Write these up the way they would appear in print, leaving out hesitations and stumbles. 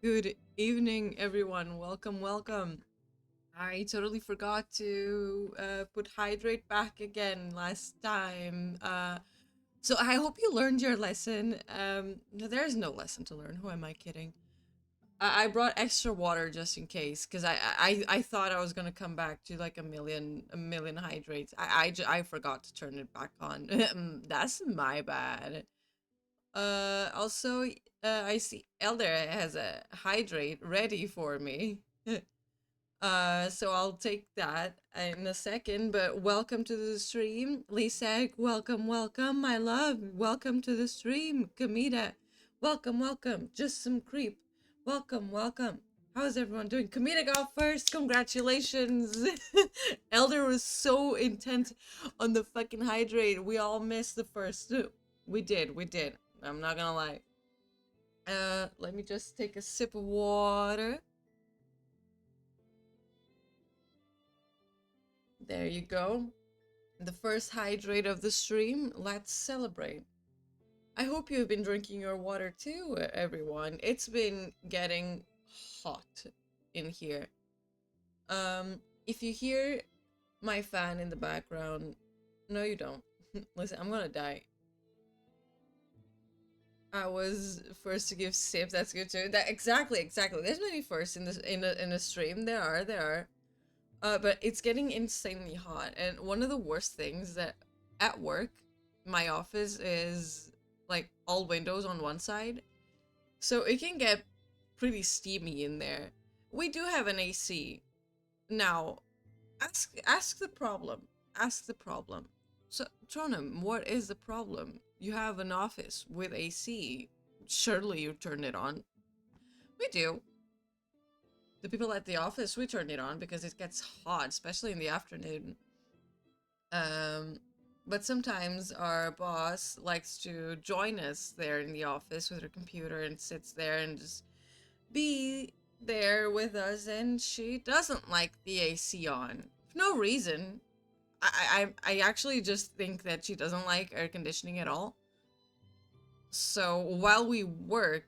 Good evening, everyone. Welcome, welcome. I totally forgot to put hydrate back again last time. So I hope you learned your lesson. No, there's no lesson to learn. Who am I kidding? I brought extra water just in case, because I thought I was gonna come back to like a million hydrates. I forgot to turn it back on. That's my bad. Also, I see Elder has a hydrate ready for me. So I'll take that in a second. But welcome to the stream, Lisa. Welcome, welcome, my love. Welcome to the stream, Kamita. Welcome, welcome. Just some creep. Welcome, welcome. How's everyone doing? Kamita got first. Congratulations. Elder was so intent on the fucking hydrate. We all missed the first. We did, we did. I'm not gonna lie. Let me just take a sip of water. There you go. The first hydrate of the stream. Let's celebrate. I hope you've been drinking your water too, everyone. It's been getting hot in here. If you hear my fan in the background, no, you don't. Listen, I'm gonna die. I was first to give sips. That's good too. That exactly, exactly. There's many firsts in this in a stream. There are. But it's getting insanely hot, and one of the worst things that at work, my office is like all windows on one side, so it can get pretty steamy in there. We do have an AC now. Ask the problem. Ask the problem. So Tronum, what is the problem? You have an office with AC. Surely you turn it on. We do. The people at the office, we turn it on because it gets hot, especially in the afternoon. Um, but sometimes our boss likes to join us there in the office with her computer and sits there and just be there with us, and she doesn't like the AC on for no reason. I actually just think that she doesn't like air conditioning at all. So while we work,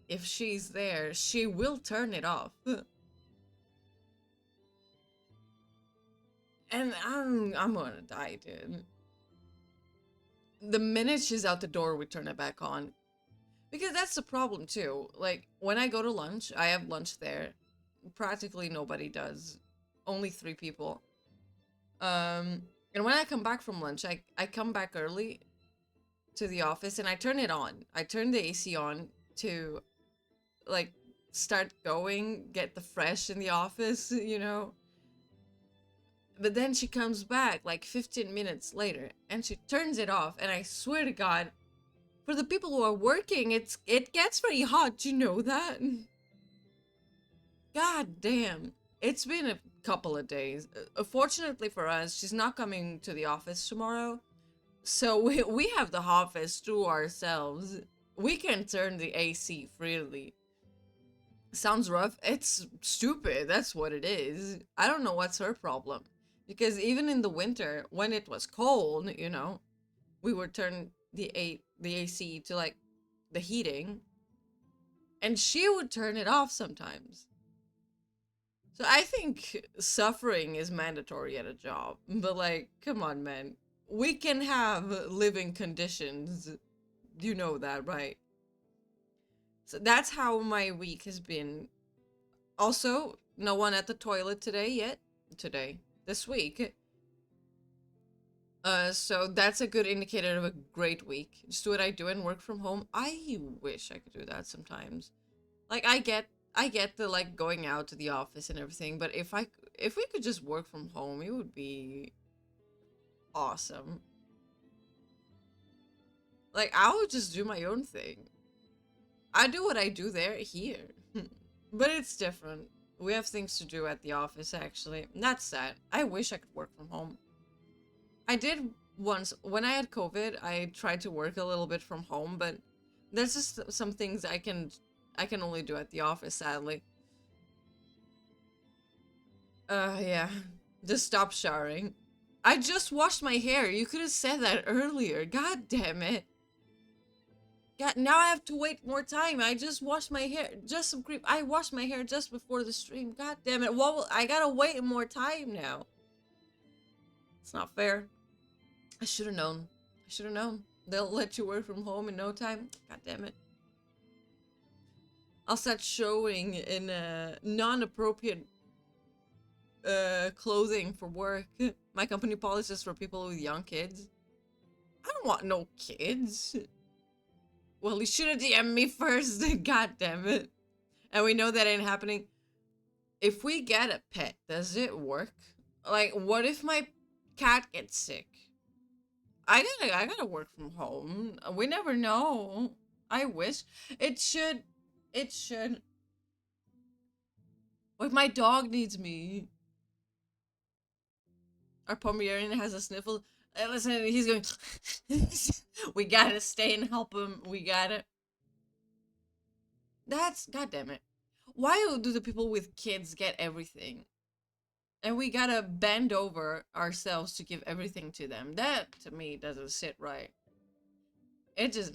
if she's there, she will turn it off. And I'm gonna die, dude. The minute she's out the door, we turn it back on. Because that's the problem too. Like when I go to lunch, I have lunch there. Practically nobody does. Only three people. And when I come back from lunch, I come back early to the office and I turn it on. I turn the AC on to like start going, get the fresh in the office, you know. But then she comes back like 15 minutes later and she turns it off, and I swear to God, for the people who are working, it gets very hot, you know that? God damn. It's been a couple of days. Fortunately for us, she's not coming to the office tomorrow. So we have the office to ourselves. We can turn the AC freely. Sounds rough. It's stupid. That's what it is. I don't know what's her problem. Because even in the winter, when it was cold, you know, we would turn the AC to like the heating, and she would turn it off sometimes. So I think suffering is mandatory at a job. But like, come on, man. We can have living conditions. You know that, right? So that's how my week has been. Also, no one at the toilet today yet. Today. This week. So that's a good indicator of a great week. Just do what I do and work from home. I wish I could do that sometimes. Like I get the like going out to the office and everything, but if we could just work from home, it would be awesome. Like I would just do my own thing. I do what I do there here. But it's different. We have things to do at the office actually. That's sad. I wish I could work from home. I did once when I had COVID. I tried to work a little bit from home, but there's just some things I can only do at the office, sadly. Yeah. Just stop showering. I just washed my hair. You could have said that earlier. God damn it. God, now I have to wait more time. I just washed my hair. Just some creep. I washed my hair just before the stream. God damn it. What will, I gotta wait more time now. It's not fair. I should have known. I should have known. They'll let you work from home in no time. God damn it. I'll start showing in non-appropriate clothing for work. My company policy is for people with young kids. I don't want no kids. Well, you should have DM'd me first. God damn it. And we know that ain't happening. If we get a pet, does it work? Like, what if my cat gets sick? I gotta work from home. We never know. I wish. It should. It should. What if my dog needs me? Our Pomeranian has a sniffle. Listen, he's going. We gotta stay and help him. We gotta. That's. God damn it. Why do the people with kids get everything? And we gotta bend over ourselves to give everything to them. That, to me, doesn't sit right. It just,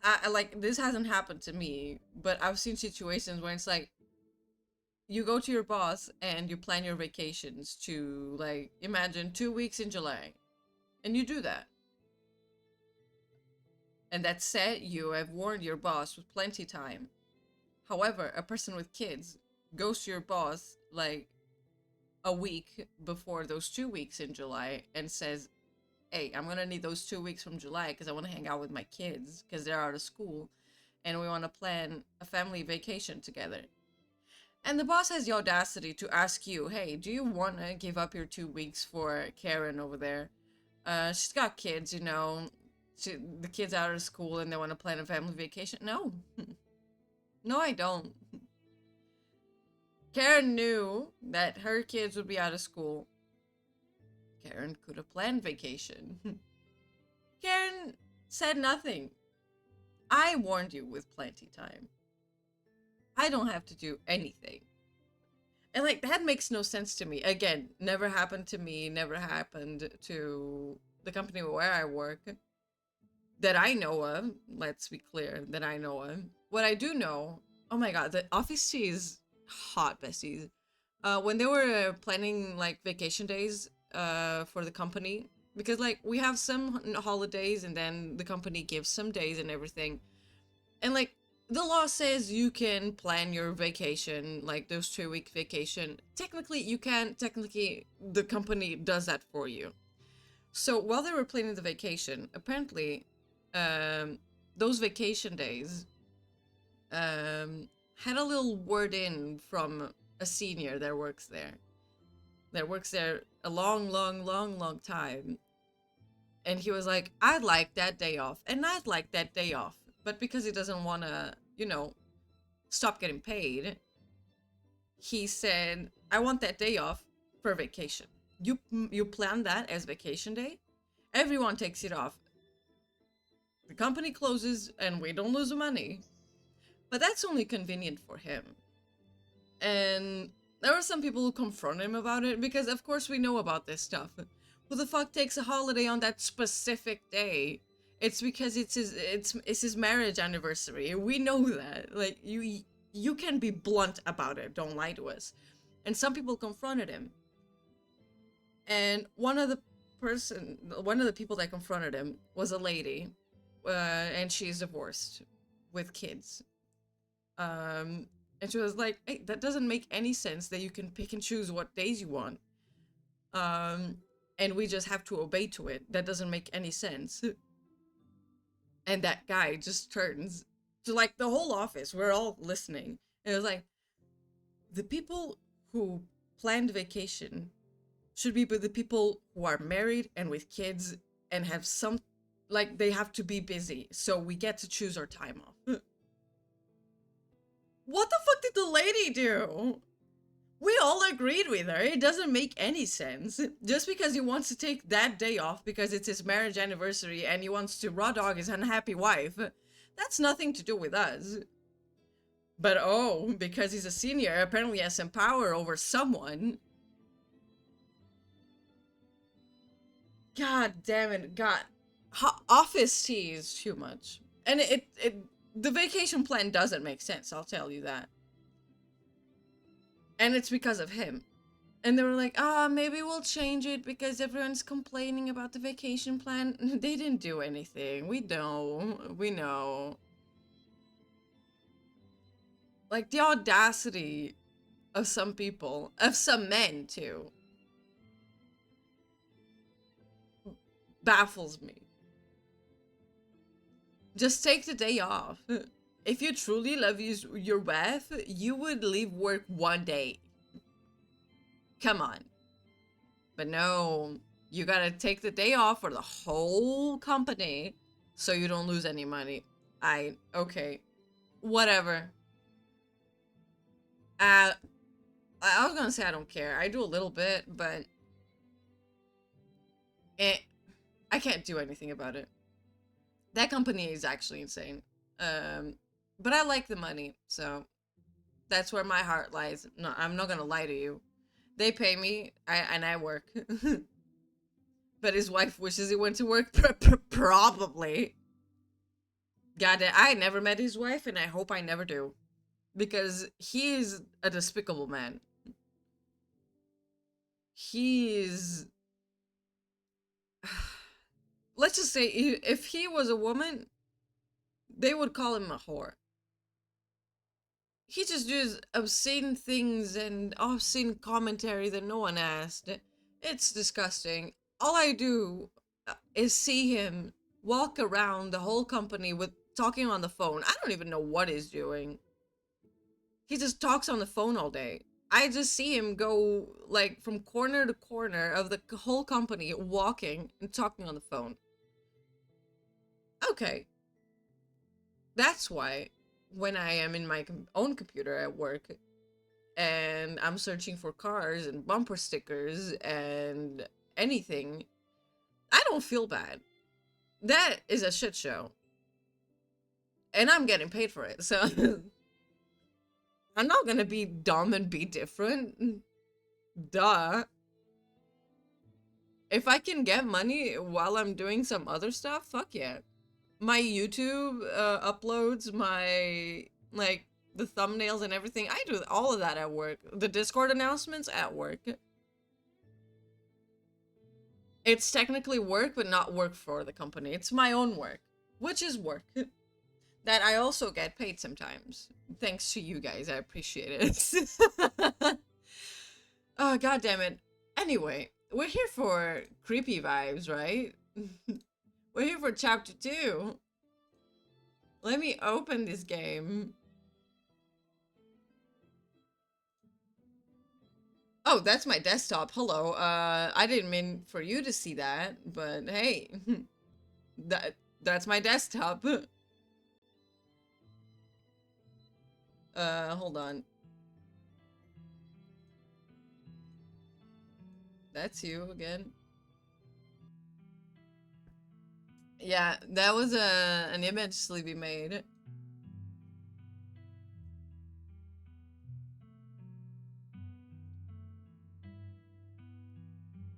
I like, this hasn't happened to me, but I've seen situations where it's like, you go to your boss and you plan your vacations to, like, imagine 2 weeks in July. And you do that. And that said, you have warned your boss with plenty time. However, a person with kids goes to your boss like a week before those 2 weeks in July and says, hey, I'm gonna need those 2 weeks from July because I want to hang out with my kids because they're out of school and we want to plan a family vacation together. And the boss has the audacity to ask you, hey, do you want to give up your 2 weeks for Karen over there? She's got kids, you know, the kids out of school and they want to plan a family vacation. No. No, I don't. Karen knew that her kids would be out of school. Karen could have planned vacation. Karen said nothing. I warned you with plenty time. I don't have to do anything. And like, that makes no sense to me. Again, never happened to me, never happened to the company where I work. That I know of, let's be clear, that I know of. What I do know, oh my god, the office tea is hot, besties. When they were planning like vacation days for the company, because like we have some holidays and then the company gives some days and everything. And like the law says you can plan your vacation, like those 2 week vacation. Technically you can, technically the company does that for you. So while they were planning the vacation, apparently those vacation days had a little word in from a senior that works there. That works there a long time. And he was like, I'd like that day off. And I'd like that day off. But because he doesn't want to, you know, stop getting paid, he said, I want that day off for vacation. You plan that as vacation day? Everyone takes it off. The company closes and we don't lose money. But that's only convenient for him. And there were some people who confronted him about it because of course we know about this stuff. Who the fuck takes a holiday on that specific day? It's because it's his marriage anniversary. We know that. Like you can be blunt about it. Don't lie to us. And some people confronted him. And one of the people that confronted him was a lady. And she's divorced with kids. And she was like, hey, that doesn't make any sense that you can pick and choose what days you want. And we just have to obey to it. That doesn't make any sense. And that guy just turns to like the whole office. We're all listening. And it was like, the people who planned vacation should be the people who are married and with kids and have some, like they have to be busy. So we get to choose our time off. What the fuck did the lady do? We all agreed with her. It doesn't make any sense. Just because he wants to take that day off because it's his marriage anniversary and he wants to raw dog his unhappy wife, that's nothing to do with us. But oh, because he's a senior, apparently has some power over someone. God damn it, God. Office tea is too much. And the vacation plan doesn't make sense, I'll tell you that. And it's because of him. And they were like, maybe we'll change it because everyone's complaining about the vacation plan. They didn't do anything. We know. We know. Like, the audacity of some people, of some men, too, baffles me. Just take the day off. If you truly love your wife, you would leave work one day. Come on. But no, you gotta take the day off for the whole company so you don't lose any money. Okay. Whatever. I was gonna say I don't care. I do a little bit, but I can't do anything about it. That company is actually insane. But I like the money, so that's where my heart lies. No, I'm not gonna lie to you. They pay me, and I work. But his wife wishes he went to work? Probably. God, I never met his wife, and I hope I never do. Because he is a despicable man. He is... Let's just say, if he was a woman, they would call him a whore. He just does obscene things and obscene commentary that no one asked. It's disgusting. All I do is see him walk around the whole company with talking on the phone. I don't even know what he's doing. He just talks on the phone all day. I just see him go, like, from corner to corner of the whole company, walking and talking on the phone. Okay. That's why when I am in my own computer at work and I'm searching for cars and bumper stickers and anything, I don't feel bad. That is a shit show. And I'm getting paid for it, so I'm not gonna be dumb and be different. Duh. If I can get money while I'm doing some other stuff, fuck yeah. My YouTube uploads, my, like, the thumbnails and everything, I do all of that at work. The Discord announcements at work. It's technically work, but not work for the company. It's my own work, which is work. That I also get paid sometimes. Thanks to you guys, I appreciate it. Oh, god damn it. Anyway, we're here for creepy vibes, right? We're here for chapter 2. Let me open this game. Oh, that's my desktop. Hello. I didn't mean for you to see that, but hey. That's my desktop. Hold on. That's you again. Yeah, that was an image Sleepy made.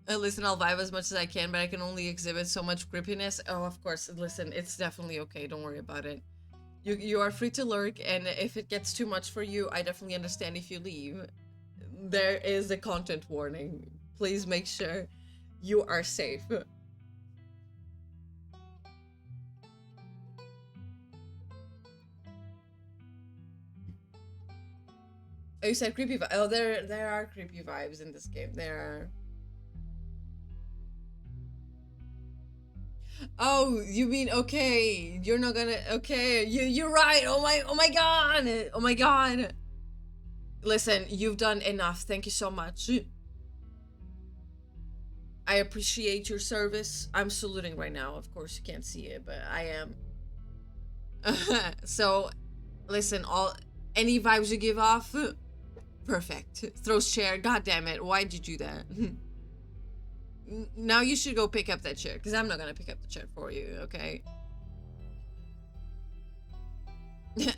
Listen, I'll vibe as much as I can, but I can only exhibit so much creepiness. Oh, of course. Listen, it's definitely okay. Don't worry about it. You are free to lurk, and if it gets too much for you, I definitely understand if you leave. There is a content warning. Please make sure you are safe. Oh, you said creepy vibes. Oh, there are creepy vibes in this game. There are. Oh, you mean okay? You're not gonna okay? You're right. Oh my god. Oh my god. Listen, you've done enough. Thank you so much. I appreciate your service. I'm saluting right now. Of course, you can't see it, but I am. So, listen, any vibes you give off, perfect. Throws chair. God damn it. Why'd you do that? Now you should go pick up that chair, because I'm not gonna pick up the chair for you, okay?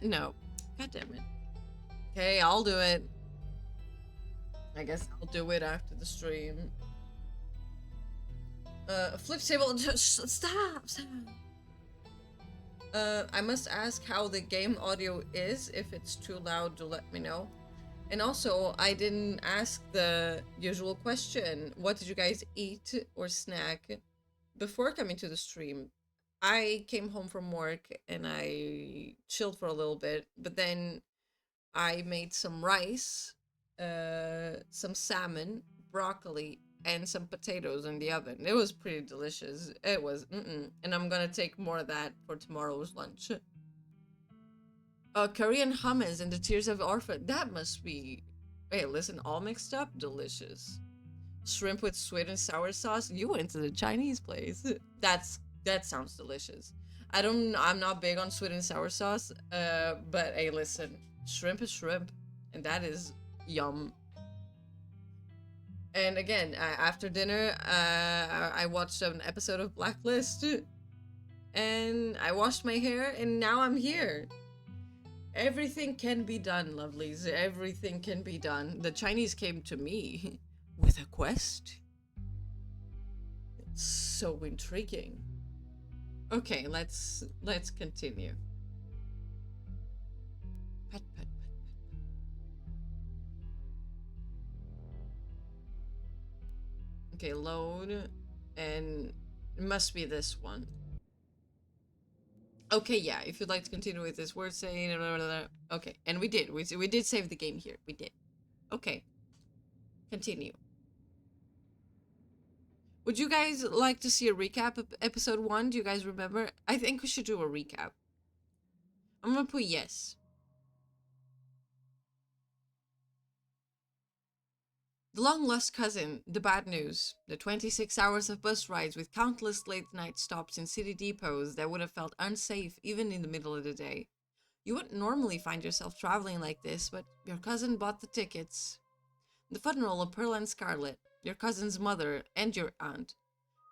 No. God damn it. Okay, I'll do it. I guess I'll do it after the stream. Flip table. Stop. Stop. I must ask how the game audio is. If it's too loud, to let me know. And also, I didn't ask the usual question. What did you guys eat or snack before coming to the stream? I came home from work and I chilled for a little bit, but then I made some rice, some salmon, broccoli, and some potatoes in the oven. It was pretty delicious. It was, and I'm gonna take more of that for tomorrow's lunch. Korean hummus and the Tears of Orphan. That must be. Wait, listen, all mixed up? Delicious. Shrimp with sweet and sour sauce. You went to the Chinese place. That sounds delicious. I'm not big on sweet and sour sauce. But hey, listen, shrimp is shrimp, and that is yum. And again, after dinner, I watched an episode of Blacklist, and I washed my hair, and now I'm here. Everything can be done, lovelies. Everything can be done. The Chinese came to me with a quest. It's so intriguing. Okay, let's continue. Pet, pet, pet, pet. Okay, load, and it must be this one. Okay, yeah, if you'd like to continue with this word saying, blah, blah, blah. Okay, and we did save the game here. We did. Okay, continue. Would you guys like to see a recap of episode 1? Do you guys remember? I think we should do a recap. I'm gonna put yes. The long-lost cousin, the bad news, the 26 hours of bus rides with countless late-night stops in city depots that would have felt unsafe even in the middle of the day. You wouldn't normally find yourself traveling like this, but your cousin bought the tickets. The funeral of Pearl and Scarlet, your cousin's mother, and your aunt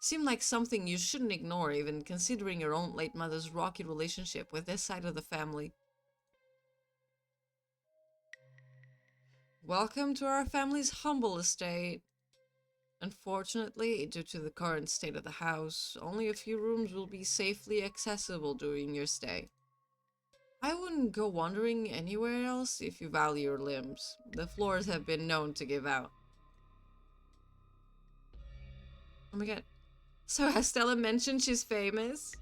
seemed like something you shouldn't ignore, even considering your own late mother's rocky relationship with this side of the family. Welcome to our family's humble estate. Unfortunately, due to the current state of the house, only a few rooms will be safely accessible during your stay. I wouldn't go wandering anywhere else if you value your limbs. The floors have been known to give out. Oh my god. So has Stella mentioned she's famous?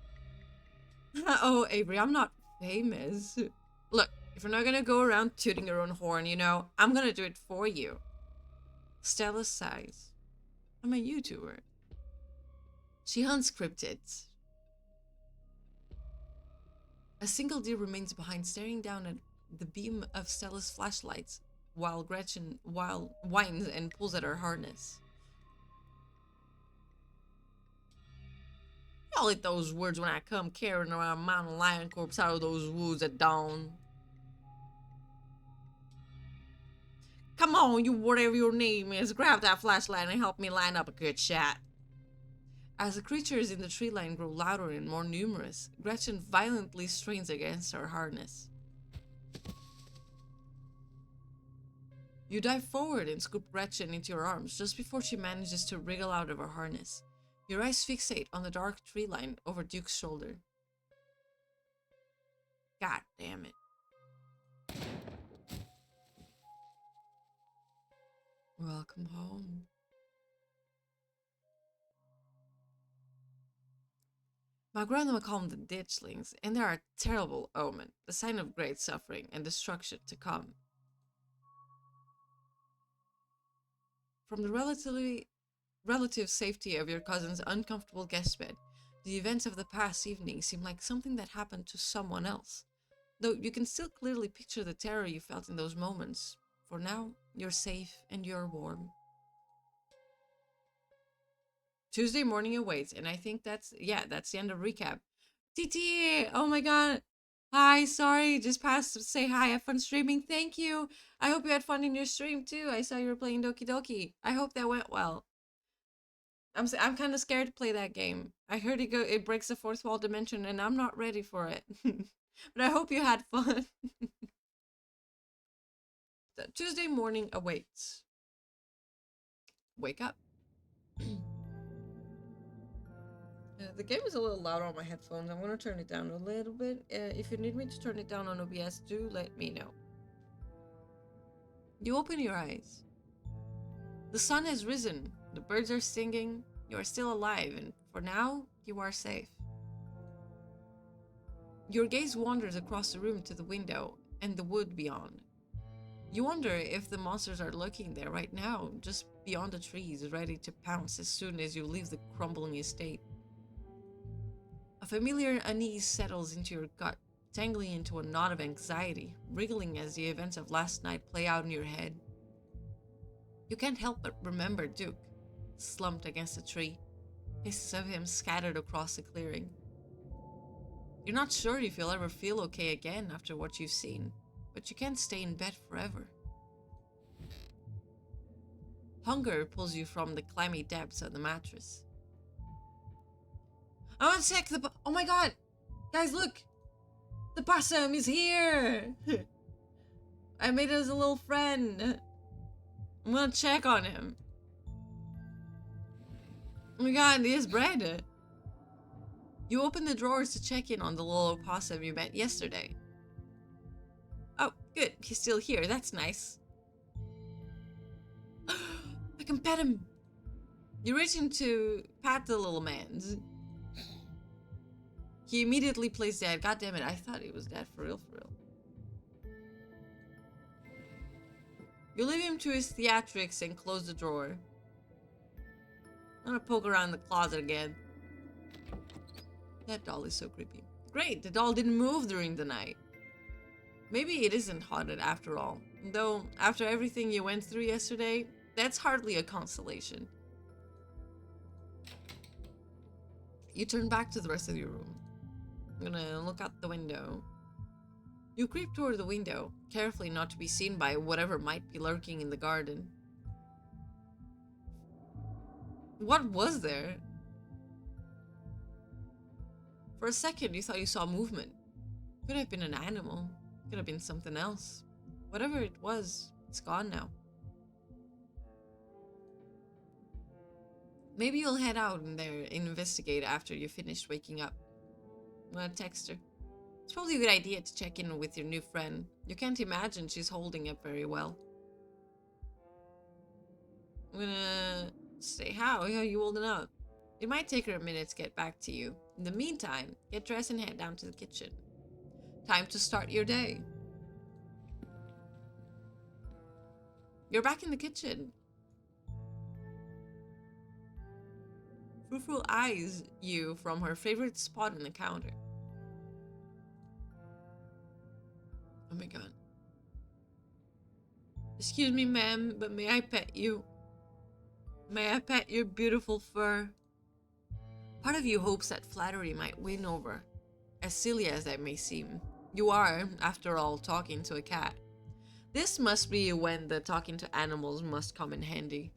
Oh, Avery, I'm not famous. Look, if you're not gonna go around tooting your own horn, you know, I'm gonna do it for you. Stella sighs. I'm a YouTuber. She hunts cryptids. A single deer remains behind, staring down at the beam of Stella's flashlights, while Gretchen whines and pulls at her harness. Y'all eat those words when I come carrying around a mountain lion corpse out of those woods at dawn. Come on, you whatever your name is, grab that flashlight and help me line up a good shot. As the creatures in the tree line grow louder and more numerous, Gretchen violently strains against her harness. You dive forward and scoop Gretchen into your arms just before she manages to wriggle out of her harness. Your eyes fixate on the dark tree line over Duke's shoulder. God damn it. Welcome home. My grandma called them the ditchlings, and they are a terrible omen, the sign of great suffering and destruction to come. From the relative safety of your cousin's uncomfortable guest bed, the events of the past evening seem like something that happened to someone else, though you can still clearly picture the terror you felt in those moments. For now, you're safe and you're warm. Tuesday morning awaits, and I think that's the end of recap. TT, oh my god. Hi, sorry, just passed to say hi, have fun streaming. Thank you. I hope you had fun in your stream too. I saw you were playing Doki Doki. I hope that went well. I'm kind of scared to play that game. I heard it breaks the fourth wall dimension, and I'm not ready for it. But I hope you had fun. Tuesday morning awaits. Wake up. The game is a little loud on my headphones. I'm gonna turn it down a little bit. If you need me to turn it down on OBS, do let me know. You open your eyes. The sun has risen. The birds are singing. You are still alive, and for now, you are safe. Your gaze wanders across the room to the window and the wood beyond. You wonder if the monsters are lurking there right now, just beyond the trees, ready to pounce as soon as you leave the crumbling estate. A familiar unease settles into your gut, tangling into a knot of anxiety, wriggling as the events of last night play out in your head. You can't help but remember Duke, slumped against a tree, pieces of him scattered across the clearing. You're not sure if you'll ever feel okay again after what you've seen, but you can't stay in bed forever. Hunger pulls you from the clammy depths of the mattress. I want to check the... Oh my god! Guys, look! The possum is here! I made us a little friend. I'm gonna check on him. Oh my god, he has bread. You open the drawers to check in on the little possum you met yesterday. Oh, good. He's still here. That's nice. I can pet him. You reach in to pat the little man. He immediately plays dead. God damn it, I thought he was dead for real, for real. You leave him to his theatrics and close the drawer. I'm gonna poke around the closet again. That doll is so creepy. Great, the doll didn't move during the night. Maybe it isn't haunted after all. Though, after everything you went through yesterday, that's hardly a consolation. You turn back to the rest of your room. I'm gonna look out the window. You creep toward the window, carefully not to be seen by whatever might be lurking in the garden. What was there? For a second, you thought you saw movement. Could have been an animal. Could have been something else. Whatever it was, it's gone now. Maybe you'll head out in there and investigate after you finish waking up. I'm gonna text her. It's probably a good idea to check in with your new friend. You can't imagine she's holding up very well. I'm gonna say, how are you holding up? It might take her a minute to get back to you. In the meantime, get dressed and head down to the kitchen. Time to start your day. You're back in the kitchen. Frou-Frou eyes you from her favorite spot on the counter. Oh my god. Excuse me, ma'am, but may I pet you? May I pet your beautiful fur? Part of you hopes that flattery might win over. As silly as that may seem, you are, after all, talking to a cat. This must be when the talking to animals must come in handy.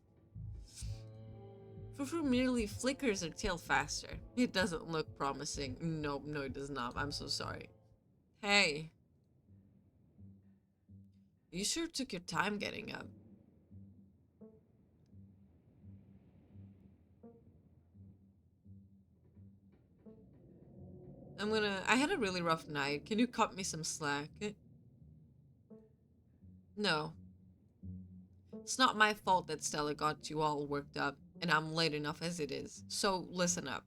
Frou-Frou merely flickers her tail faster. It doesn't look promising. No, it does not. I'm so sorry. Hey. You sure took your time getting up. I had a really rough night. Can you cut me some slack? No. It's not my fault that Stella got you all worked up, and I'm late enough as it is. So, listen up.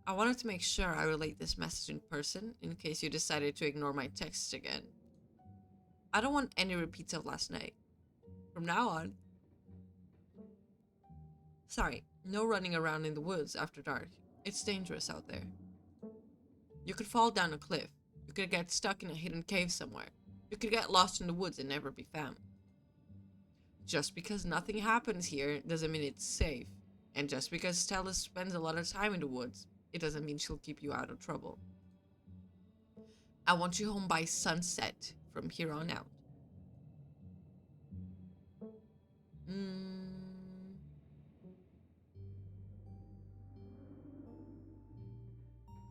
I wanted to make sure I relate this message in person, in case you decided to ignore my texts again. I don't want any repeats of last night. From now on. Sorry, no running around in the woods after dark. It's dangerous out there. You could fall down a cliff. You could get stuck in a hidden cave somewhere. You could get lost in the woods and never be found. Just because nothing happens here doesn't mean it's safe. And just because Stella spends a lot of time in the woods, it doesn't mean she'll keep you out of trouble. I want you home by sunset from here on out.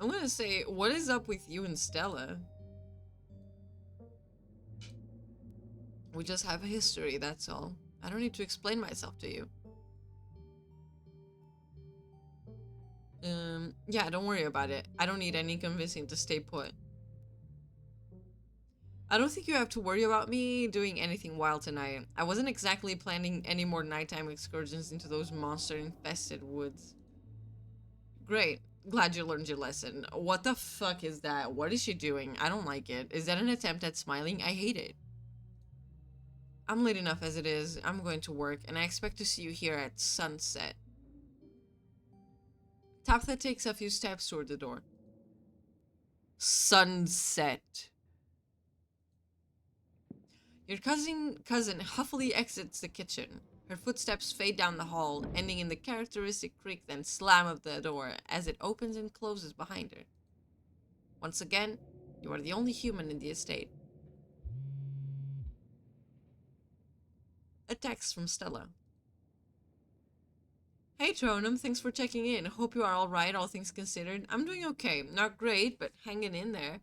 I'm gonna say, what is up with you and Stella? We just have a history, that's all. I don't need to explain myself to you. Yeah, don't worry about it. I don't need any convincing to stay put. I don't think you have to worry about me doing anything wild tonight. I wasn't exactly planning any more nighttime excursions into those monster-infested woods. Great. Glad you learned your lesson. What the fuck is that? What is she doing? I don't like it. Is that an attempt at smiling? I hate it. I'm late enough as it is. I'm going to work, and I expect to see you here at sunset. Tabitha takes a few steps toward the door. Sunset. Your cousin huffily exits the kitchen. Her footsteps fade down the hall, ending in the characteristic creak then slam of the door as it opens and closes behind her. Once again, you are the only human in the estate. A text from Stella. Hey Tronum, thanks for checking in. Hope you are alright, all things considered. I'm doing okay. Not great, but hanging in there.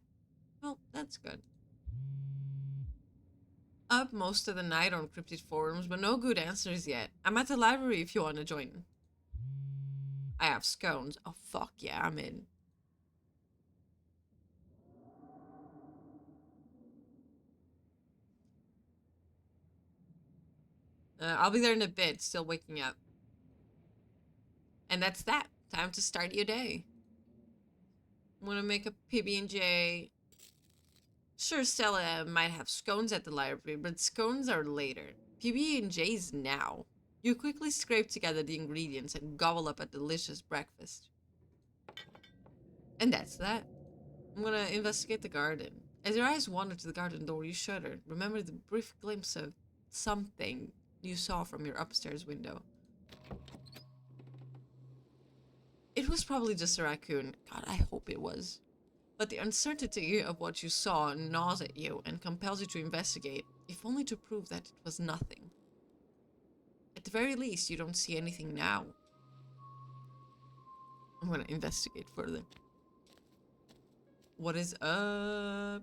Well, that's good. Up most of the night on cryptid forums, but no good answers yet. I'm at the library if you want to join. I have scones. Oh fuck yeah, I'm in. I'll be there in a bit, still waking up. And that's that. Time to start your day. I'm gonna make a PB&J. Sure, Stella might have scones at the library, but scones are later. PB&J's now. You quickly scrape together the ingredients and gobble up a delicious breakfast. And that's that. I'm gonna investigate the garden. As your eyes wander to the garden door, you shudder. Remember the brief glimpse of something you saw from your upstairs window. It was probably just a raccoon. God, I hope it was. But the uncertainty of what you saw gnaws at you and compels you to investigate, if only to prove that it was nothing. At the very least, you don't see anything now. I'm gonna investigate further. What is up?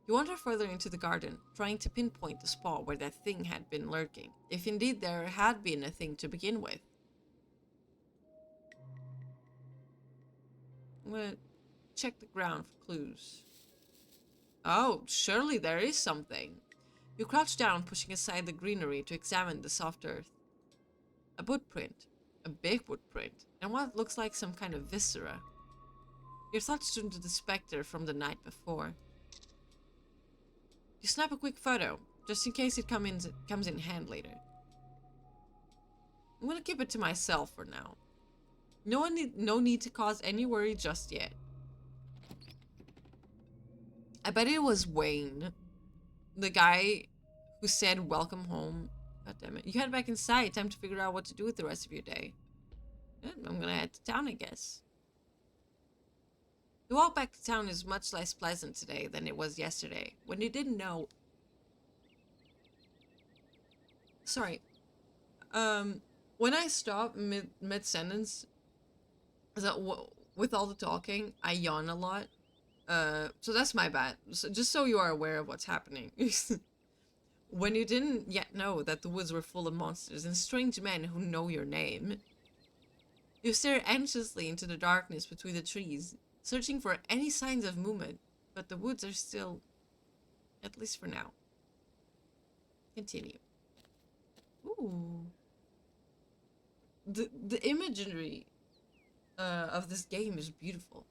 You wander further into the garden, trying to pinpoint the spot where that thing had been lurking, if indeed there had been a thing to begin with. I'm gonna check the ground for clues. Oh, surely there is something. You crouch down, pushing aside the greenery to examine the soft earth. A footprint, a big footprint, and what looks like some kind of viscera. Your thoughts turn to the specter from the night before. You snap a quick photo, just in case it comes in hand later. I'm gonna keep it to myself for now. No need to cause any worry just yet. I bet it was Wayne, the guy who said welcome home. God damn it. You head back inside, time to figure out what to do with the rest of your day. Yeah, I'm gonna head to town, I guess. The walk back to town is much less pleasant today than it was yesterday, when you didn't know. Sorry. When I stop mid-sentence, with all the talking, I yawn a lot. So that's my bad. So just so you are aware of what's happening. When you didn't yet know that the woods were full of monsters and strange men who know your name, you stare anxiously into the darkness between the trees, searching for any signs of movement, but the woods are still, at least for now. Continue. Ooh. The imagery of this game is beautiful.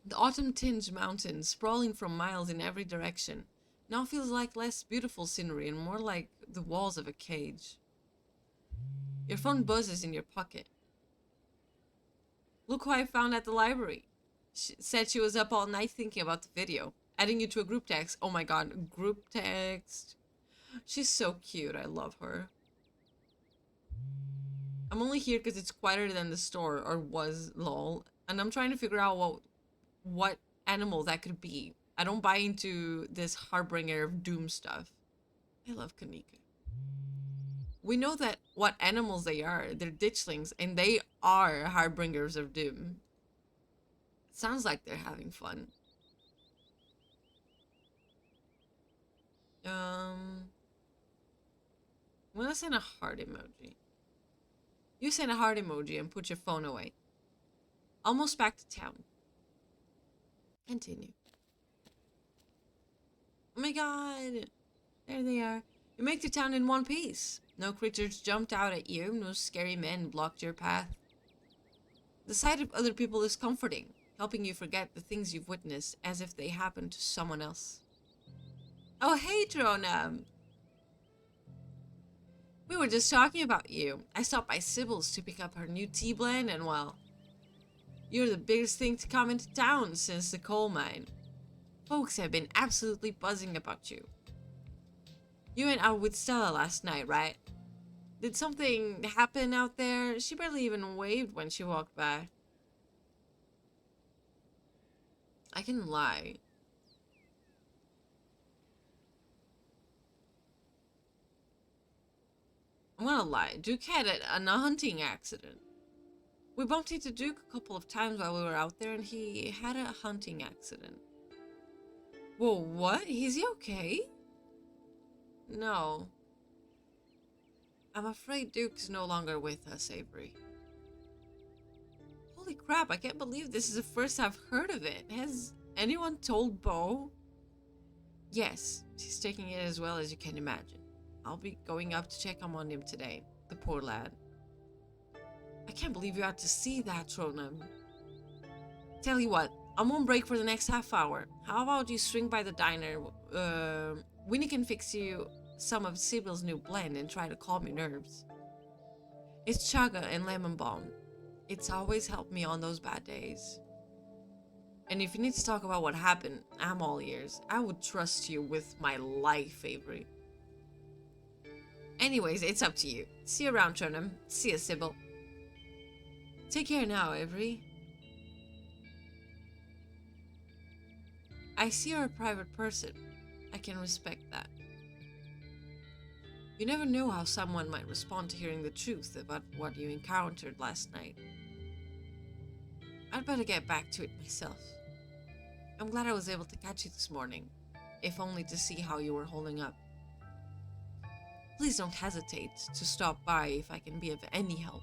The autumn-tinged mountains, sprawling from miles in every direction, now feels like less beautiful scenery and more like the walls of a cage. Your phone buzzes in your pocket. Look who I found at the library. She said she was up all night thinking about the video. Adding you to a group text. Oh my god, group text. She's so cute, I love her. I'm only here because it's quieter than the store, or was, lol. And I'm trying to figure out what animal that could be. I don't buy into this harbinger of doom stuff. I love Kanika. We know that what animals they are. They're ditchlings, and they are harbingers of doom. It sounds like they're having fun. I'm gonna send a heart emoji. You send a heart emoji and put your phone away. Almost back to town. Continue. Oh my god. There they are. You make the town in one piece. No creatures jumped out at you. No scary men blocked your path. The sight of other people is comforting, helping you forget the things you've witnessed as if they happened to someone else. Oh, hey, Trona. We were just talking about you. I stopped by Sybil's to pick up her new tea blend, and well, you're the biggest thing to come into town since the coal mine. Folks have been absolutely buzzing about you. You went out with Stella last night, right? Did something happen out there? She barely even waved when she walked by. I can lie. I'm gonna lie. Duke had a hunting accident. We bumped into Duke a couple of times while we were out there, and he had a hunting accident. Whoa, what? Is he okay? No. I'm afraid Duke's no longer with us, Avery. Holy crap, I can't believe this is the first I've heard of it. Has anyone told Bo? Yes, she's taking it as well as you can imagine. I'll be going up to check on him today. The poor lad. I can't believe you had to see that, Tronum. Tell you what, I'm on break for the next half hour. How about you swing by the diner? Winnie can fix you some of Sybil's new blend and try to calm your nerves. It's chaga and lemon balm. It's always helped me on those bad days. And if you need to talk about what happened, I'm all ears. I would trust you with my life, Avery. Anyways, it's up to you. See you around, Turnham. See you, Sybil. Take care now, Avery. I see you're a private person. I can respect that. You never know how someone might respond to hearing the truth about what you encountered last night. I'd better get back to it myself. I'm glad I was able to catch you this morning, if only to see how you were holding up. Please don't hesitate to stop by if I can be of any help.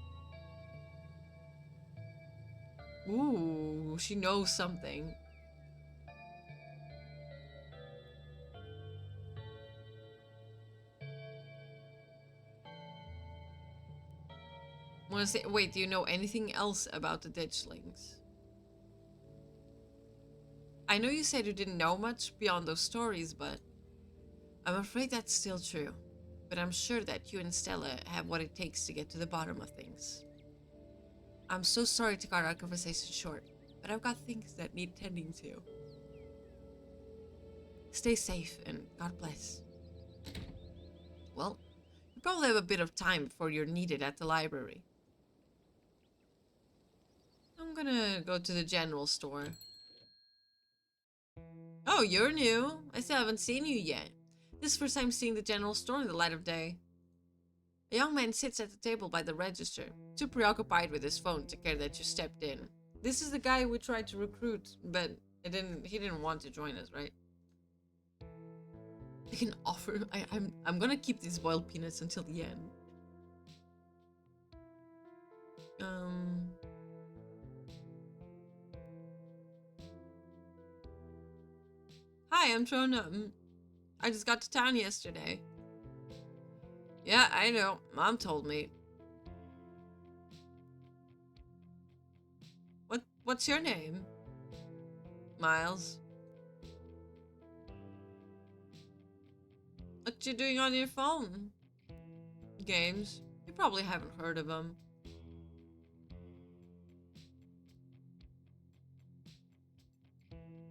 Ooh, she knows something. Wanna say, wait, do you know anything else about the ditchlings? I know you said you didn't know much beyond those stories, but I'm afraid that's still true. But I'm sure that you and Stella have what it takes to get to the bottom of things. I'm so sorry to cut our conversation short, but I've got things that need tending to. Stay safe and God bless. Well, you probably have a bit of time before you're needed at the library. I'm gonna go to the general store. Oh, you're new. I still haven't seen you yet. This is the first time seeing the general store in the light of day. A young man sits at the table by the register, too preoccupied with his phone to care that you stepped in. This is the guy we tried to recruit, but he didn't want to join us, right? I can offer. I'm gonna keep these boiled peanuts until the end. Hi, I'm Trona. I just got to town yesterday. Yeah, I know. Mom told me. What's your name? Miles. What you doing on your phone? Games. You probably haven't heard of them.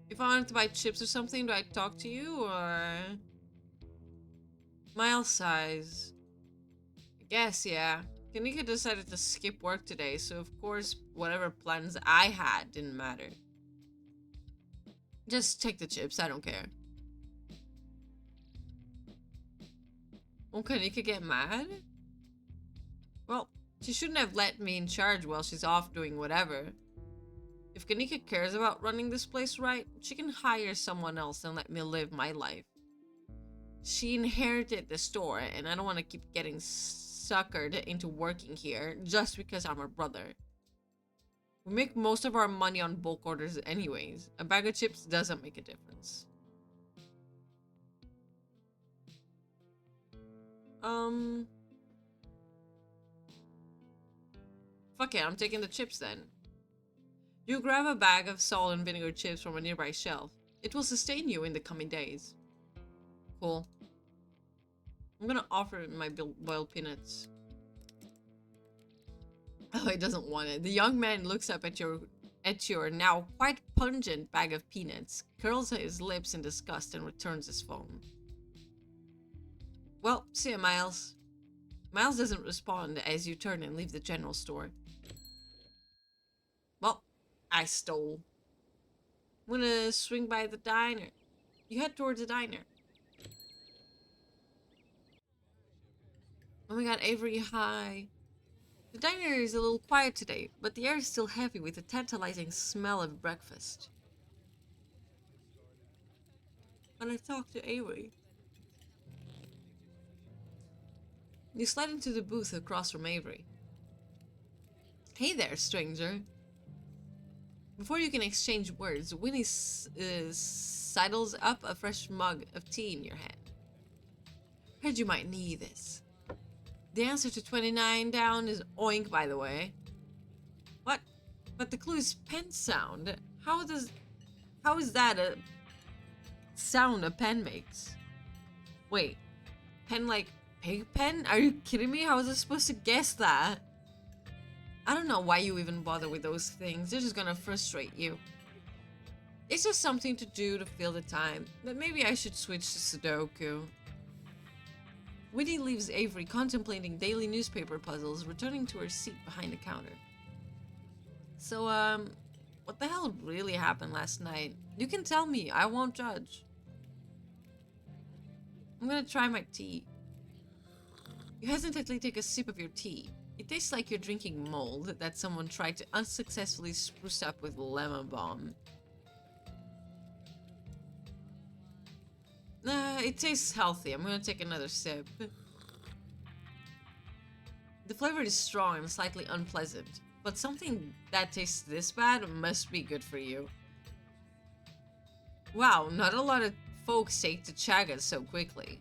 If I wanted to buy chips or something, do I talk to you, or... Miles size. I guess, yeah. Kanika decided to skip work today, so of course, whatever plans I had didn't matter. Just take the chips, I don't care. Won't Kanika get mad? Well, she shouldn't have let me in charge while she's off doing whatever. If Kanika cares about running this place right, she can hire someone else and let me live my life. She inherited the store, and I don't want to keep getting suckered into working here just because I'm her brother. We make most of our money on bulk orders anyways. A bag of chips doesn't make a difference. Fuck it, I'm taking the chips then. You grab a bag of salt and vinegar chips from a nearby shelf. It will sustain you in the coming days. Cool. I'm gonna offer him my boiled peanuts. Oh, he doesn't want it. The young man looks up at your now quite pungent bag of peanuts, curls his lips in disgust, and returns his phone. Well, see ya, Miles. Miles doesn't respond as you turn and leave the general store. Well, I stole. I'm gonna swing by the diner. You head towards the diner. Oh my god, Avery, hi. The diner is a little quiet today, but the air is still heavy with the tantalizing smell of breakfast. When I talk to Avery. You slide into the booth across from Avery. Hey there, stranger. Before you can exchange words, Winnie sidles up a fresh mug of tea in your hand. Heard you might need this. The answer to 29 down is oink, by the way. What? But the clue is pen sound. How is that a sound a pen makes? Wait, pen like pig pen? Are you kidding me? How was I supposed to guess that? I don't know why you even bother with those things. They're just gonna frustrate you. It's just something to do to fill the time, but maybe I should switch to Sudoku. Winnie leaves Avery contemplating daily newspaper puzzles, returning to her seat behind the counter. So, what the hell really happened last night? You can tell me, I won't judge. I'm gonna try my tea. You hesitantly take a sip of your tea. It tastes like you're drinking mold that someone tried to unsuccessfully spruce up with lemon balm. It tastes healthy. I'm gonna take another sip. The flavor is strong and slightly unpleasant, but something that tastes this bad must be good for you. Wow, not a lot of folks take to chaga so quickly.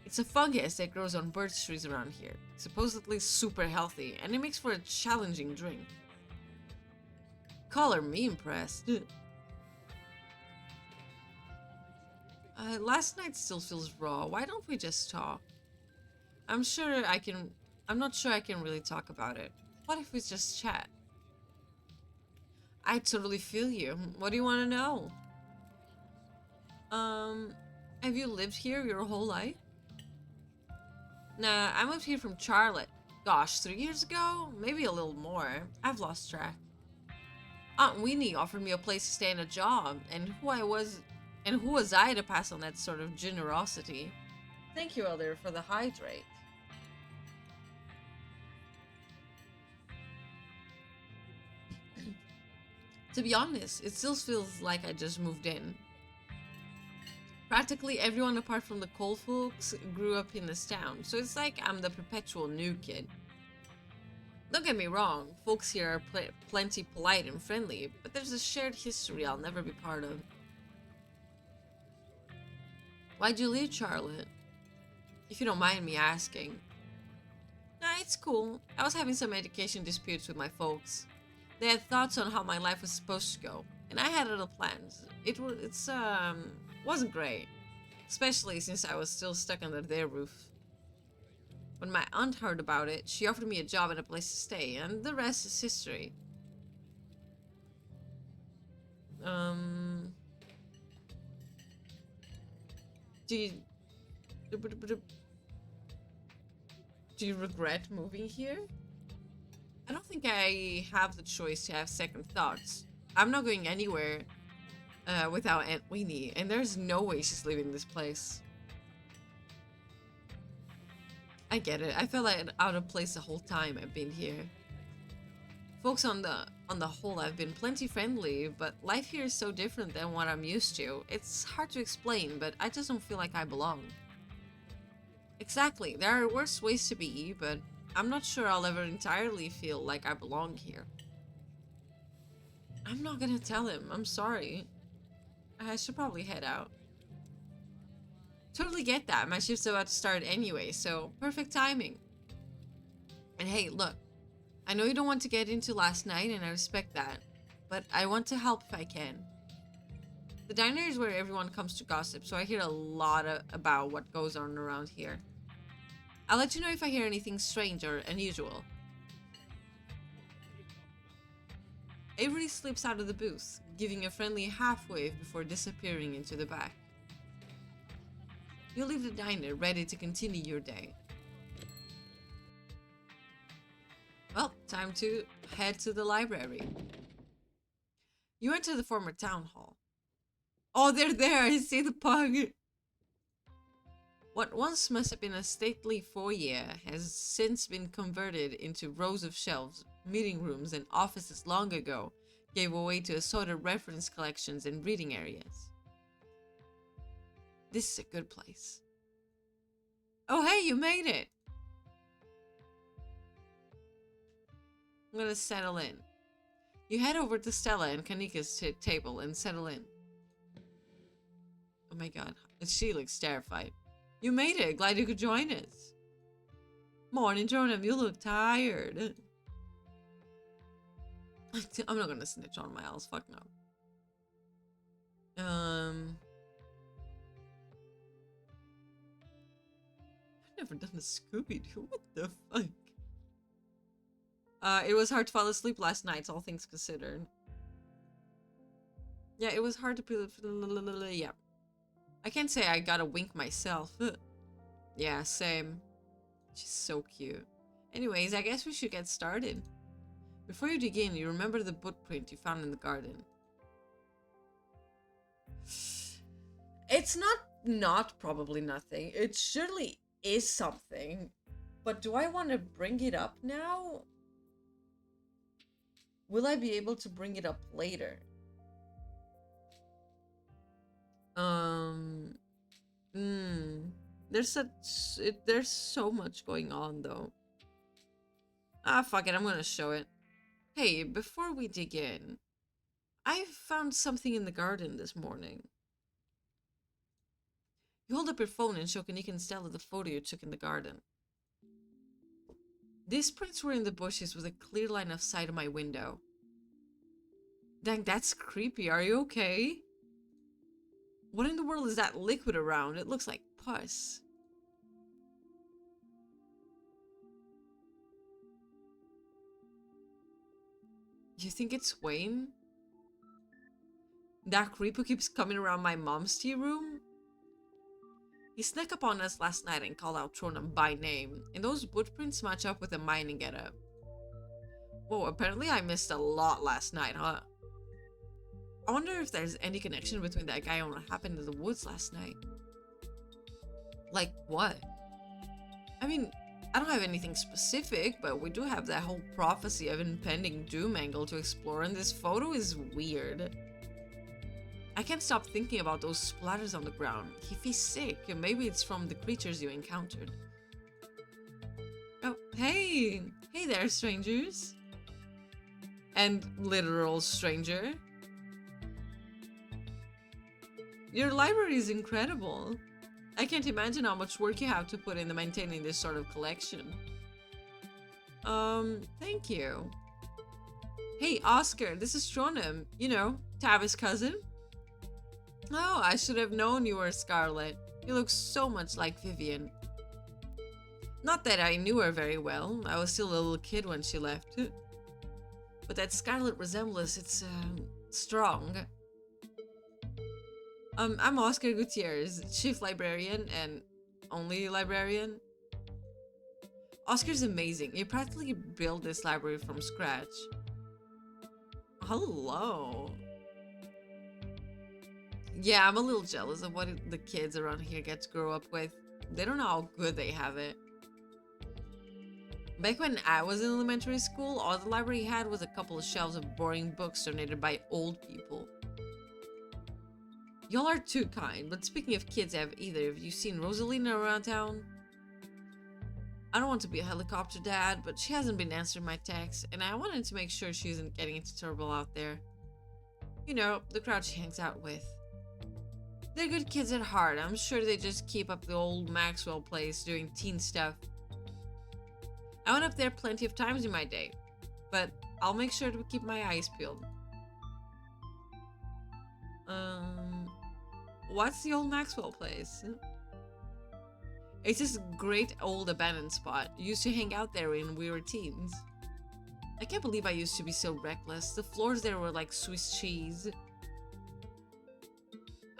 It's a fungus that grows on birch trees around here, supposedly super healthy, and it makes for a challenging drink. Color me impressed. Last night still feels raw. Why don't we just talk? I'm not sure I can really talk about it. What if we just chat? I totally feel you. What do you want to know? Have you lived here your whole life? Nah, I moved here from Charlotte. Gosh, 3 years ago? Maybe a little more. I've lost track. Aunt Weenie offered me a place to stay and a job, and who was I to pass on that sort of generosity? Thank you, Elder, for the hydrate. To be honest, it still feels like I just moved in. Practically everyone apart from the Cole folks grew up in this town, so it's like I'm the perpetual new kid. Don't get me wrong, folks here are plenty polite and friendly, but there's a shared history I'll never be part of. Why'd you leave Charlotte? If you don't mind me asking. Nah, it's cool. I was having some education disputes with my folks. They had thoughts on how my life was supposed to go, and I had other plans. It wasn't great, especially since I was still stuck under their roof. When my aunt heard about it, she offered me a job and a place to stay, and the rest is history. Do you regret moving here? I don't think I have the choice to have second thoughts. I'm not going anywhere without Aunt Weenie, and there's no way she's leaving this place. I get it. I felt like out of place the whole time I've been here. Folks on the whole have been plenty friendly, but life here is so different than what I'm used to. It's hard to explain, but I just don't feel like I belong. Exactly. There are worse ways to be, but I'm not sure I'll ever entirely feel like I belong here. I'm not gonna tell him. I'm sorry. I should probably head out. Totally get that. My shift's about to start anyway, so perfect timing. And hey, look. I know you don't want to get into last night, and I respect that. But I want to help if I can. The diner is where everyone comes to gossip, so I hear a lot about what goes on around here. I'll let you know if I hear anything strange or unusual. Avery slips out of the booth, giving a friendly half-wave before disappearing into the back. You leave the diner, ready to continue your day. Well, time to head to the library. You enter the former town hall. Oh, they're there! I see the pug! What once must have been a stately foyer has since been converted into rows of shelves. Meeting rooms and offices long ago gave way to assorted reference collections and reading areas. This is a good place. Oh, hey, you made it! I'm gonna settle in. You head over to Stella and Kanika's table and settle in. Oh my god, she looks terrified. You made it! Glad you could join us. Morning, Jonah, you look tired. I'm not gonna snitch on my else, fuck no. I've never done a Scooby-Doo, what the fuck? It was hard to fall asleep last night, all things considered. Yeah, it was hard to... Yeah. I can't say I got a wink myself. Yeah, same. She's so cute. Anyways, I guess we should get started. Before you dig in, you remember the footprint you found in the garden. It's not probably nothing. It surely is something. But do I want to bring it up now? Will I be able to bring it up later? There's so much going on though. Ah, fuck it, I'm gonna show it. Hey, before we dig in, I found something in the garden this morning. You hold up your phone and show Kanika and Stella the photo you took in the garden. These prints were in the bushes with a clear line of sight of my window. Dang, that's creepy. Are you okay? What in the world is that liquid around? It looks like pus. You think it's Wayne? That creep who keeps coming around my mom's tea room? He snuck up on us last night and called out Tronum by name, and those footprints match up with the mining getup. Whoa, apparently I missed a lot last night, huh? I wonder if there's any connection between that guy and what happened in the woods last night. Like what? I mean, I don't have anything specific, but we do have that whole prophecy of impending doom angle to explore, and this photo is weird. I can't stop thinking about those splatters on the ground. If he's sick, maybe it's from the creatures you encountered. Oh, hey! Hey there, strangers! And literal stranger. Your library is incredible. I can't imagine how much work you have to put into maintaining this sort of collection. Thank you. Hey, Oscar, this is Tronum. You know, Tabby's cousin. Oh, I should have known you were Scarlet. You look so much like Vivian. Not that I knew her very well. I was still a little kid when she left. But that Scarlet resemblance, it's, strong. I'm Oscar Gutierrez, Chief Librarian and only librarian. Oscar's amazing. He practically built this library from scratch. Hello. Yeah, I'm a little jealous of what the kids around here get to grow up with. They don't know how good they have it. Back when I was in elementary school, all the library had was a couple of shelves of boring books donated by old people. Y'all are too kind, but speaking of kids, have either of you seen Rosalina around town? I don't want to be a helicopter dad, but she hasn't been answering my texts, and I wanted to make sure she isn't getting into trouble out there. You know, the crowd she hangs out with. They're good kids at heart. I'm sure they just keep up the old Maxwell place doing teen stuff. I went up there plenty of times in my day, but I'll make sure to keep my eyes peeled. What's the old Maxwell place? It's this great old abandoned spot. Used to hang out there when we were teens. I can't believe I used to be so reckless. The floors there were like Swiss cheese.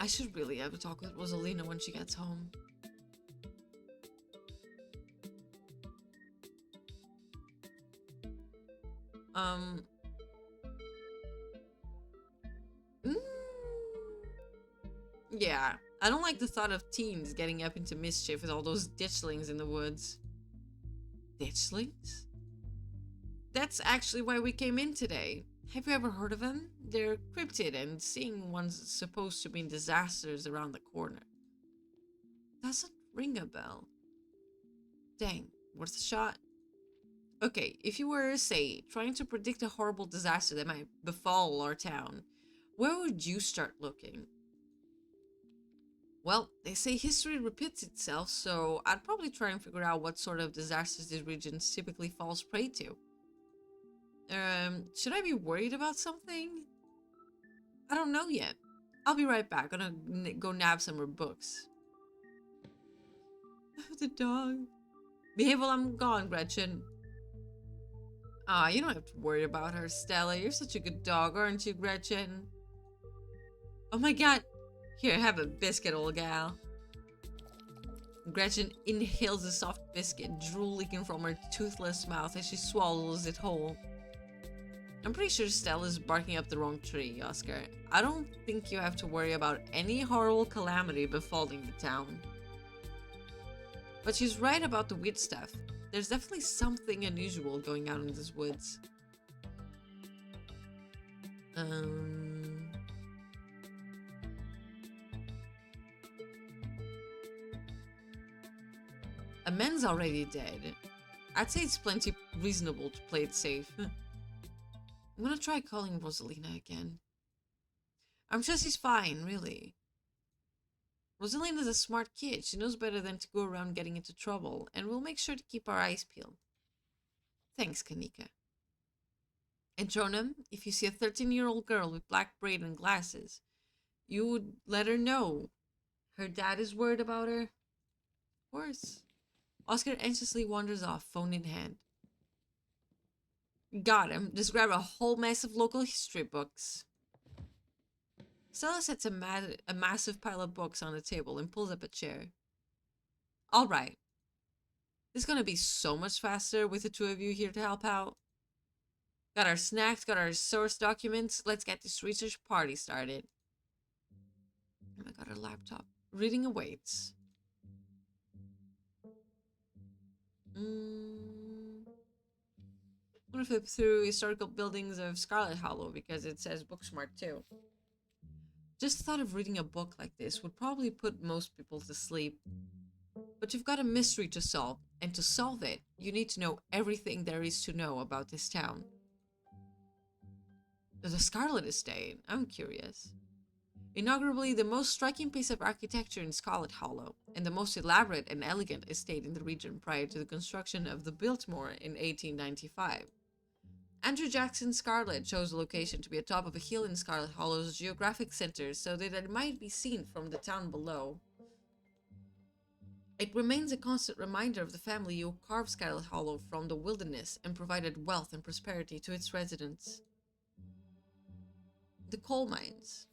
I should really have a talk with Rosalina when she gets home. Yeah, I don't like the thought of teens getting up into mischief with all those ditchlings in the woods. Ditchlings? That's actually why we came in today. Have you ever heard of them? They're cryptid and seeing one's supposed to mean disasters around the corner. Doesn't ring a bell. Dang, worth a shot. Okay, if you were, say, trying to predict a horrible disaster that might befall our town, where would you start looking? Well, they say history repeats itself, so I'd probably try and figure out what sort of disasters this region typically falls prey to. Should I be worried about something? I don't know yet. I'll be right back. Gonna go nab some more books. The dog. Behave while I'm gone, Gretchen. Ah, you don't have to worry about her, Stella. You're such a good dog, aren't you, Gretchen? Oh my god. Here, have a biscuit, old gal. Gretchen inhales a soft biscuit, drool leaking from her toothless mouth as she swallows it whole. I'm pretty sure Stella's barking up the wrong tree, Oscar. I don't think you have to worry about any horrible calamity befalling the town. But she's right about the weird stuff. There's definitely something unusual going on in these woods. A man's already dead. I'd say it's plenty reasonable to play it safe. I'm gonna try calling Rosalina again. I'm sure she's fine, really. Rosalina's a smart kid. She knows better than to go around getting into trouble, and we'll make sure to keep our eyes peeled. Thanks, Kanika. And Jonam, if you see a 13-year-old girl with black braid and glasses, you would let her know. Her dad is worried about her. Of course. Oscar anxiously wanders off, phone in hand. Got him. Just grab a whole mess of local history books. Stella sets a massive pile of books on the table and pulls up a chair. All right. This is going to be so much faster with the two of you here to help out. Got our snacks, got our source documents. Let's get this research party started. Oh my god, our laptop. Reading awaits. I'm gonna flip through historical buildings of Scarlet Hollow because it says Booksmart too. Just the thought of reading a book like this would probably put most people to sleep. But you've got a mystery to solve, and to solve it, you need to know everything there is to know about this town. The Scarlet Estate, I'm curious. Inaugurally the most striking piece of architecture in Scarlet Hollow, and the most elaborate and elegant estate in the region prior to the construction of the Biltmore in 1895. Andrew Jackson Scarlett chose the location to be atop of a hill in Scarlet Hollow's geographic center so that it might be seen from the town below. It remains a constant reminder of the family who carved Scarlet Hollow from the wilderness and provided wealth and prosperity to its residents. The coal mines.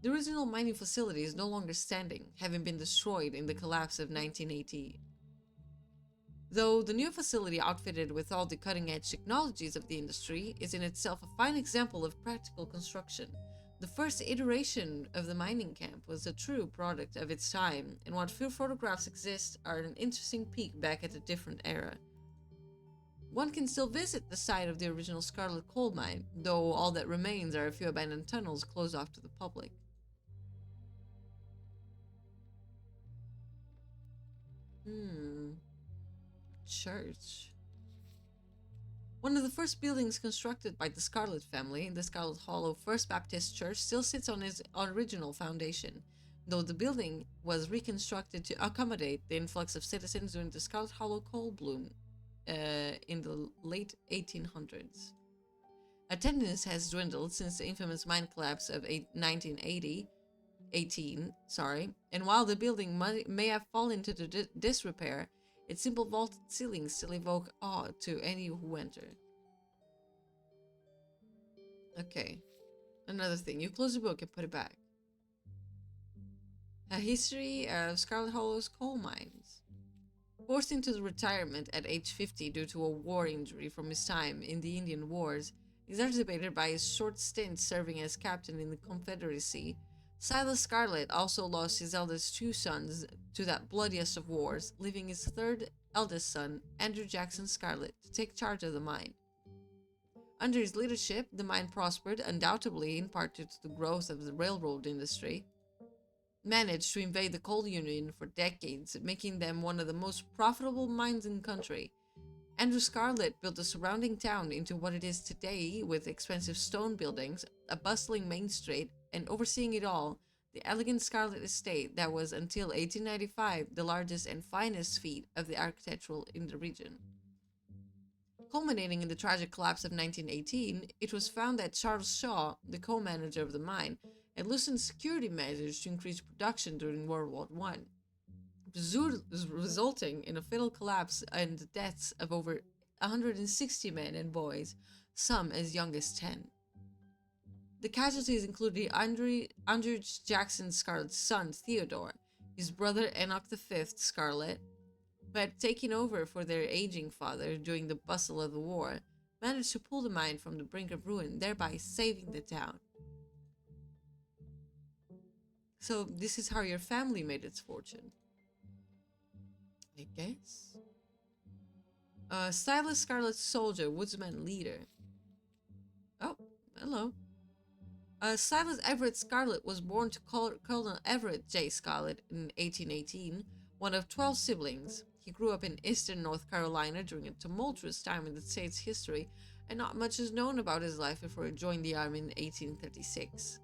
The original mining facility is no longer standing, having been destroyed in the collapse of 1980. Though the new facility, outfitted with all the cutting-edge technologies of the industry, is in itself a fine example of practical construction, the first iteration of the mining camp was a true product of its time, and what few photographs exist are an interesting peek back at a different era. One can still visit the site of the original Scarlet coal mine, though all that remains are a few abandoned tunnels closed off to the public. Church. One of the first buildings constructed by the Scarlet family, the Scarlet Hollow First Baptist Church, still sits on its original foundation, though the building was reconstructed to accommodate the influx of citizens during the Scarlet Hollow coal boom in the late 1800s. Attendance has dwindled since the infamous mine collapse of 1918, and while the building may have fallen into disrepair, its simple vaulted ceilings still evoke awe to any who enter. Okay, another thing. You close the book and put it back. A history of Scarlet Hollow's coal mines. Forced into retirement at age 50 due to a war injury from his time in the Indian Wars, exacerbated by his short stint serving as captain in the Confederacy, Silas Scarlet also lost his eldest two sons to that bloodiest of wars, leaving his third eldest son, Andrew Jackson Scarlet, to take charge of the mine. Under his leadership, the mine prospered, undoubtedly in part due to the growth of the railroad industry, managed to invade the coal union for decades, making them one of the most profitable mines in the country. Andrew Scarlet built the surrounding town into what it is today, with expensive stone buildings, a bustling main street, and overseeing it all, the elegant Scarlet Estate that was, until 1895, the largest and finest feat of the architectural in the region. Culminating in the tragic collapse of 1918, it was found that Charles Shaw, the co-manager of the mine, had loosened security measures to increase production during World War I, resulting in a fatal collapse and the deaths of over 160 men and boys, some as young as 10. The casualties included Andrew Jackson Scarlet's son, Theodore, his brother Enoch V Scarlet, who had taken over for their aging father during the bustle of the war, managed to pull the mine from the brink of ruin, thereby saving the town. So this is how your family made its fortune, I guess. Silas Scarlet soldier, woodsman, leader. Oh, hello. Silas Everett Scarlet was born to Colonel Everett J. Scarlet in 1818, one of 12 siblings. He grew up in eastern North Carolina during a tumultuous time in the state's history, and not much is known about his life before he joined the army in 1836.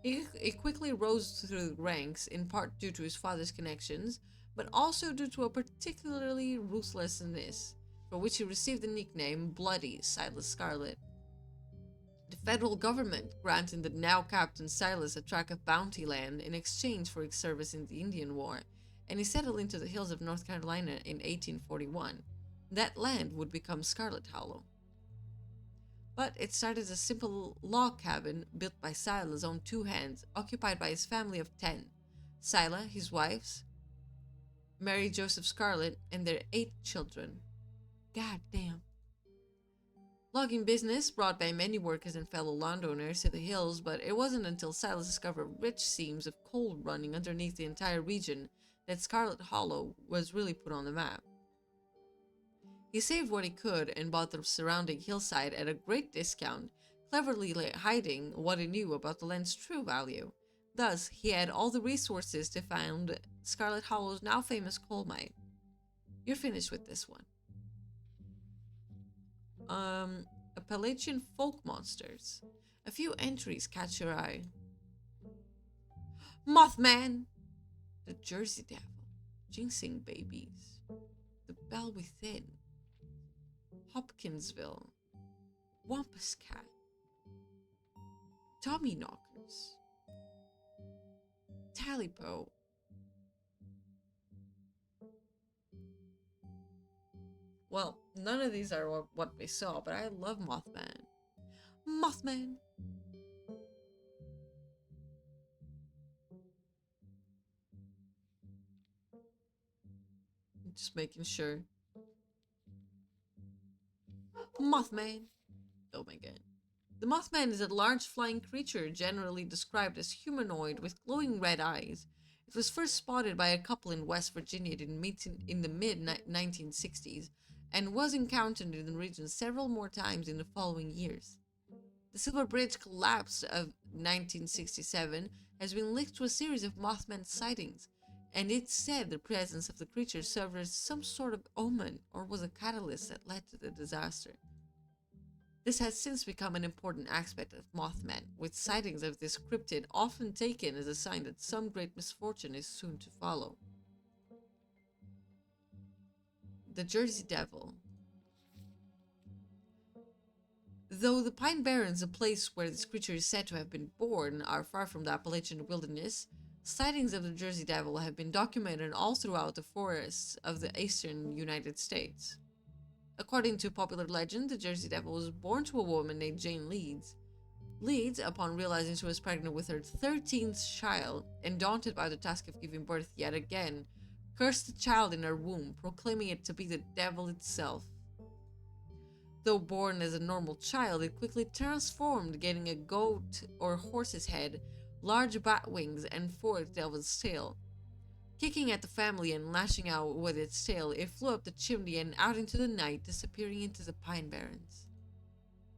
He quickly rose through the ranks, in part due to his father's connections, but also due to a particularly ruthlessness, for which he received the nickname Bloody Silas Scarlet. The federal government granted the now Captain Silas a tract of bounty land in exchange for his service in the Indian War, and he settled into the hills of North Carolina in 1841. That land would become Scarlet Hollow. But it started as a simple log cabin built by Silas on two hands, occupied by his family of 10. Sila, his wives, Mary Joseph Scarlet, and their 8 children. God damn. Logging business brought by many workers and fellow landowners to the hills, but it wasn't until Silas discovered rich seams of coal running underneath the entire region that Scarlet Hollow was really put on the map. He saved what he could and bought the surrounding hillside at a great discount, cleverly hiding what he knew about the land's true value. Thus, he had all the resources to found Scarlet Hollow's now famous coal mine. You're finished with this one. Appalachian folk monsters. A few entries catch your eye. Mothman, the Jersey Devil, Ginseng Babies, the Bell Within, Hopkinsville, Wampus Cat, Tommy Knockers, Talipo. Well, none of these are what we saw, but I love Mothman. Mothman! Just making sure. Mothman! Oh my god. The Mothman is a large flying creature generally described as humanoid with glowing red eyes. It was first spotted by a couple in West Virginia in the mid-1960s and was encountered in the region several more times in the following years. The Silver Bridge collapse of 1967 has been linked to a series of Mothman sightings, and it's said the presence of the creature served as some sort of omen or was a catalyst that led to the disaster. This has since become an important aspect of Mothman, with sightings of this cryptid often taken as a sign that some great misfortune is soon to follow. The Jersey Devil. Though the Pine Barrens, a place where this creature is said to have been born, are far from the Appalachian wilderness, sightings of the Jersey Devil have been documented all throughout the forests of the eastern United States. According to popular legend, the Jersey Devil was born to a woman named Jane Leeds. Leeds, upon realizing she was pregnant with her 13th child, and daunted by the task of giving birth yet again, cursed the child in her womb, proclaiming it to be the devil itself. Though born as a normal child, it quickly transformed, getting a goat or horse's head, large bat wings, and forked devil's tail. Kicking at the family and lashing out with its tail, it flew up the chimney and out into the night, disappearing into the Pine Barrens.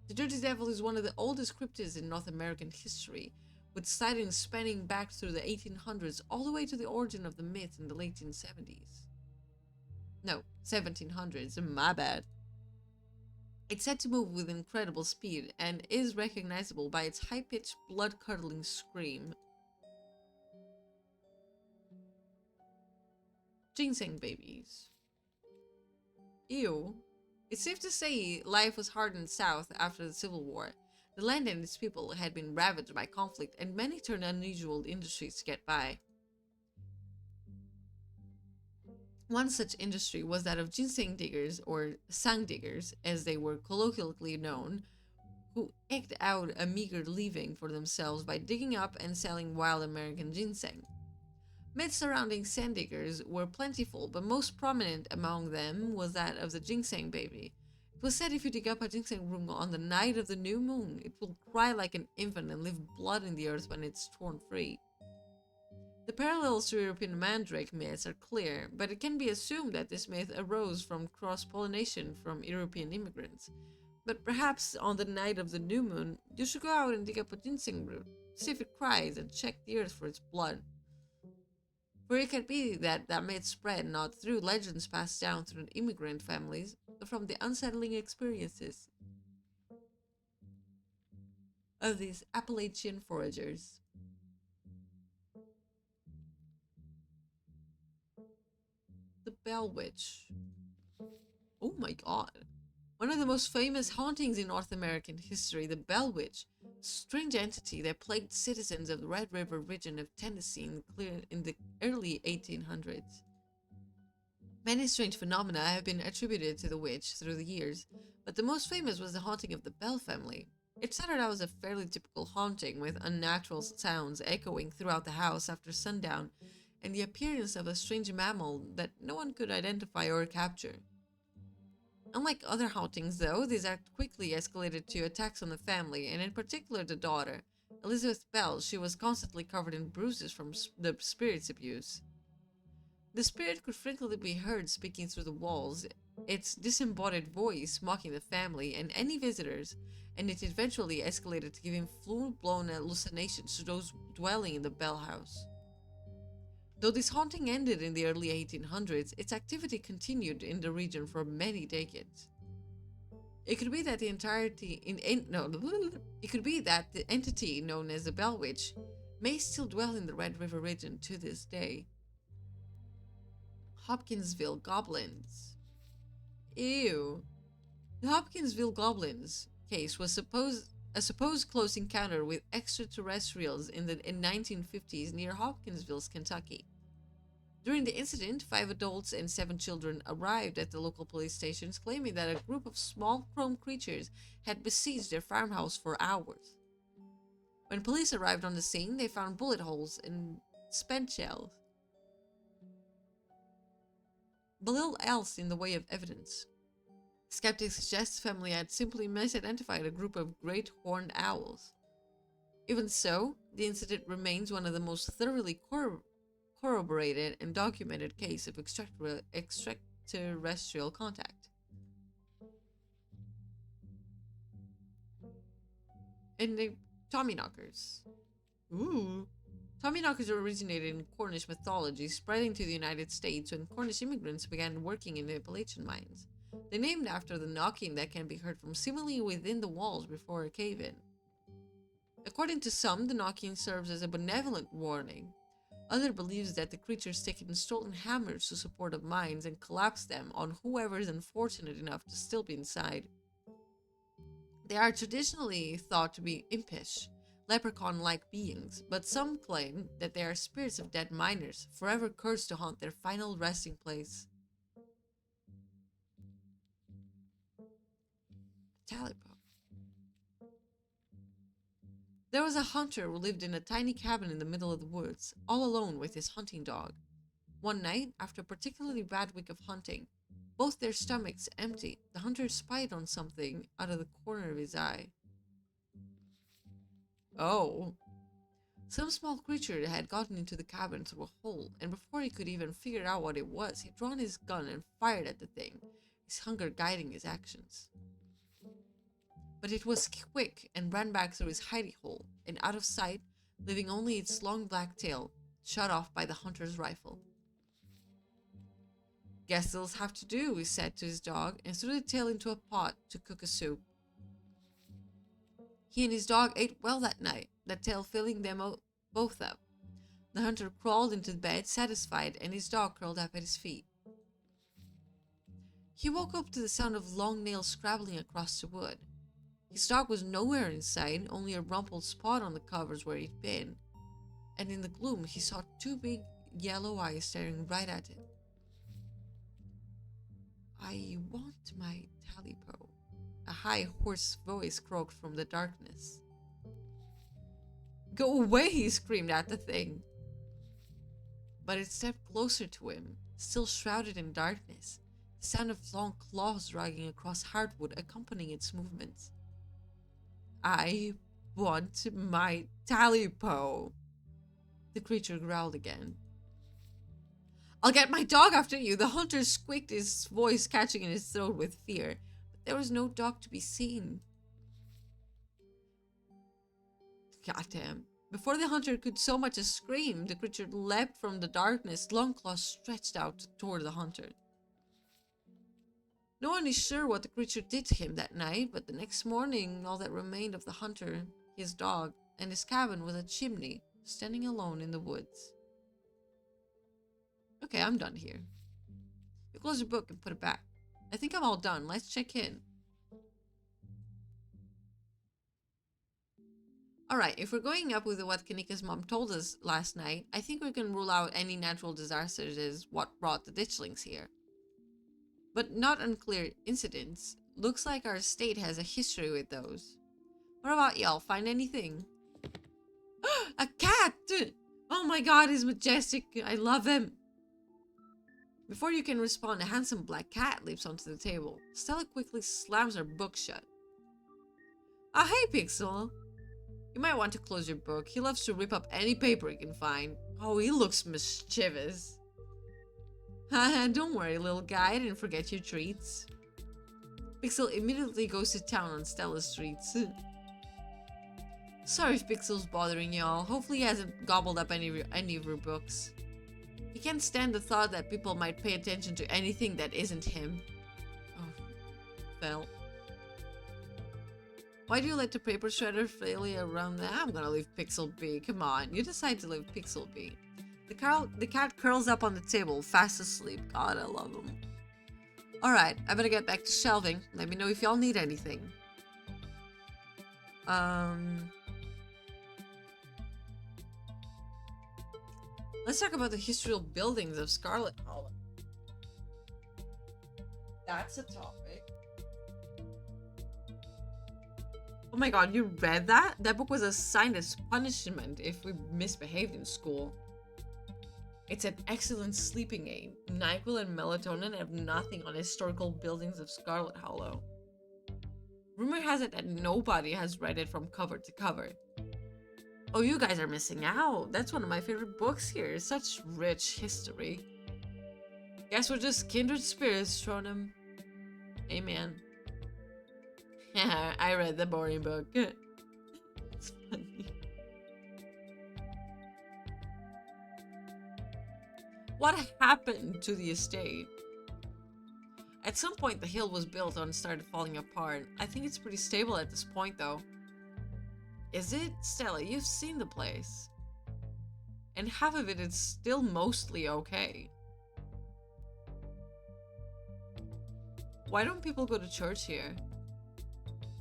The Jersey Devil is one of the oldest cryptids in North American history, with sightings spanning back through the 1800s all the way to the origin of the myth in the late 70s. No, 1700s, my bad. It's said to move with incredible speed and is recognizable by its high-pitched, blood-curdling scream. Ginseng babies. Ew. It's safe to say life was hard in the South after the Civil War. The land and its people had been ravaged by conflict, and many turned unusual industries to get by. One such industry was that of ginseng diggers, or sang diggers, as they were colloquially known, who eked out a meager living for themselves by digging up and selling wild American ginseng. Myths surrounding sand diggers were plentiful, but most prominent among them was that of the ginseng baby. It was said if you dig up a ginseng root on the night of the new moon, it will cry like an infant and leave blood in the earth when it's torn free. The parallels to European mandrake myths are clear, but it can be assumed that this myth arose from cross-pollination from European immigrants. But perhaps on the night of the new moon, you should go out and dig up a ginseng root, see if it cries, and check the earth for its blood. For it could be that myth spread not through legends passed down through immigrant families, but from the unsettling experiences of these Appalachian foragers. The Bell Witch. Oh my god. One of the most famous hauntings in North American history, the Bell Witch, a strange entity that plagued citizens of the Red River region of Tennessee in the early 1800s. Many strange phenomena have been attributed to the witch through the years, but the most famous was the haunting of the Bell family. It started out as a fairly typical haunting, with unnatural sounds echoing throughout the house after sundown, and the appearance of a strange mammal that no one could identify or capture. Unlike other hauntings, though, this act quickly escalated to attacks on the family, and in particular the daughter, Elizabeth Bell. She was constantly covered in bruises from the spirit's abuse. The spirit could frequently be heard speaking through the walls, its disembodied voice mocking the family and any visitors, and it eventually escalated to giving full-blown hallucinations to those dwelling in the Bell house. Though this haunting ended in the early 1800s, its activity continued in the region for many decades. It could be that the entity known as the Bell Witch may still dwell in the Red River region to this day. Hopkinsville Goblins. Ew. The Hopkinsville Goblins case was a supposed close encounter with extraterrestrials in the 1950s near Hopkinsville, Kentucky. During the incident, 5 adults and 7 children arrived at the local police stations, claiming that a group of small chrome creatures had besieged their farmhouse for hours. When police arrived on the scene, they found bullet holes and spent shells, but little else in the way of evidence. Skeptics suggest the family had simply misidentified a group of great horned owls. Even so, the incident remains one of the most thoroughly corroborated and documented case of extraterrestrial contact. And the Tommyknockers. Ooh. Tommyknockers originated in Cornish mythology, spreading to the United States when Cornish immigrants began working in the Appalachian mines. They're named after the knocking that can be heard from seemingly within the walls before a cave-in. According to some, the knocking serves as a benevolent warning. Others believes that the creatures taken stolen hammers to support of mines and collapse them on whoever is unfortunate enough to still be inside. They are traditionally thought to be impish, leprechaun-like beings, but some claim that they are spirits of dead miners, forever cursed to haunt their final resting place. Talipo. There was a hunter who lived in a tiny cabin in the middle of the woods, all alone with his hunting dog. One night, after a particularly bad week of hunting, both their stomachs empty, the hunter spied on something out of the corner of his eye. Oh. Some small creature had gotten into the cabin through a hole, and before he could even figure out what it was, he'd drawn his gun and fired at the thing, his hunger guiding his actions. But it was quick and ran back through his hidey hole, and out of sight, leaving only its long black tail, shut off by the hunter's rifle. Guess this'll have to do, he said to his dog, and threw the tail into a pot to cook a soup. He and his dog ate well that night, that tail filling them both up. The hunter crawled into bed satisfied, and his dog curled up at his feet. He woke up to the sound of long nails scrabbling across the wood. His dog was nowhere in sight, only a rumpled spot on the covers where he'd been, and in the gloom he saw two big yellow eyes staring right at him. "I want my Talipo," a high, hoarse voice croaked from the darkness. "Go away," he screamed at the thing. But it stepped closer to him, still shrouded in darkness, the sound of long claws dragging across hardwood accompanying its movements. "I want my Talipo," the creature growled again. "I'll get my dog after you," the hunter squeaked, his voice catching in his throat with fear. But there was no dog to be seen. Goddamn. Before the hunter could so much as scream, the creature leapt from the darkness, long claws stretched out toward the hunter. No one is sure what the creature did to him that night, but the next morning, all that remained of the hunter, his dog, and his cabin was a chimney, standing alone in the woods. Okay, I'm done here. You close your book and put it back. I think I'm all done. Let's check in. Alright, if we're going up with what Kanika's mom told us last night, I think we can rule out any natural disasters as what brought the ditchlings here. But not unclear incidents. Looks like our state has a history with those. What about y'all? Find anything? A cat! Oh my god, he's majestic. I love him. Before you can respond, a handsome black cat leaps onto the table. Stella quickly slams her book shut. "Oh, hey, Pixel. You might want to close your book. He loves to rip up any paper he can find." Oh, he looks mischievous. Haha, don't worry, little guy. I didn't forget your treats. Pixel immediately goes to town on Stella's treats. Sorry if Pixel's bothering y'all. Hopefully he hasn't gobbled up any of your books. He can't stand the thought that people might pay attention to anything that isn't him. Oh, fell. Why do you let the paper shredder flail you around there? I'm gonna leave Pixel be. Come on, you decide to leave Pixel be. The cat curls up on the table, fast asleep. God, I love him. Alright, I better get back to shelving. Let me know if y'all need anything. Let's talk about the historical buildings of Scarlet Hollow. That's a topic. Oh my god, you read that? That book was assigned as punishment if we misbehaved in school. It's an excellent sleeping aid. NyQuil and melatonin have nothing on historical buildings of Scarlet Hollow. Rumor has it that nobody has read it from cover to cover. Oh, you guys are missing out. That's one of my favorite books here. Such rich history. Guess we're just kindred spirits, Tronim. Amen. I read the boring book. It's funny. What happened to the estate? At some point, the hill was built and started falling apart. I think it's pretty stable at this point, though. Is it? Stella, you've seen the place. And half of it is still mostly okay. Why don't people go to church here?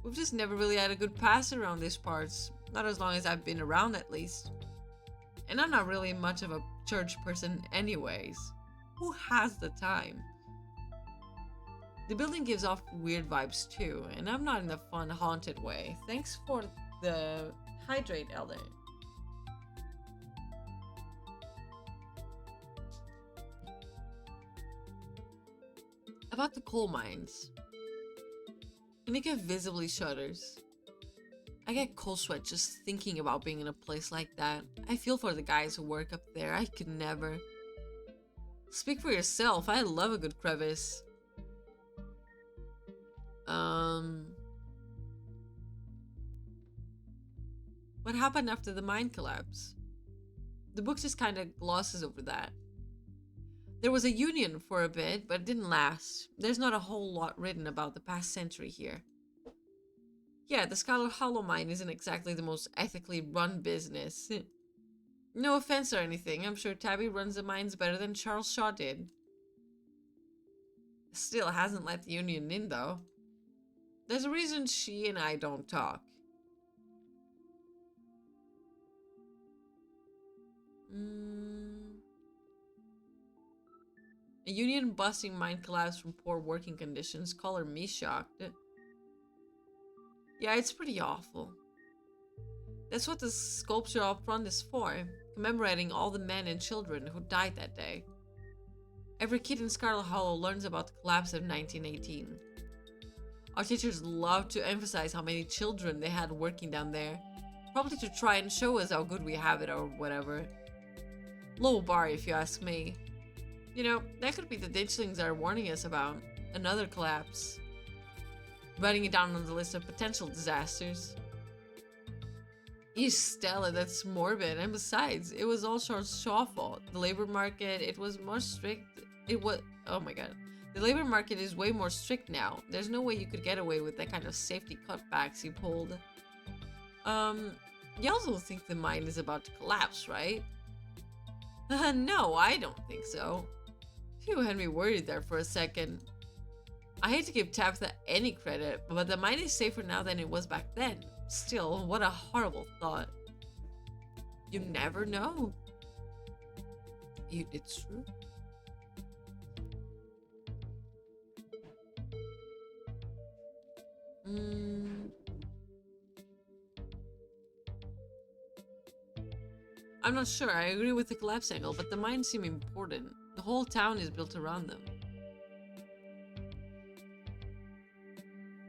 We've just never really had a good pass around these parts. Not as long as I've been around, at least. And I'm not really much of a church person anyways. Who has the time? The building gives off weird vibes too, and I'm not in a fun, haunted way. Thanks for the hydrate, Elder. About the coal mines. Kanika visibly shudders. I get cold sweat just thinking about being in a place like that. I feel for the guys who work up there. I could never. Speak for yourself. I love a good crevice. What happened after the mine collapse? The book just kind of glosses over that. There was a union for a bit, but it didn't last. There's not a whole lot written about the past century here. Yeah, the Scarlet Hollow mine isn't exactly the most ethically run business. No offense or anything, I'm sure Tabby runs the mines better than Charles Shaw did. Still hasn't let the union in, though. There's a reason she and I don't talk. A union busting mine collapse from poor working conditions. Color me shocked. Yeah, it's pretty awful. That's what the sculpture up front is for, commemorating all the men and children who died that day. Every kid in Scarlet Hollow learns about the collapse of 1918. Our teachers love to emphasize how many children they had working down there, probably to try and show us how good we have it or whatever. Low bar if you ask me. You know, that could be the ditchlings are warning us about. Another collapse. Writing it down on the list of potential disasters. Eesh, Stella, that's morbid. And besides, it was all Shaw's fault. The labor market, it was more strict. Oh my god. The labor market is way more strict now. There's no way you could get away with that kind of safety cutbacks you pulled. You also think the mine is about to collapse, right? No, I don't think so. Phew, had me worried there for a second. I hate to give Tabitha any credit, but the mine is safer now than it was back then. Still, what a horrible thought. You never know. It's true. I'm not sure. I agree with the collapse angle, but the mines seem important. The whole town is built around them.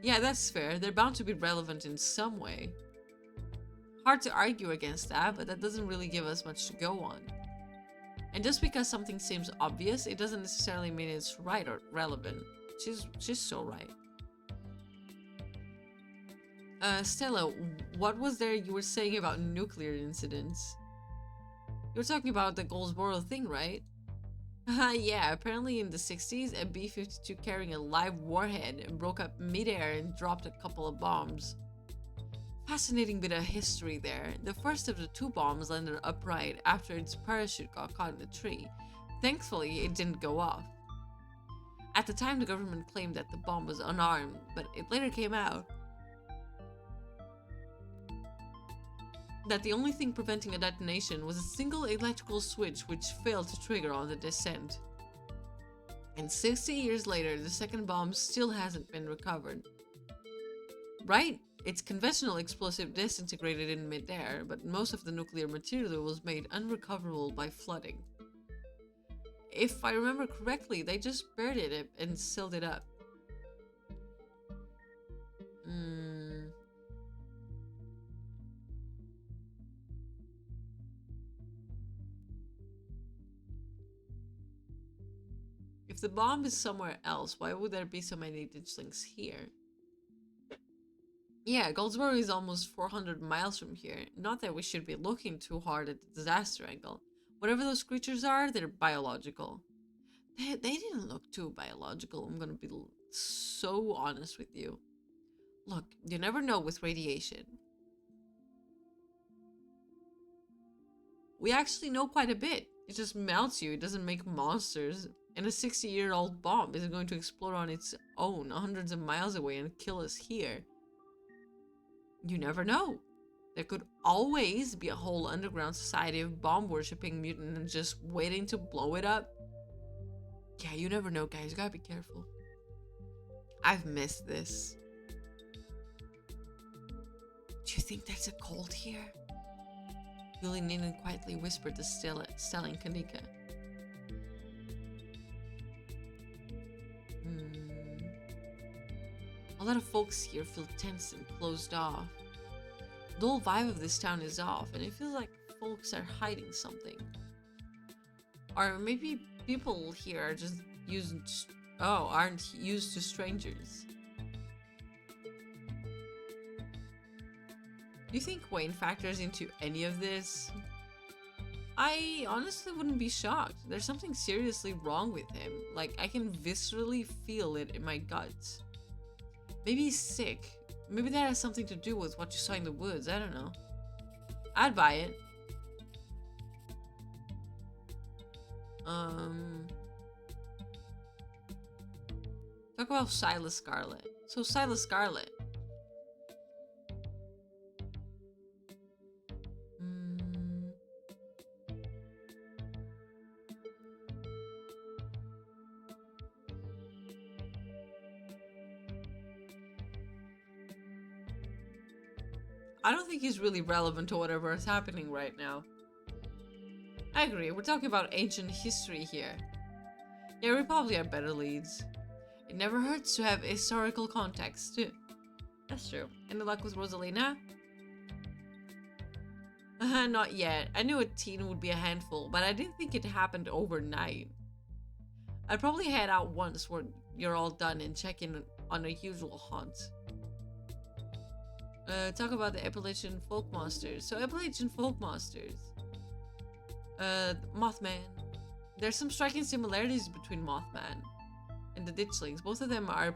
Yeah, that's fair. They're bound to be relevant in some way. Hard to argue against that, but that doesn't really give us much to go on. And just because something seems obvious, it doesn't necessarily mean it's right or relevant. She's so right. Stella, what was there you were saying about nuclear incidents? You were talking about the Goldsboro thing, right? Yeah, apparently in the 60s, a B-52 carrying a live warhead broke up mid-air and dropped a couple of bombs. Fascinating bit of history there. The first of the two bombs landed upright after its parachute got caught in a tree. Thankfully, it didn't go off. At the time, the government claimed that the bomb was unarmed, but it later came out that the only thing preventing a detonation was a single electrical switch which failed to trigger on the descent. And 60 years later, the second bomb still hasn't been recovered. Right? Its conventional explosive disintegrated in midair, but most of the nuclear material was made unrecoverable by flooding. If I remember correctly, they just buried it and sealed it up. If the bomb is somewhere else, why would there be so many ditchlings here? Yeah, Goldsboro is almost 400 miles from here. Not that we should be looking too hard at the disaster angle. Whatever those creatures are, they're biological. They didn't look too biological. I'm gonna be so honest with you. Look, you never know with radiation. We actually know quite a bit. It just melts you. It doesn't make monsters. And a 60-year-old bomb isn't going to explode on its own hundreds of miles away and kill us here. You never know. There could always be a whole underground society of bomb-worshipping mutants just waiting to blow it up. Yeah, you never know, guys. You gotta be careful. I've missed this. Do you think there's a cold here? Yuli and quietly whispered to Stella and Kanika. A lot of folks here feel tense and closed off. The whole vibe of this town is off, and it feels like folks are hiding something. Or maybe people here are just aren't used to strangers. Do you think Wayne factors into any of this? I honestly wouldn't be shocked. There's something seriously wrong with him. Like, I can viscerally feel it in my guts. Maybe he's sick. Maybe that has something to do with what you saw in the woods. I don't know. I'd buy it. Talk about Silas Scarlet. So Silas Scarlet. I don't think he's really relevant to whatever is happening right now. I agree, we're talking about ancient history here. Yeah, we probably have better leads. It never hurts to have historical context. That's true. Any luck with Rosalina? Not yet. I knew a teen would be a handful, but I didn't think it happened overnight. I'd probably head out once when you're all done and check in on a usual haunt. Talk about the Appalachian folk monsters. So Appalachian folk monsters. Mothman. There's some striking similarities between Mothman and the Ditchlings. Both of them are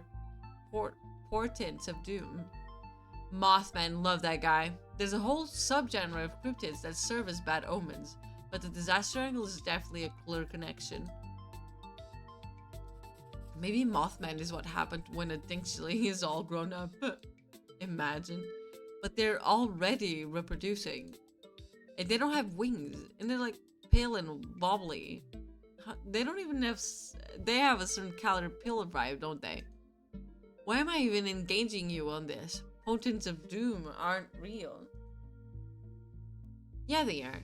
portents of doom. Mothman, love that guy. There's a whole subgenre of cryptids that serve as bad omens, but the disaster angle is definitely a clear connection. Maybe Mothman is what happened when a Ditchling is all grown up. Imagine. But they're already reproducing. And they don't have wings. And they're like pale and wobbly. They don't even have... They have a certain caterpillar vibe, don't they? Why am I even engaging you on this? Potents of doom aren't real. Yeah, they are.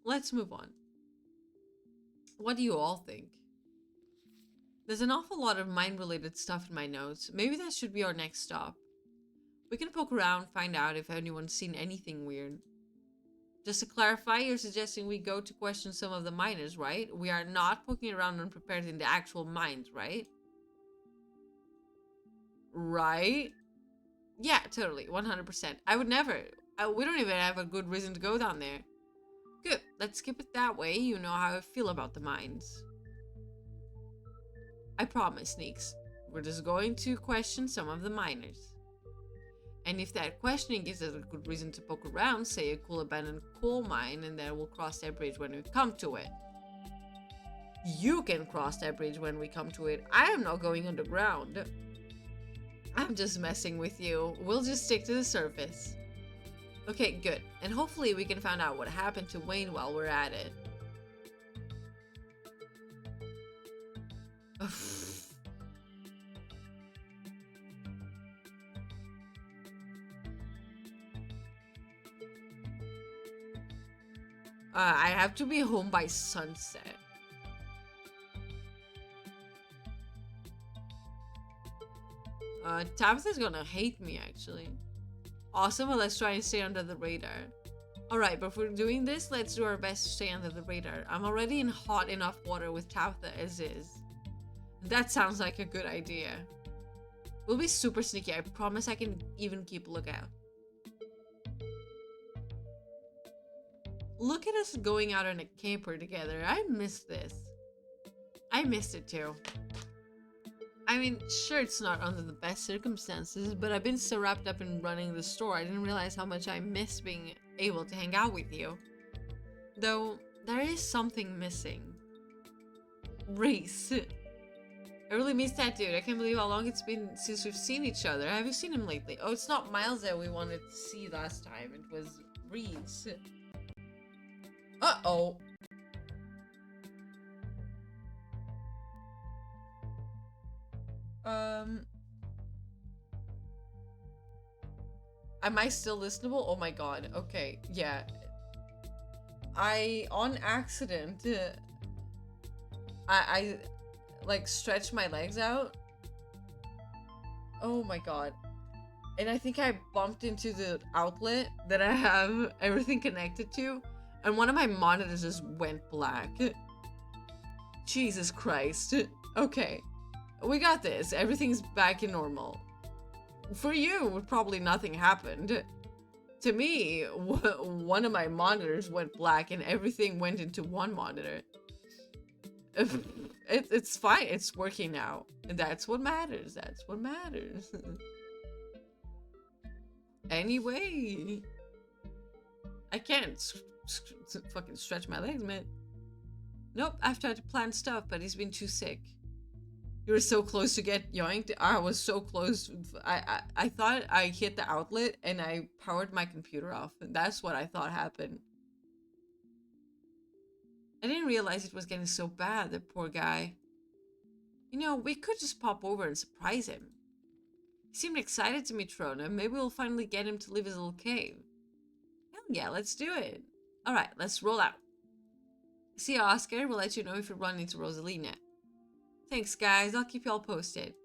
Let's move on. What do you all think? There's an awful lot of mind-related stuff in my notes. Maybe that should be our next stop. We can poke around, find out if anyone's seen anything weird. Just to clarify, you're suggesting we go to question some of the miners, right? We are not poking around unprepared in the actual mines, right? Right? Yeah, totally. 100%. I would never. We don't even have a good reason to go down there. Good. Let's skip it that way. You know how I feel about the mines. I promise, Sneaks. We're just going to question some of the miners. And if that questioning gives us a good reason to poke around, say a cool abandoned coal mine, and then we'll cross that bridge when we come to it. You can cross that bridge when we come to it. I am not going underground. I'm just messing with you. We'll just stick to the surface. Okay, good. And hopefully we can find out what happened to Wayne while we're at it. I have to be home by sunset. Tabitha's gonna hate me, actually. Awesome, well, let's try and stay under the radar. Alright, but if we're doing this, let's do our best to stay under the radar. I'm already in hot enough water with Tabitha as is. That sounds like a good idea. We'll be super sneaky. I promise I can even keep a lookout. Look at us going out on a camper together. I miss this. I missed it too. I mean, sure, it's not under the best circumstances, but I've been so wrapped up in running the store, I didn't realize how much I miss being able to hang out with you. Though, there is something missing. Reese. I really miss that dude. I can't believe how long it's been since we've seen each other. Have you seen him lately? Oh, it's not Miles that we wanted to see last time. It was Reese. Uh-oh. Am I still listenable? Oh my god. Okay, yeah. I, on accident, I like stretched my legs out. Oh my god. And I think I bumped into the outlet that I have everything connected to, and one of my monitors just went black. Jesus Christ. Okay. We got this. Everything's back in normal. For you, probably nothing happened. To me, one of my monitors went black and everything went into one monitor. It's fine. It's working now. And that's what matters. That's what matters. Anyway. I can't fucking stretch my legs, man. Nope, I've tried to plan stuff, but he's been too sick. You were so close to get yoinked. I was so close. I thought I hit the outlet and I powered my computer off. That's what I thought happened. I didn't realize it was getting so bad, the poor guy. You know, we could just pop over and surprise him. He seemed excited to meet Trona. Maybe we'll finally get him to leave his little cave. Hell yeah, let's do it. Alright, let's roll out. See you, Oscar. We'll let you know if we run into Rosalina. Thanks, guys. I'll keep y'all posted.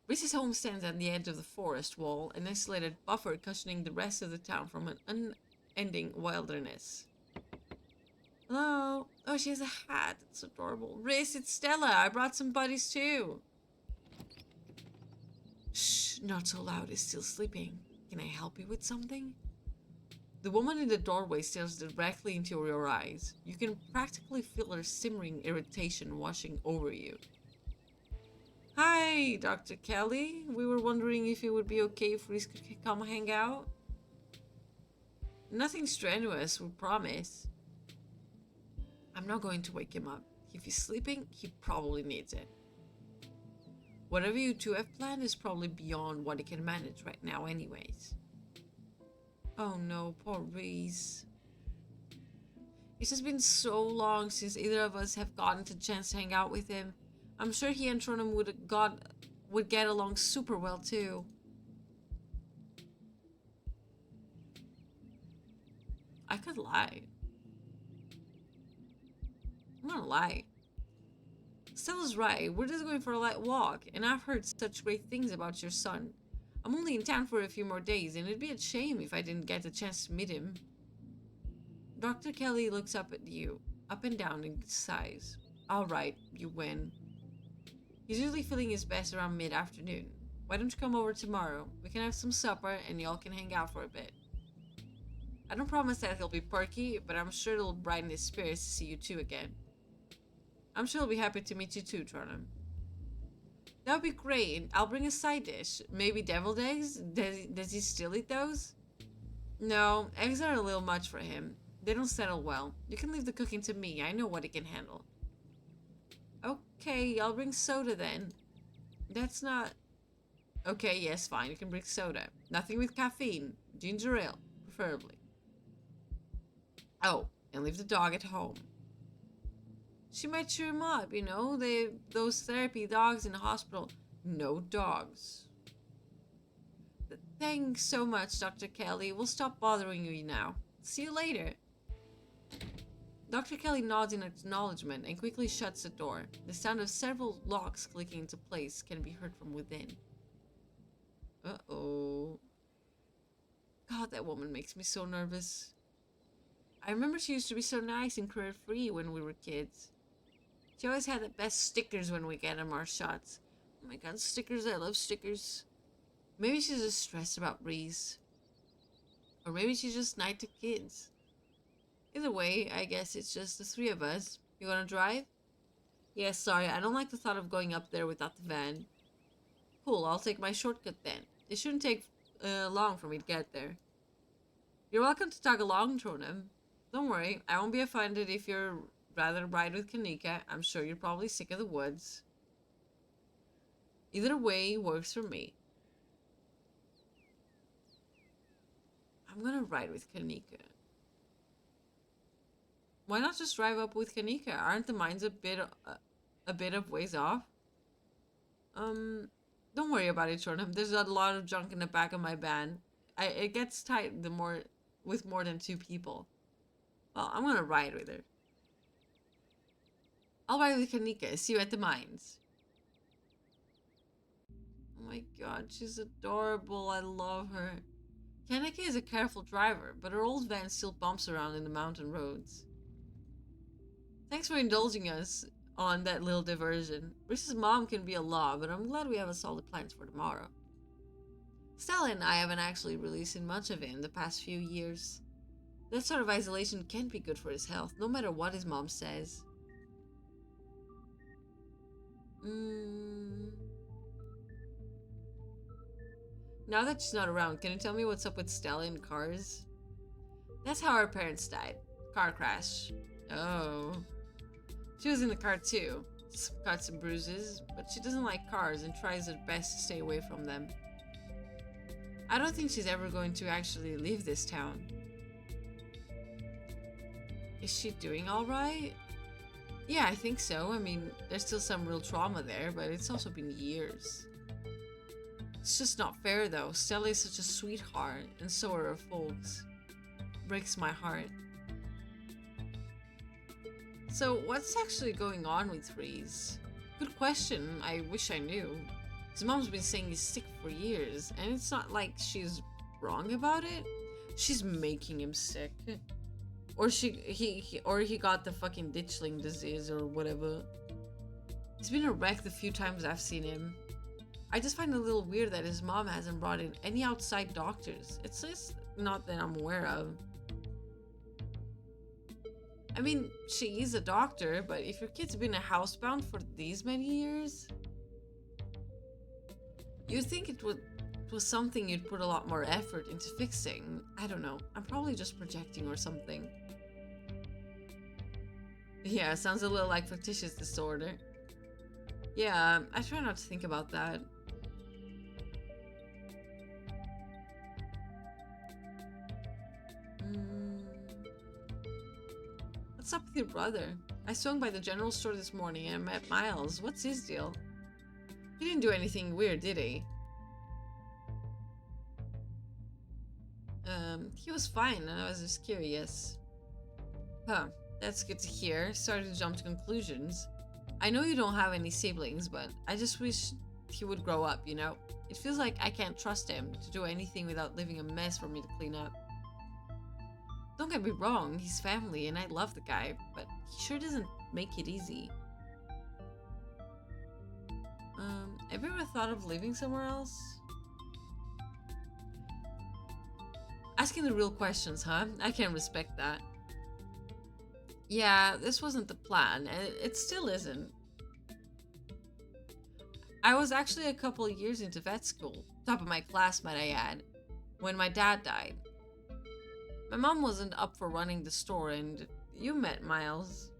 Reese's home stands at the edge of the forest wall, an isolated buffer cushioning the rest of the town from an unending wilderness. Hello? Oh, she has a hat. It's adorable. Reese, it's Stella. I brought some buddies too. Shh, not so loud. He's still sleeping. Can I help you with something? The woman in the doorway stares directly into your eyes. You can practically feel her simmering irritation washing over you. Hi, Dr. Kelly. We were wondering if it would be okay if Reese could come hang out. Nothing strenuous, we promise. I'm not going to wake him up. If he's sleeping, he probably needs it. Whatever you two have planned is probably beyond what he can manage right now anyways. Oh no, poor Reese. It's just been so long since either of us have gotten the chance to hang out with him. I'm sure he and Tronum would get along super well too. I could lie. I'm gonna lie. Stella's right. We're just going for a light walk, and I've heard such great things about your son. I'm only in town for a few more days, and it'd be a shame if I didn't get the chance to meet him. Dr. Kelly looks up at you, up and down, and sighs. Alright, you win. He's usually feeling his best around mid-afternoon. Why don't you come over tomorrow? We can have some supper, and y'all can hang out for a bit. I don't promise that he'll be perky, but I'm sure it'll brighten his spirits to see you two again. I'm sure he'll be happy to meet you too, Tronum. That would be great. I'll bring a side dish. Maybe deviled eggs? Does he still eat those? No, eggs are a little much for him. They don't settle well. You can leave the cooking to me. I know what he can handle. Okay, I'll bring soda then. That's not... Okay, yes, fine. You can bring soda. Nothing with caffeine. Ginger ale, preferably. Oh, and leave the dog at home. She might cheer him up, you know? Those therapy dogs in the hospital. No dogs. Thanks so much, Dr. Kelly. We'll stop bothering you now. See you later. Dr. Kelly nods in acknowledgement and quickly shuts the door. The sound of several locks clicking into place can be heard from within. Uh-oh. God, that woman makes me so nervous. I remember she used to be so nice and career-free when we were kids. She always had the best stickers when we get them our shots. Oh my god, stickers, I love stickers. Maybe she's just stressed about Breeze. Or maybe she's just nice to kids. Either way, I guess it's just the three of us. You wanna drive? Yeah, sorry, I don't like the thought of going up there without the van. Cool, I'll take my shortcut then. It shouldn't take long for me to get there. You're welcome to tag along, Tronum. Don't worry, I won't be offended if you're rather ride with Kanika. I'm sure you're probably sick of the woods. Either way works for me. I'm gonna ride with Kanika. Why not just drive up with Kanika? Aren't the mines a bit of ways off? Don't worry about it, Tronum. There's a lot of junk in the back of my van. It gets tight with more than 2 people. Well, I'm gonna ride with her. I'll ride with Kanika. See you at the mines. Oh my god, she's adorable. I love her. Kanika is a careful driver, but her old van still bumps around in the mountain roads. Thanks for indulging us on that little diversion. Bruce's mom can be a law, but I'm glad we have a solid plans for tomorrow. Stella and I haven't actually really seen much of him in the past few years. That sort of isolation can't be good for his health, no matter what his mom says. Now that she's not around, can you tell me what's up with Stella and cars? That's how our parents died. Car crash. Oh. She was in the car too. Got some bruises, but she doesn't like cars and tries her best to stay away from them. I don't think she's ever going to actually leave this town. Is she doing alright? Yeah, I think so. I mean, there's still some real trauma there, but it's also been years. It's just not fair though. Stella is such a sweetheart, and so are her folks. Breaks my heart. So, what's actually going on with Reese? Good question. I wish I knew. His mom's been saying he's sick for years, and it's not like she's wrong about it. She's making him sick. Or he got the fucking ditchling disease or whatever. He's been a wreck the few times I've seen him. I just find it a little weird that his mom hasn't brought in any outside doctors. It's just not that I'm aware of. I mean, she is a doctor, but if your kid's been housebound for these many years, you'd think it was something you'd put a lot more effort into fixing. I don't know. I'm probably just projecting or something. Yeah, sounds a little like fictitious disorder. Yeah, I try not to think about that. What's up with your brother? I swung by the general store this morning and met Miles. What's his deal? He didn't do anything weird, did he? He was fine, and I was just curious. Huh, that's good to hear. Sorry to jump to conclusions. I know you don't have any siblings, but I just wish he would grow up, you know? It feels like I can't trust him to do anything without leaving a mess for me to clean up. Don't get me wrong, he's family and I love the guy, but he sure doesn't make it easy. Have you ever thought of living somewhere else? Asking the real questions, huh? I can respect that. Yeah, this wasn't the plan, and it still isn't. I was actually a couple of years into vet school, top of my class might I add, when my dad died. My mom wasn't up for running the store, and you met Miles.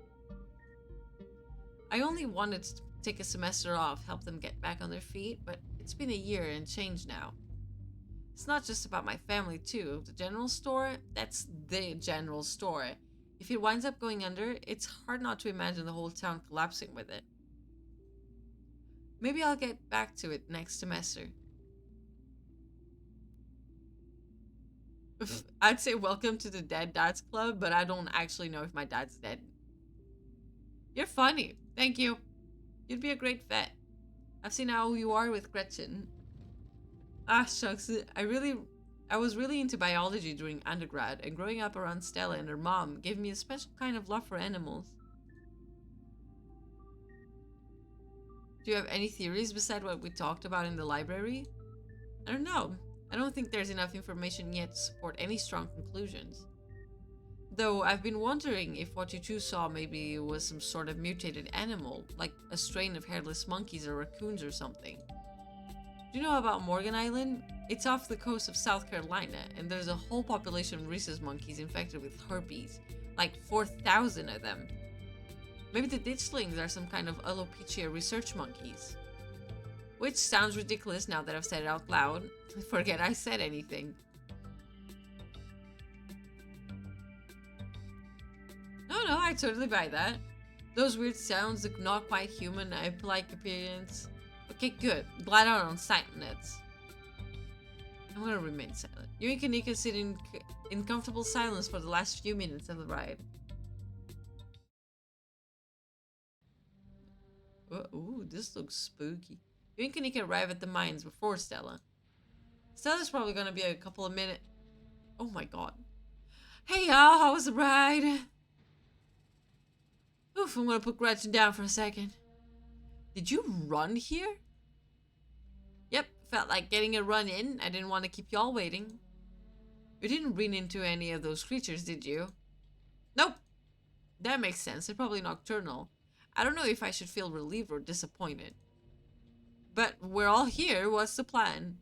I only wanted to take a semester off, help them get back on their feet, but it's been a year and change now. It's not just about my family too. The general store, that's the general store. If it winds up going under, it's hard not to imagine the whole town collapsing with it. Maybe I'll get back to it next semester. I'd say welcome to the Dead Dads Club, but I don't actually know if my dad's dead. You're funny. Thank you. You'd be a great vet. I've seen how you are with Gretchen. Ah, shucks. I I was really into biology during undergrad, and growing up around Stella and her mom gave me a special kind of love for animals. Do you have any theories beside what we talked about in the library? I don't know. I don't think there's enough information yet to support any strong conclusions. Though I've been wondering if what you two saw maybe was some sort of mutated animal, like a strain of hairless monkeys or raccoons or something. Do you know about Morgan Island? It's off the coast of South Carolina, and there's a whole population of rhesus monkeys infected with herpes. Like 4,000 of them. Maybe the ditchlings are some kind of alopecia research monkeys. Which sounds ridiculous now that I've said it out loud. Forget I said anything. No, I totally buy that. Those weird sounds look not quite human, ape-like appearance. Okay, good. Glad I'm on silent nets. I'm gonna remain silent. You and Kanika sit in comfortable silence for the last few minutes of the ride. Ooh, this looks spooky. You and Kanika arrive at the mines before Stella. Stella's probably gonna be a couple of minutes. Oh my god. Hey y'all, how was the ride? Oof, I'm gonna put Gretchen down for a second. Did you run here? Yep, felt like getting a run in. I didn't want to keep y'all waiting. You didn't run into any of those creatures, did you? Nope. That makes sense. They're probably nocturnal. I don't know if I should feel relieved or disappointed. But we're all here. What's the plan?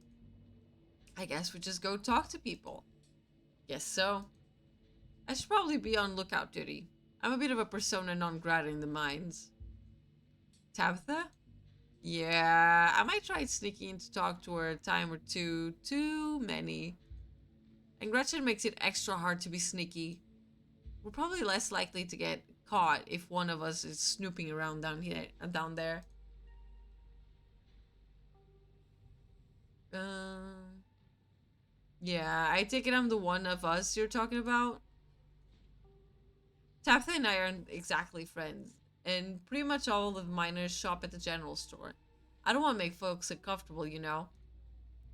I guess we just go talk to people. Guess so. I should probably be on lookout duty. I'm a bit of a persona non grata in the mines. Tabitha? Yeah, I might try sneaking in to talk to her a time or two. Too many. And Gretchen makes it extra hard to be sneaky. We're probably less likely to get caught if one of us is snooping around down there. Yeah, I take it I'm the one of us you're talking about. Tabitha and I aren't exactly friends, and pretty much all of the miners shop at the general store. I don't want to make folks uncomfortable, you know.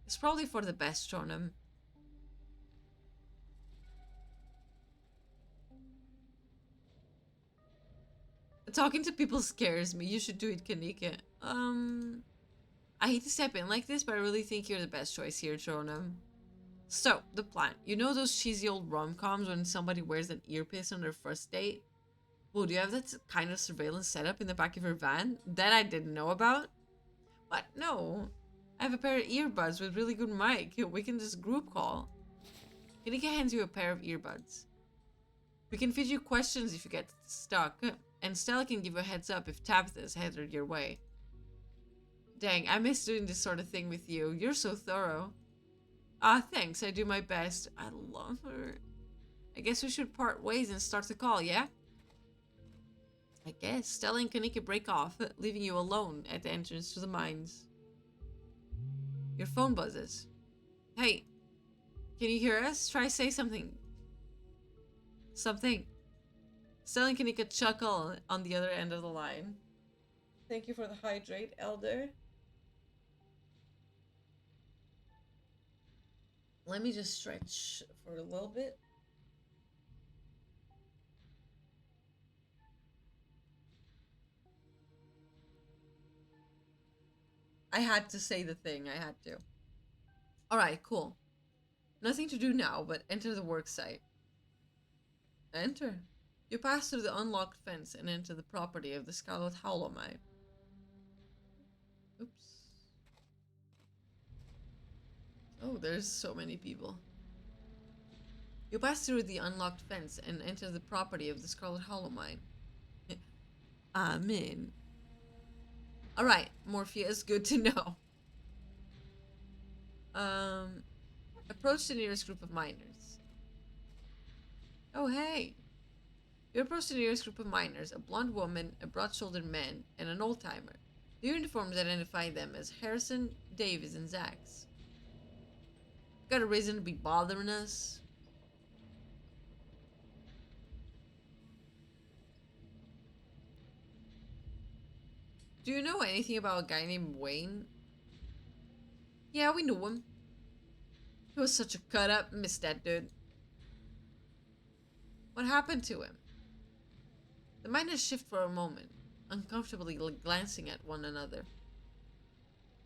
It's probably for the best, Tronum. Talking to people scares me. You should do it, Kanika. I hate to step in like this, but I really think you're the best choice here, Tronum. So, the plan. You know those cheesy old rom-coms when somebody wears an earpiece on their first date? Well, do you have that kind of surveillance setup in the back of your van? That I didn't know about? What? No. I have a pair of earbuds with really good mic. We can just group call. Kanika hands you a pair of earbuds. We can feed you questions if you get stuck, and Stella can give you a heads up if Tabitha's headed your way. Dang, I miss doing this sort of thing with you. You're so thorough. Ah, thanks. I do my best. I love her. I guess we should part ways and start the call, yeah? I guess. Stella and Kanika break off, leaving you alone at the entrance to the mines. Your phone buzzes. Hey, can you hear us? Try say something. Something. Stella and Kanika chuckle on the other end of the line. Thank you for the hydrate, Elder. Let me just stretch for a little bit. I had to say the thing. I had to. Alright, cool. Nothing to do now, but enter the work site. Enter. You pass through the unlocked fence and enter the property of the Scarlet Hollow mine. Oops. Oh, there's so many people. You pass through the unlocked fence and enter the property of the Scarlet Hollow mine. I'm in. Alright, Morpheus, good to know. Approach the nearest group of miners. Oh, hey. You approach the nearest group of miners, a blonde woman, a broad-shouldered man, and an old-timer. The uniforms identify them as Harrison, Davis, and Zax. Got a reason to be bothering us? Do you know anything about a guy named Wayne? Yeah, we know him. He was such a cut up. Missed that dude. What happened to him? The miners shift for a moment, uncomfortably glancing at one another.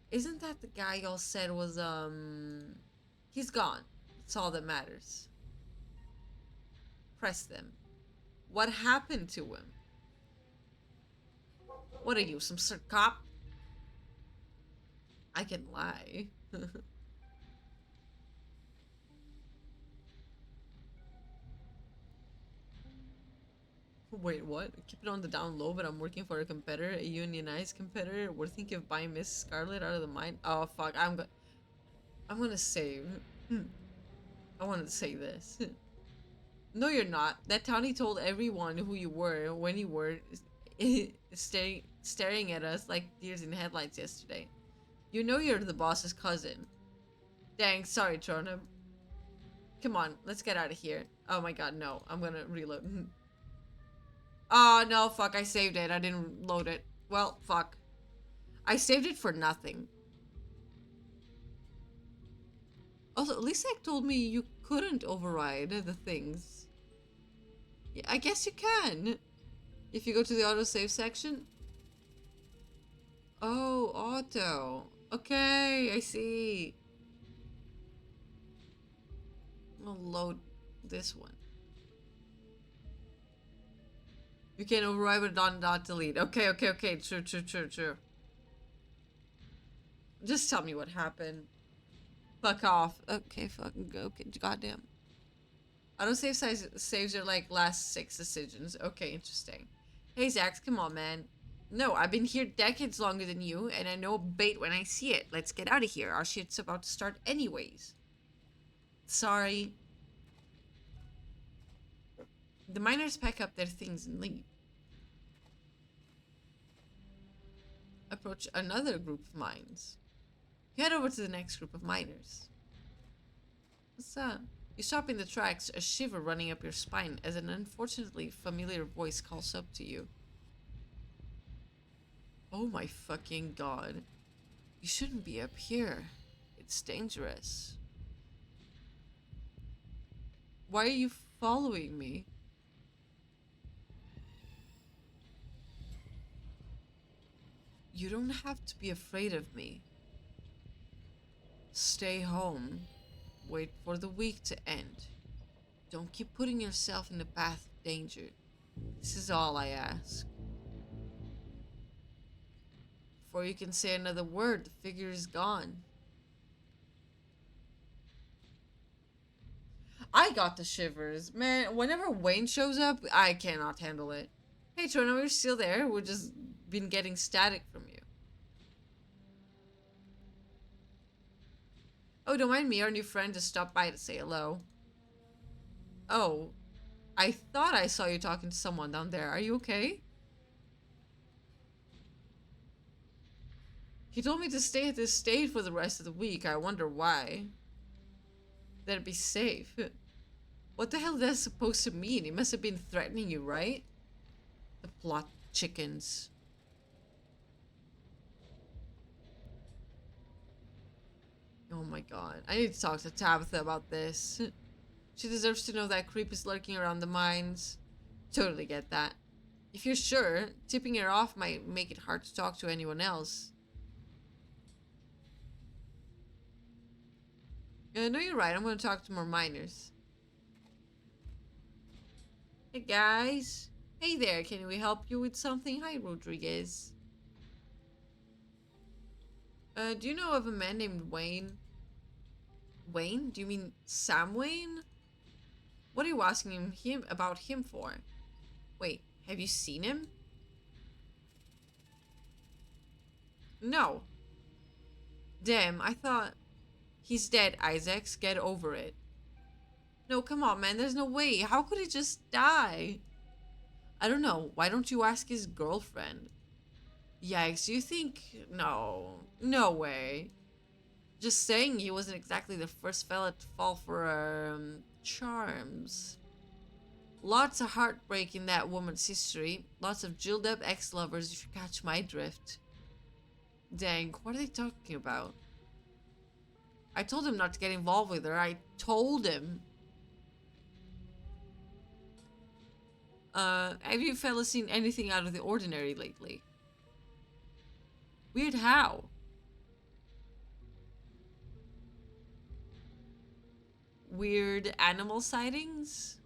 Isn't that the guy y'all said was, He's gone. That's all that matters. Press them. What happened to him? What are you, some sort of cop? I can lie. Wait, what? Keep it on the down low, but I'm working for a competitor, a unionized competitor. We're thinking of buying Miss Scarlet out of the mine. Oh fuck! I'm gonna save. I wanted to say this. No, you're not. That townie told everyone who you were when you were staring at us like deers in headlights yesterday. You know you're the boss's cousin. Dang, sorry, Tronum. Come on, let's get out of here. Oh my god, no. I'm gonna reload. Oh, no, fuck, I saved it. I didn't load it. Well, fuck. I saved it for nothing. Also, Lisek told me you couldn't override the things. Yeah, I guess you can. If you go to the autosave section. Oh, auto. Okay, I see. I'll load this one. You can override but not delete. Okay. True. Just tell me what happened. Fuck off. Okay, fucking go. Okay, goddamn. Autosave saves your, like, last 6 decisions. Okay, interesting. Hey, Zax, come on, man. No, I've been here decades longer than you, and I know bait when I see it. Let's get out of here. Our shit's about to start anyways. Sorry. The miners pack up their things and leave. Approach another group of mines. You head over to the next group of miners. What's up? You stop in the tracks, a shiver running up your spine as an unfortunately familiar voice calls up to you. Oh my fucking god. You shouldn't be up here. It's dangerous. Why are you following me? You don't have to be afraid of me. Stay home. Wait for the week to end. Don't keep putting yourself in the path of danger. This is all I ask. Before you can say another word, the figure is gone. I got the shivers. Man, whenever Wayne shows up, I cannot handle it. Hey, Trono, we're still there. We've just been getting static from you. Oh, don't mind me. Our new friend just stopped by to say hello. Oh, I thought I saw you talking to someone down there. Are you okay? He told me to stay at this state for the rest of the week. I wonder why. That'd be safe. What the hell is that supposed to mean? He must have been threatening you, right? The plot chickens. Oh my god. I need to talk to Tabitha about this. She deserves to know that creep is lurking around the mines. Totally get that. If you're sure, tipping her off might make it hard to talk to anyone else. No, you're right. I'm going to talk to more miners. Hey, guys. Hey there. Can we help you with something? Hi, Rodriguez. Do you know of a man named Wayne? Wayne? Do you mean Sam Wayne? What are you asking him about him for? Wait, have you seen him? No. Damn, I thought... He's dead, Isaacs. Get over it. No, come on, man. There's no way. How could he just die? I don't know. Why don't you ask his girlfriend? Yikes, you think... No. No way. Just saying he wasn't exactly the first fella to fall for, charms. Lots of heartbreak in that woman's history. Lots of gilled up ex-lovers, if you catch my drift. Dang, what are they talking about? I told him not to get involved with her. I told him. Have you fellas seen anything out of the ordinary lately? Weird how? Weird animal sightings?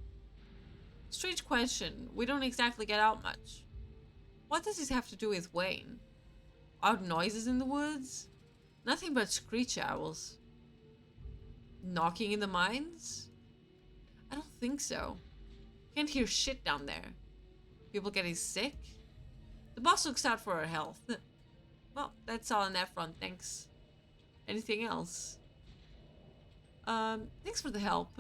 Strange question. We don't exactly get out much. What does this have to do with Wayne? Odd noises in the woods? Nothing but screech owls. Knocking in the mines? I don't think so. Can't hear shit down there. People getting sick? The boss looks out for our health. Well, that's all on that front, thanks. Anything else? Thanks for the help.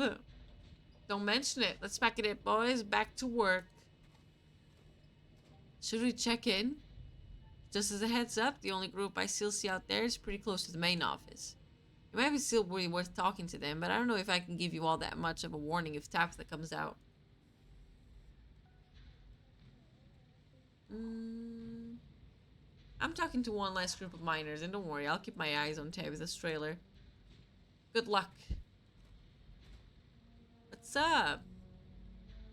Don't mention it. Let's pack it in, boys. Back to work. Should we check in? Just as a heads up, the only group I still see out there is pretty close to the main office. It might be still really worth talking to them, but I don't know if I can give you all that much of a warning if Tabitha comes out. I'm talking to one last group of miners, and don't worry, I'll keep my eyes on Tabitha's trailer. Good luck. What's up?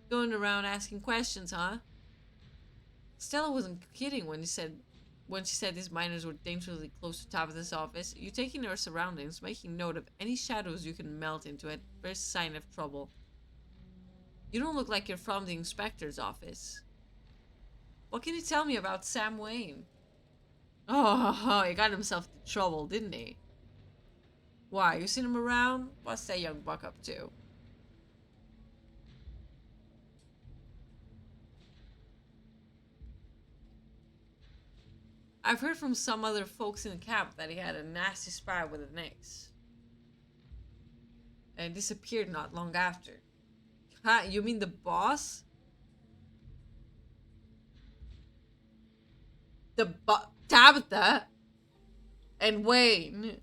Going around asking questions, huh? Stella wasn't kidding when she said these miners were dangerously close to Tabitha's office. You taking her surroundings, making note of any shadows you can melt into at first sign of trouble. You don't look like you're from the inspector's office. What can you tell me about Sam Wayne? Oh, he got himself into trouble, didn't he? Why, you seen him around? What's that young buck up to? I've heard from some other folks in the camp that he had a nasty spat with an ex. And disappeared not long after. Huh? You mean the boss? Tabitha? And Wayne?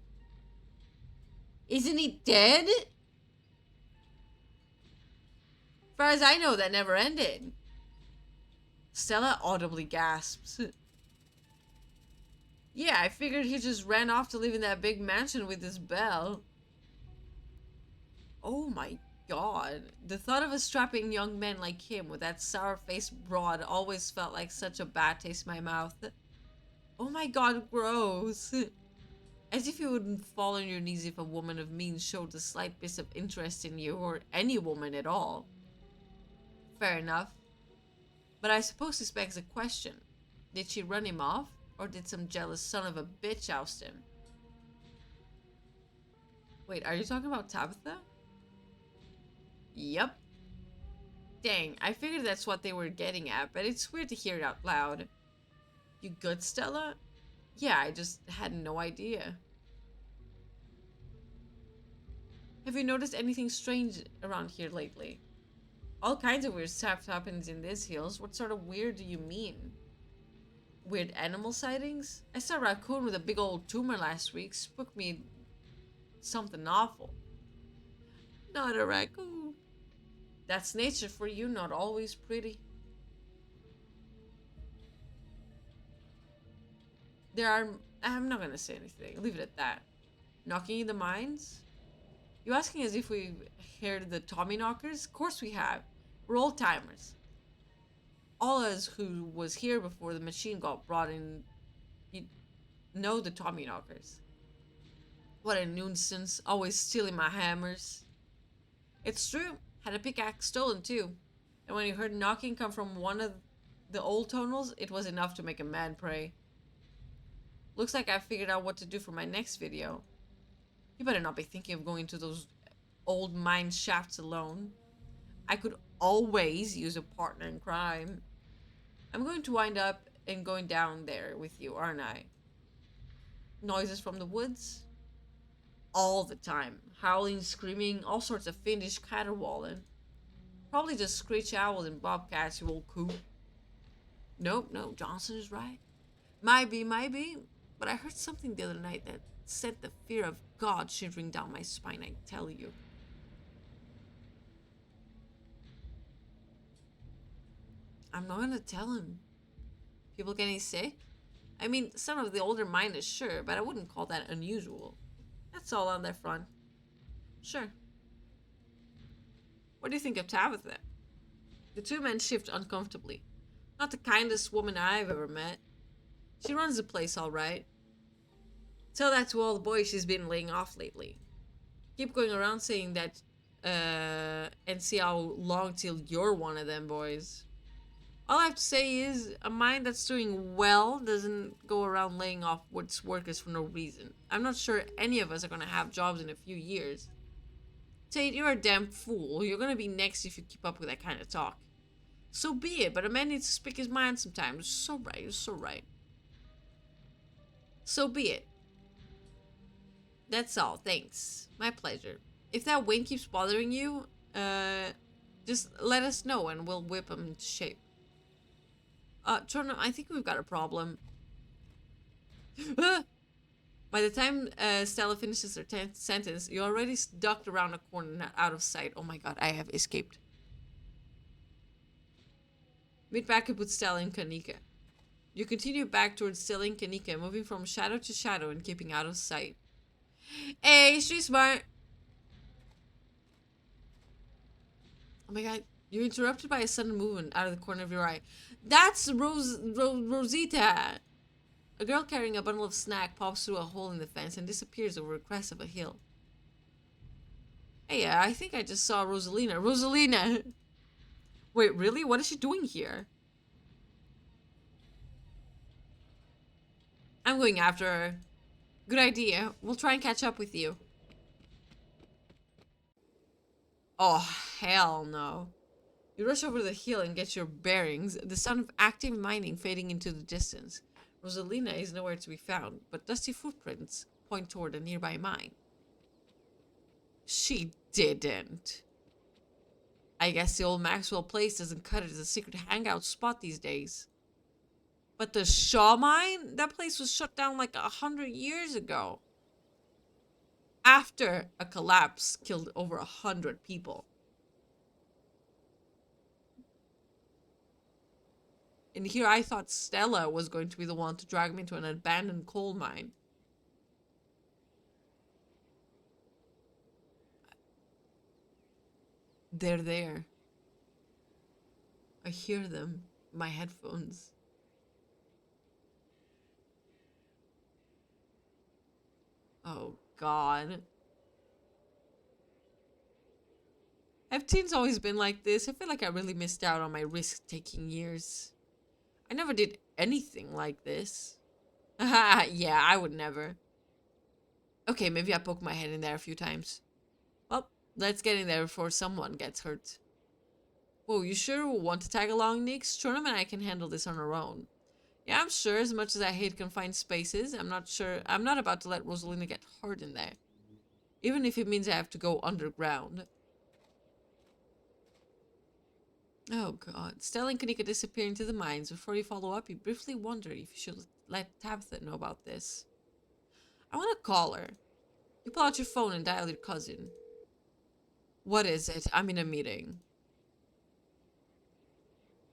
Isn't he dead? As far as I know, that never ended. Stella audibly gasps. Yeah, I figured he just ran off to live in that big mansion with his belle. Oh my god. The thought of a strapping young man like him with that sour-faced broad always felt like such a bad taste in my mouth. Oh my god, gross. As if you wouldn't fall on your knees if a woman of means showed the slight bit of interest in you, or any woman at all. Fair enough. But I suppose this begs a question. Did she run him off? Or did some jealous son of a bitch oust him? Wait, are you talking about Tabitha? Yup. Dang, I figured that's what they were getting at, but it's weird to hear it out loud. You good, Stella? Yeah, I just had no idea. Have you noticed anything strange around here lately? All kinds of weird stuff happens in these hills. What sort of weird do you mean? Weird animal sightings? I saw a raccoon with a big old tumor last week. Spooked me something awful. Not a raccoon. That's nature for you, not always pretty. I'm not gonna say anything. Leave it at that. Knocking in the mines? You asking as if we've heard the Tommy knockers? Of course we have. We're old timers. All us who was here before the machine got brought in, you know the Tommy knockers. What a nuisance, always stealing my hammers. It's true, had a pickaxe stolen too. And when you heard knocking come from one of the old tunnels, it was enough to make a man pray. Looks like I figured out what to do for my next video. You better not be thinking of going to those old mine shafts alone. I could always use a partner in crime. I'm going to wind up and going down there with you, aren't I? Noises from the woods? All the time. Howling, screaming, all sorts of fiendish caterwauling. Probably just screech owls and bobcats, you old coot. Nope, no, Johnson is right. Might be, but I heard something the other night that sent the fear of God shivering down my spine, I tell you. I'm not gonna tell him. People getting sick? I mean, some of the older miners, sure, but I wouldn't call that unusual. That's all on their front. Sure. What do you think of Tabitha? The two men shift uncomfortably. Not the kindest woman I've ever met. She runs the place all right. Tell that to all the boys she's been laying off lately. Keep going around saying that, and see how long till you're one of them boys. All I have to say is, a mind that's doing well doesn't go around laying off its workers for no reason. I'm not sure any of us are gonna have jobs in a few years. Tate, you're a damn fool. You're gonna be next if you keep up with that kind of talk. So be it, but a man needs to speak his mind sometimes. So right, so right. So be it. That's all, thanks. My pleasure. If that Wayne keeps bothering you, just let us know and we'll whip him into shape. Chornum, I think we've got a problem. By the time Stella finishes her 10th sentence, you're already ducked around a corner and out of sight. Oh my god, I have escaped. Meet back up with Stella and Kanika. You continue back towards Stella and Kanika, moving from shadow to shadow and keeping out of sight. Hey, street smart! Oh my god, you're interrupted by a sudden movement out of the corner of your eye. That's Rosita! A girl carrying a bundle of snack pops through a hole in the fence and disappears over a crest of a hill. Hey, I think I just saw Rosalina. Rosalina! Wait, really? What is she doing here? I'm going after her. Good idea. We'll try and catch up with you. Oh, hell no. You rush over the hill and get your bearings, the sound of active mining fading into the distance. Rosalina is nowhere to be found, but dusty footprints point toward a nearby mine. She didn't. I guess the old Maxwell place doesn't cut it as a secret hangout spot these days. But the Shaw mine? That place was shut down like 100 years ago. After a collapse killed over 100 people. And here I thought Stella was going to be the one to drag me into an abandoned coal mine. They're there. I hear them. My headphones. Oh, God. Have teens always been like this? I feel like I really missed out on my risk-taking years. I never did anything like this. Haha, yeah, I would never. Okay, maybe I poked my head in there a few times. Well, let's get in there before someone gets hurt. Whoa, you sure want to tag along, Nix? Chornum and I can handle this on our own. Yeah, I'm sure, as much as I hate confined spaces, I'm not about to let Rosalina get hurt in there. Even if it means I have to go underground. Oh god. Stella and Kanika disappear into the mines. Before you follow up, you briefly wonder if you should let Tabitha know about this. I want to call her. You pull out your phone and dial your cousin. What is it? I'm in a meeting.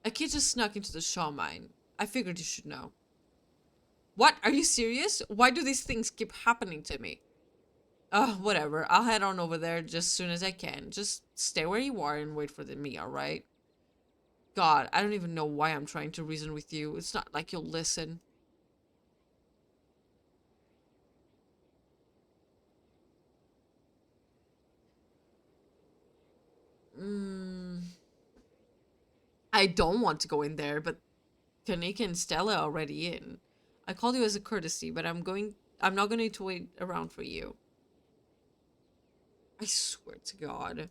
A kid just snuck into the Shaw mine. I figured you should know. What? Are you serious? Why do these things keep happening to me? Oh, whatever. I'll head on over there just as soon as I can. Just stay where you are and wait for me, alright? God, I don't even know why I'm trying to reason with you. It's not like you'll listen. I don't want to go in there, but Kanika and Stella are already in. I called you as a courtesy, but I'm not going to wait around for you. I swear to God.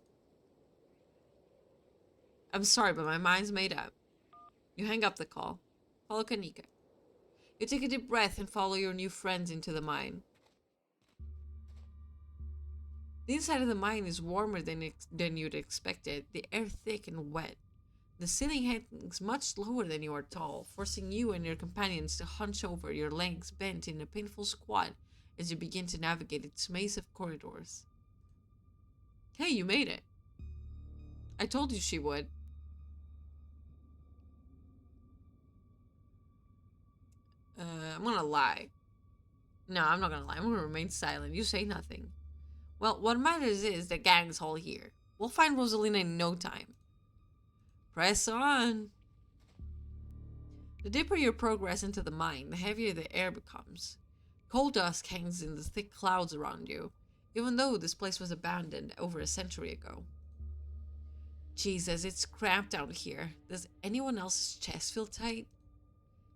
I'm sorry, but my mind's made up. You hang up the call. Follow Kanika. You take a deep breath and follow your new friends into the mine. The inside of the mine is warmer than you'd expected, the air thick and wet. The ceiling hangs much lower than you are tall, forcing you and your companions to hunch over, your legs bent in a painful squat as you begin to navigate its maze of corridors. Hey, you made it. I told you she would. I'm gonna lie. No, I'm not gonna lie. I'm gonna remain silent. You say nothing. Well, what matters is the gang's all here. We'll find Rosalina in no time. Press on. The deeper you progress into the mine, the heavier the air becomes. Coal dust hangs in the thick clouds around you, even though this place was abandoned over a century ago. Jesus, it's cramped down here. Does anyone else's chest feel tight?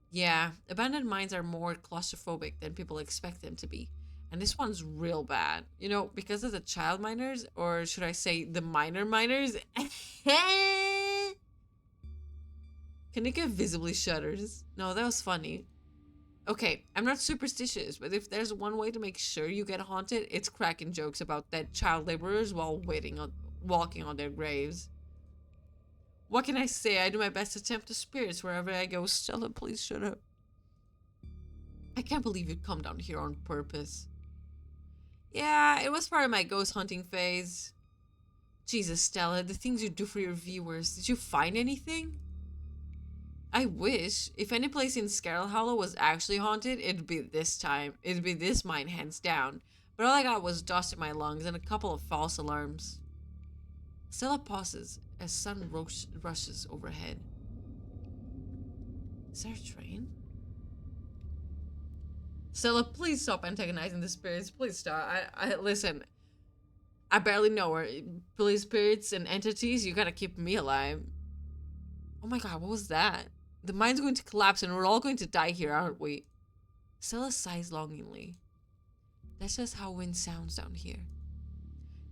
Yeah, abandoned mines are more claustrophobic than people expect them to be. And this one's real bad. You know, because of the child miners, or should I say the minor miners? Kanika visibly shudders. No, that was funny. Okay, I'm not superstitious, but if there's one way to make sure you get haunted, it's cracking jokes about dead child laborers while walking on their graves. What can I say? I do my best to tempt the spirits wherever I go. Stella, please shut up. I can't believe you'd come down here on purpose. Yeah, it was part of my ghost hunting phase. Jesus, Stella, the things you do for your viewers. Did you find anything? I wish. If any place in Scarlet Hollow was actually haunted, it'd be this time. It'd be this mine, hands down. But all I got was dust in my lungs and a couple of false alarms. Stella pauses as sun rushes overhead. Is there a train? Stella, please stop antagonizing the spirits. Please stop. Listen. I barely know her. Please, spirits and entities, you gotta keep me alive. Oh my god, what was that? The mine's going to collapse and we're all going to die here, aren't we? Stella sighs longingly. That's just how wind sounds down here.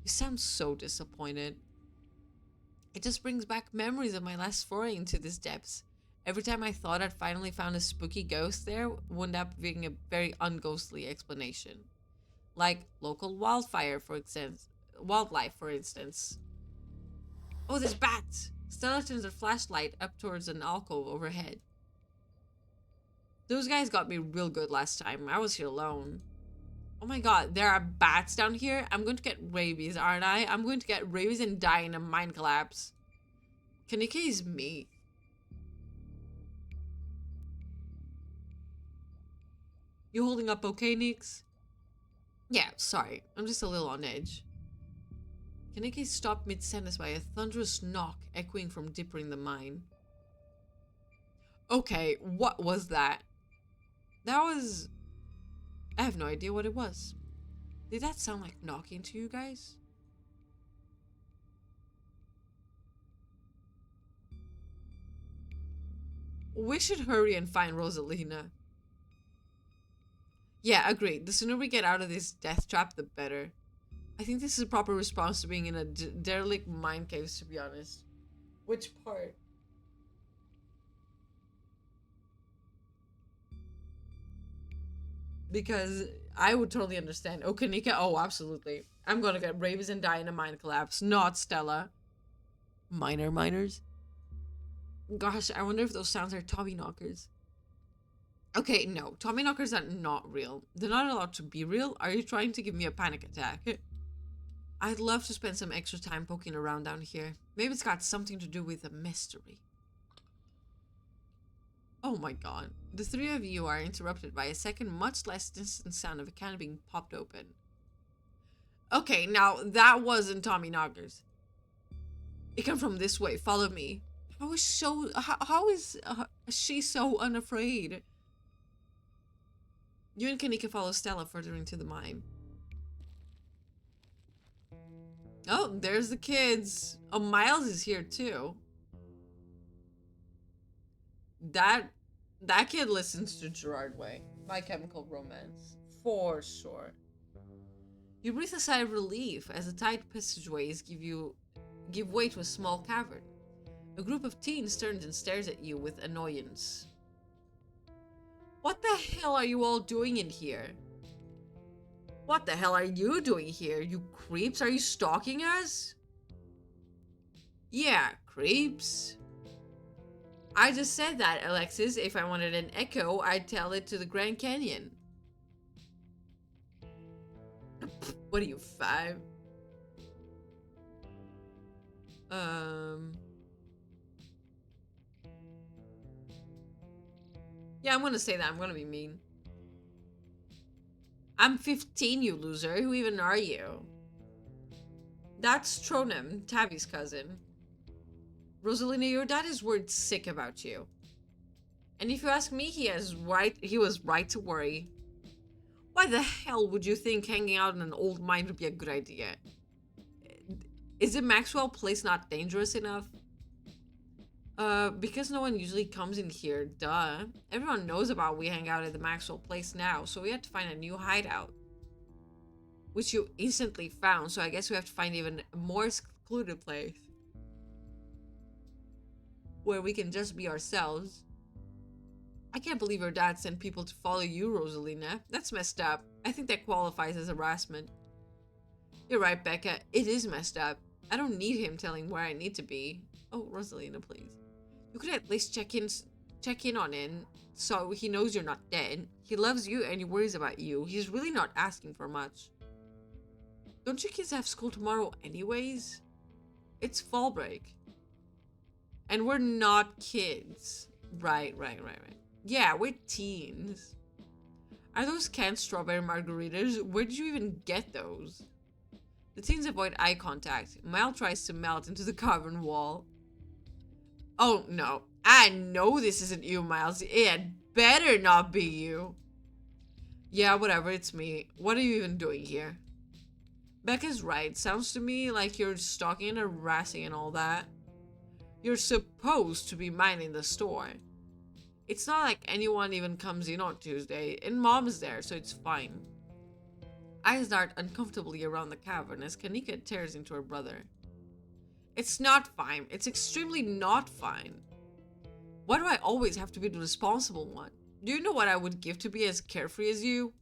You sound so disappointed. It just brings back memories of my last foray into these depths. Every time I thought I'd finally found a spooky ghost there, wound up being a very unghostly explanation. Like local wildlife, for instance. Oh, there's bats! Stella turns her flashlight up towards an alcove overhead. Those guys got me real good last time. I was here alone. Oh my god, there are bats down here? I'm going to get rabies, aren't I? I'm going to get rabies and die in a mine collapse. Kanika is me. You holding up okay, Nix? Yeah, sorry. I'm just a little on edge. Kaneki stopped mid-sentence by a thunderous knock echoing from deeper in the mine. Okay, what was that? That was... I have no idea what it was. Did that sound like knocking to you guys? We should hurry and find Rosalina. Yeah, agreed. The sooner we get out of this death trap, the better. I think this is a proper response to being in a derelict mine cave, to be honest. Which part? Because I would totally understand. Oh, Kanika? Oh, absolutely. I'm gonna get rabies and die in a mine collapse. Not Stella. Miners? Gosh, I wonder if those sounds are Tommy knockers. Okay, no. Tommy knockers are not real. They're not allowed to be real. Are you trying to give me a panic attack? I'd love to spend some extra time poking around down here. Maybe it's got something to do with a mystery. Oh my god. The three of you are interrupted by a second, much less distant sound of a can being popped open. Okay, now that wasn't Tommy knockers. It came from this way. Follow me. How is she so unafraid? You and Kanika follow Stella further into the mine. Oh, there's the kids. Oh, Miles is here too. That kid listens to Gerard Way. My Chemical Romance. For sure. You breathe a sigh of relief as the tight passageways give way to a small cavern. A group of teens turns and stares at you with annoyance. What the hell are you all doing in here? What the hell are you doing here, you creeps? Are you stalking us? Yeah, creeps. I just said that, Alexis. If I wanted an echo, I'd tell it to the Grand Canyon. What are you, 5? Yeah, I'm gonna say that. I'm gonna be mean. I'm 15, you loser. Who even are you? That's Tronim, Tabby's cousin. Rosalina, your dad is worried sick about you. And if you ask me, he was right to worry. Why the hell would you think hanging out in an old mine would be a good idea? Is it Maxwell Place not dangerous enough? Because no one usually comes in here, duh. Everyone knows about we hang out at the Maxwell Place now, so we had to find a new hideout. Which you instantly found, so I guess we have to find even a more secluded place. Where we can just be ourselves. I can't believe your dad sent people to follow you, Rosalina. That's messed up. I think that qualifies as harassment. You're right, Becca. It is messed up. I don't need him telling where I need to be. Oh, Rosalina, please. You could at least check in on him so he knows you're not dead. He loves you and he worries about you. He's really not asking for much. Don't you kids have school tomorrow anyways? It's fall break. And we're not kids. Right. Yeah, we're teens. Are those canned strawberry margaritas? Where did you even get those? The teens avoid eye contact. Mile tries to melt into the cavern wall. Oh no, I know this isn't you, Miles. It better not be you. Yeah, whatever, it's me. What are you even doing here? Becca's right. Sounds to me like you're stalking and harassing and all that. You're supposed to be minding the store. It's not like anyone even comes in on Tuesday, and Mom's there, so it's fine. I start uncomfortably around the cavern as Kanika tears into her brother. It's not fine. It's extremely not fine. Why do I always have to be the responsible one? Do you know what I would give to be as carefree as you?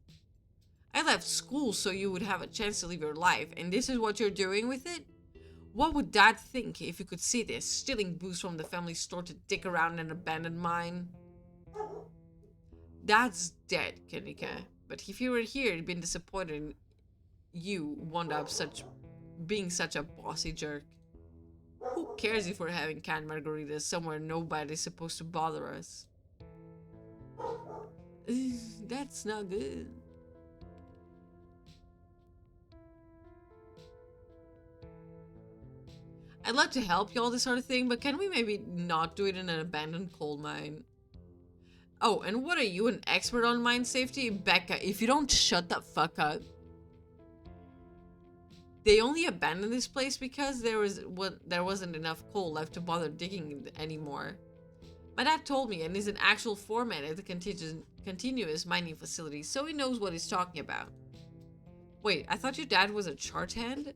I left school so you would have a chance to live your life, and this is what you're doing with it? What would Dad think if you could see this, stealing booze from the family store to dick around an abandoned mine? Dad's dead, Kanika, but if he were here, he'd been disappointed in you wound up being such a bossy jerk. Who cares if we're having canned margaritas somewhere nobody's supposed to bother us? That's not good. I'd love to help you all this sort of thing, but can we maybe not do it in an abandoned coal mine? Oh, and what are you, an expert on mine safety? Becca, if you don't shut the fuck up. They only abandoned this place because there wasn't enough coal left to bother digging anymore. My dad told me, and is an actual foreman at the continuous mining facility, so he knows what he's talking about. Wait, I thought your dad was a chart hand?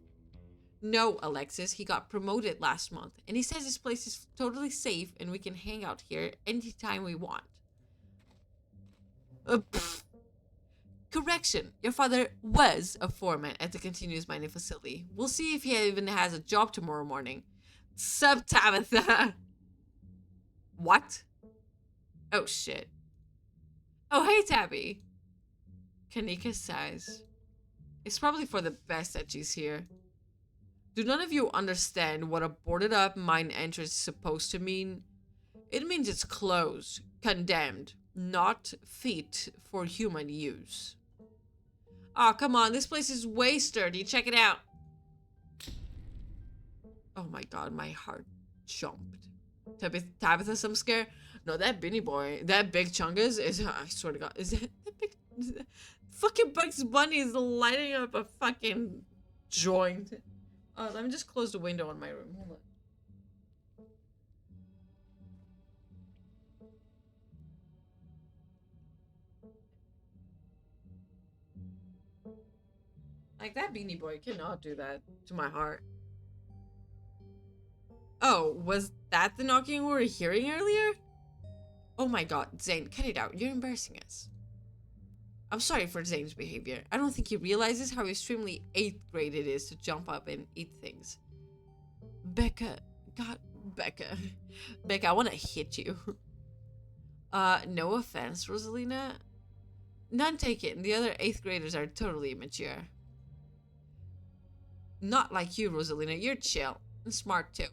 No, Alexis, he got promoted last month, and he says this place is totally safe and we can hang out here anytime we want. Correction, your father was a foreman at the continuous mining facility. We'll see if he even has a job tomorrow morning. Sup, Tabitha? What? Oh, shit. Oh, hey, Tabby. Kanika sighs. It's probably for the best that she's here. Do none of you understand what a boarded up mine entrance is supposed to mean? It means it's closed, condemned, not fit for human use. Aw, come on, this place is way sturdy. Check it out. Oh my god, my heart jumped. Tabitha, some scare? No, that Binny boy, that big chungus is, I swear to god, is that big? Fucking Bugs Bunny is lighting up a fucking joint. Let me just close the window in my room. Hold on. Like, that Beanie Boy cannot do that to my heart. Oh, was that the knocking we were hearing earlier? Oh my god, Zane, cut it out. You're embarrassing us. I'm sorry for Zane's behavior. I don't think he realizes how extremely 8th grade it is to jump up and eat things. Becca. God, Becca. Becca, I want to hit you. No offense, Rosalina. None taken. The other 8th graders are totally immature. Not like you, Rosalina. You're chill. And smart, too.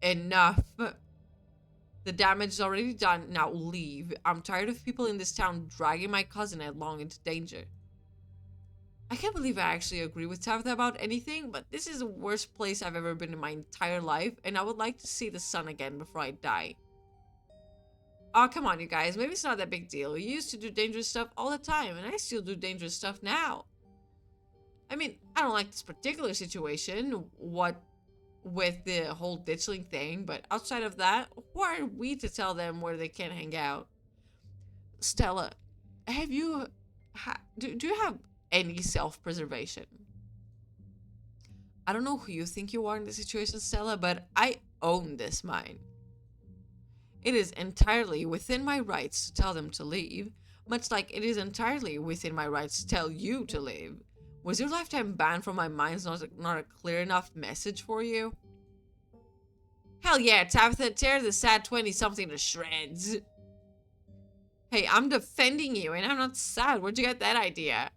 Enough. The damage is already done. Now leave. I'm tired of people in this town dragging my cousin headlong into danger. I can't believe I actually agree with Tabitha about anything, but this is the worst place I've ever been in my entire life, and I would like to see the sun again before I die. Oh, come on, you guys. Maybe it's not that big deal. You used to do dangerous stuff all the time, and I still do dangerous stuff now. I mean, I don't like this particular situation, what with the whole ditchling thing, but outside of that, who are we to tell them where they can hang out? Stella, have you... do you have any self-preservation? I don't know who you think you are in this situation, Stella, but I own this mine. It is entirely within my rights to tell them to leave, much like it is entirely within my rights to tell you to leave. Was your lifetime ban from my mind not a clear enough message for you? Hell yeah, Tabitha, tear the sad 20-something to shreds. Hey, I'm defending you, and I'm not sad. Where'd you get that idea?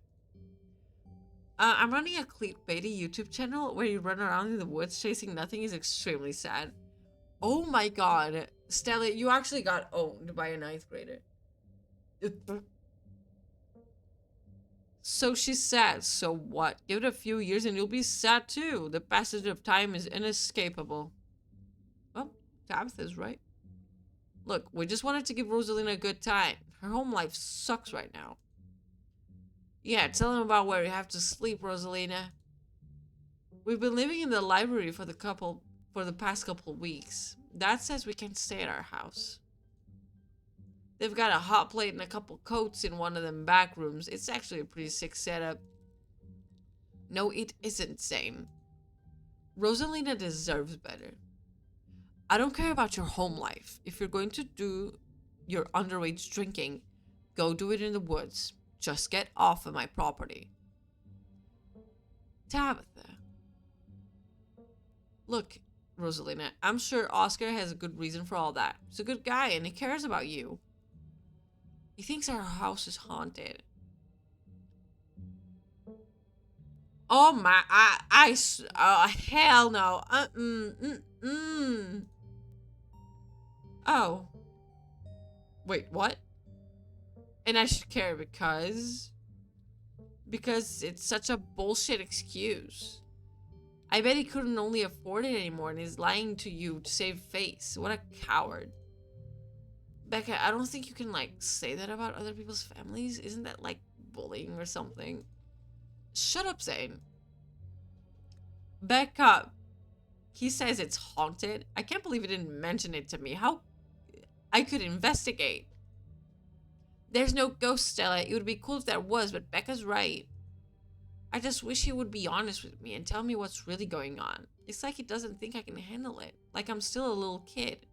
I'm running a clickbaity YouTube channel where you run around in the woods chasing nothing is extremely sad. Oh my god. Stella, you actually got owned by a 9th grader. So she's sad. So what? Give it a few years and you'll be sad too. The passage of time is inescapable. Well, Tabitha's right. Look, we just wanted to give Rosalina a good time. Her home life sucks right now. Yeah, tell them about where you have to sleep, Rosalina. We've been living in the library for the past couple weeks. Dad says we can stay at our house. They've got a hot plate and a couple coats in one of them back rooms. It's actually a pretty sick setup. No, it isn't, Zane. Rosalina deserves better. I don't care about your home life. If you're going to do your underage drinking, go do it in the woods. Just get off of my property. Tabitha. Look, Rosalina, I'm sure Oscar has a good reason for all that. He's a good guy and he cares about you. He thinks our house is haunted. Oh my, hell no. Oh. Wait, what? And I should care because it's such a bullshit excuse. I bet he couldn't only afford it anymore and is lying to you to save face. What a coward. Becca, I don't think you can, like, say that about other people's families. Isn't that, like, bullying or something? Shut up, Zane. Becca. He says it's haunted. I can't believe he didn't mention it to me. How? I could investigate. There's no ghost, Stella. It would be cool if there was, but Becca's right. I just wish he would be honest with me and tell me what's really going on. It's like he doesn't think I can handle it. Like I'm still a little kid.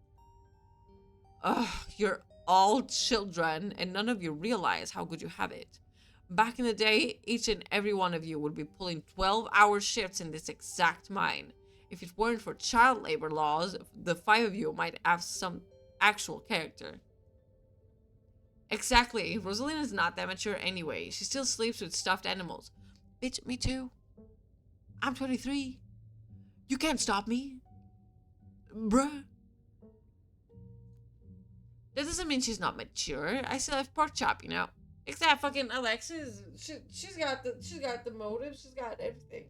Ugh, you're all children and none of you realize how good you have it. Back in the day, each and every one of you would be pulling 12-hour shifts in this exact mine. If it weren't for child labor laws, the 5 of you might have some actual character. Exactly. Rosalina's not that mature anyway. She still sleeps with stuffed animals. Bitch, me too. I'm 23. You can't stop me. Bruh. That doesn't mean she's not mature. I still have pork chop, you know. Except fucking Alexis, she's got the motive, she's got everything.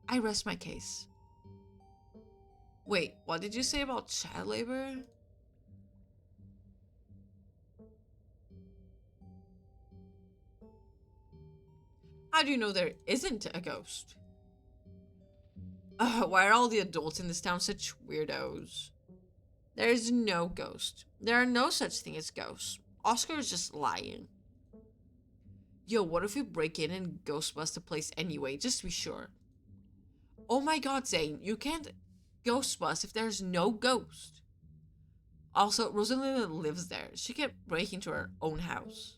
I rest my case. Wait, what did you say about child labor? How do you know there isn't a ghost? Why are all the adults in this town such weirdos? There is no ghost. There are no such thing as ghosts. Oscar is just lying. Yo, what if we break in and ghostbust the place anyway, just to be sure? Oh my god, Zane, you can't ghostbust if there's no ghost. Also, Rosalina lives there. She can't break into her own house.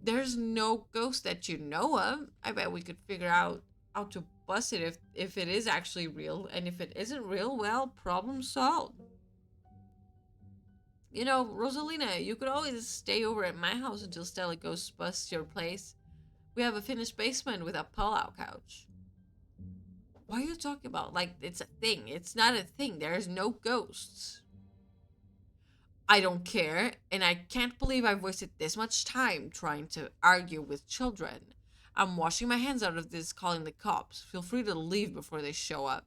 There's no ghost that you know of. I bet we could figure out how to bust it if it is actually real. And if it isn't real, well, problem solved. You know, Rosalina, you could always stay over at my house until Stella goes bust your place. We have a finished basement with a pull-out couch. What are you talking about? Like, it's a thing. It's not a thing. There's no ghosts. I don't care, and I can't believe I've wasted this much time trying to argue with children. I'm washing my hands out of this calling the cops. Feel free to leave before they show up.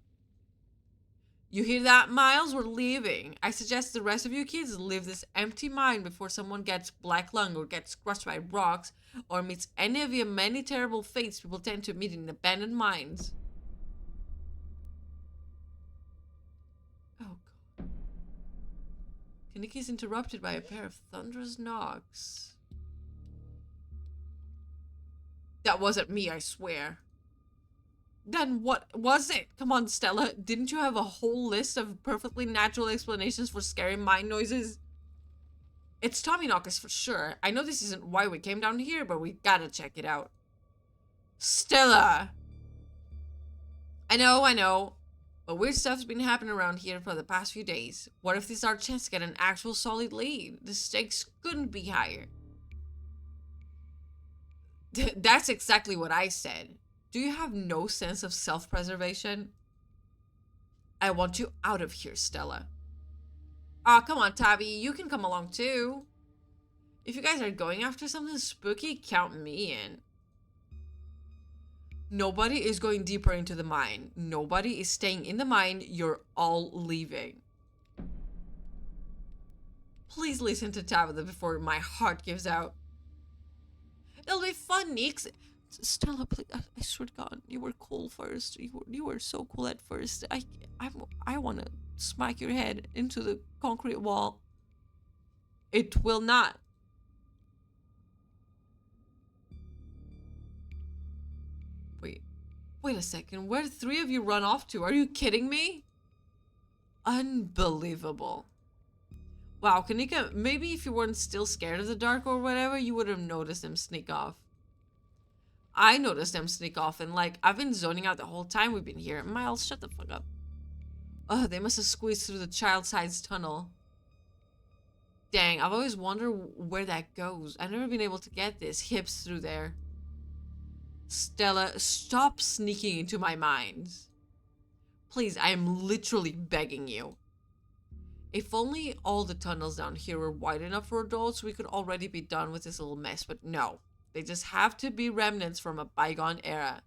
You hear that, Miles? We're leaving. I suggest the rest of you kids leave this empty mine before someone gets black lung or gets crushed by rocks or meets any of your many terrible fates people tend to meet in abandoned mines. Oh, God. Kaneki is interrupted by a pair of thunderous knocks. That wasn't me, I swear. Then what was it? Come on, Stella. Didn't you have a whole list of perfectly natural explanations for scary mine noises? It's Tommyknockers for sure. I know this isn't why we came down here, but we gotta check it out. Stella! I know. But weird stuff's been happening around here for the past few days. What if this is our chance to get an actual solid lead? The stakes couldn't be higher. That's exactly what I said. Do you have no sense of self-preservation? I want you out of here, Stella. Aw, come on, Tabby. You can come along, too. If you guys are going after something spooky, count me in. Nobody is going deeper into the mine. Nobody is staying in the mine. You're all leaving. Please listen to Tabitha before my heart gives out. It'll be fun, Nix. Stella, please, I swear to God, you were cool first. You were so cool at first. I want to smack your head into the concrete wall. It will not. Wait a second. Where did 3 of you run off to? Are you kidding me? Unbelievable. Wow, Kanika, maybe if you weren't still scared of the dark or whatever, you would have noticed them sneak off. I noticed them sneak off, and like, I've been zoning out the whole time we've been here. Miles, shut the fuck up. Oh, they must have squeezed through the child-sized tunnel. Dang, I've always wondered where that goes. I've never been able to get this hips through there. Stella, stop sneaking into my mind. Please, I am literally begging you. If only all the tunnels down here were wide enough for adults, we could already be done with this little mess, but no. They just have to be remnants from a bygone era.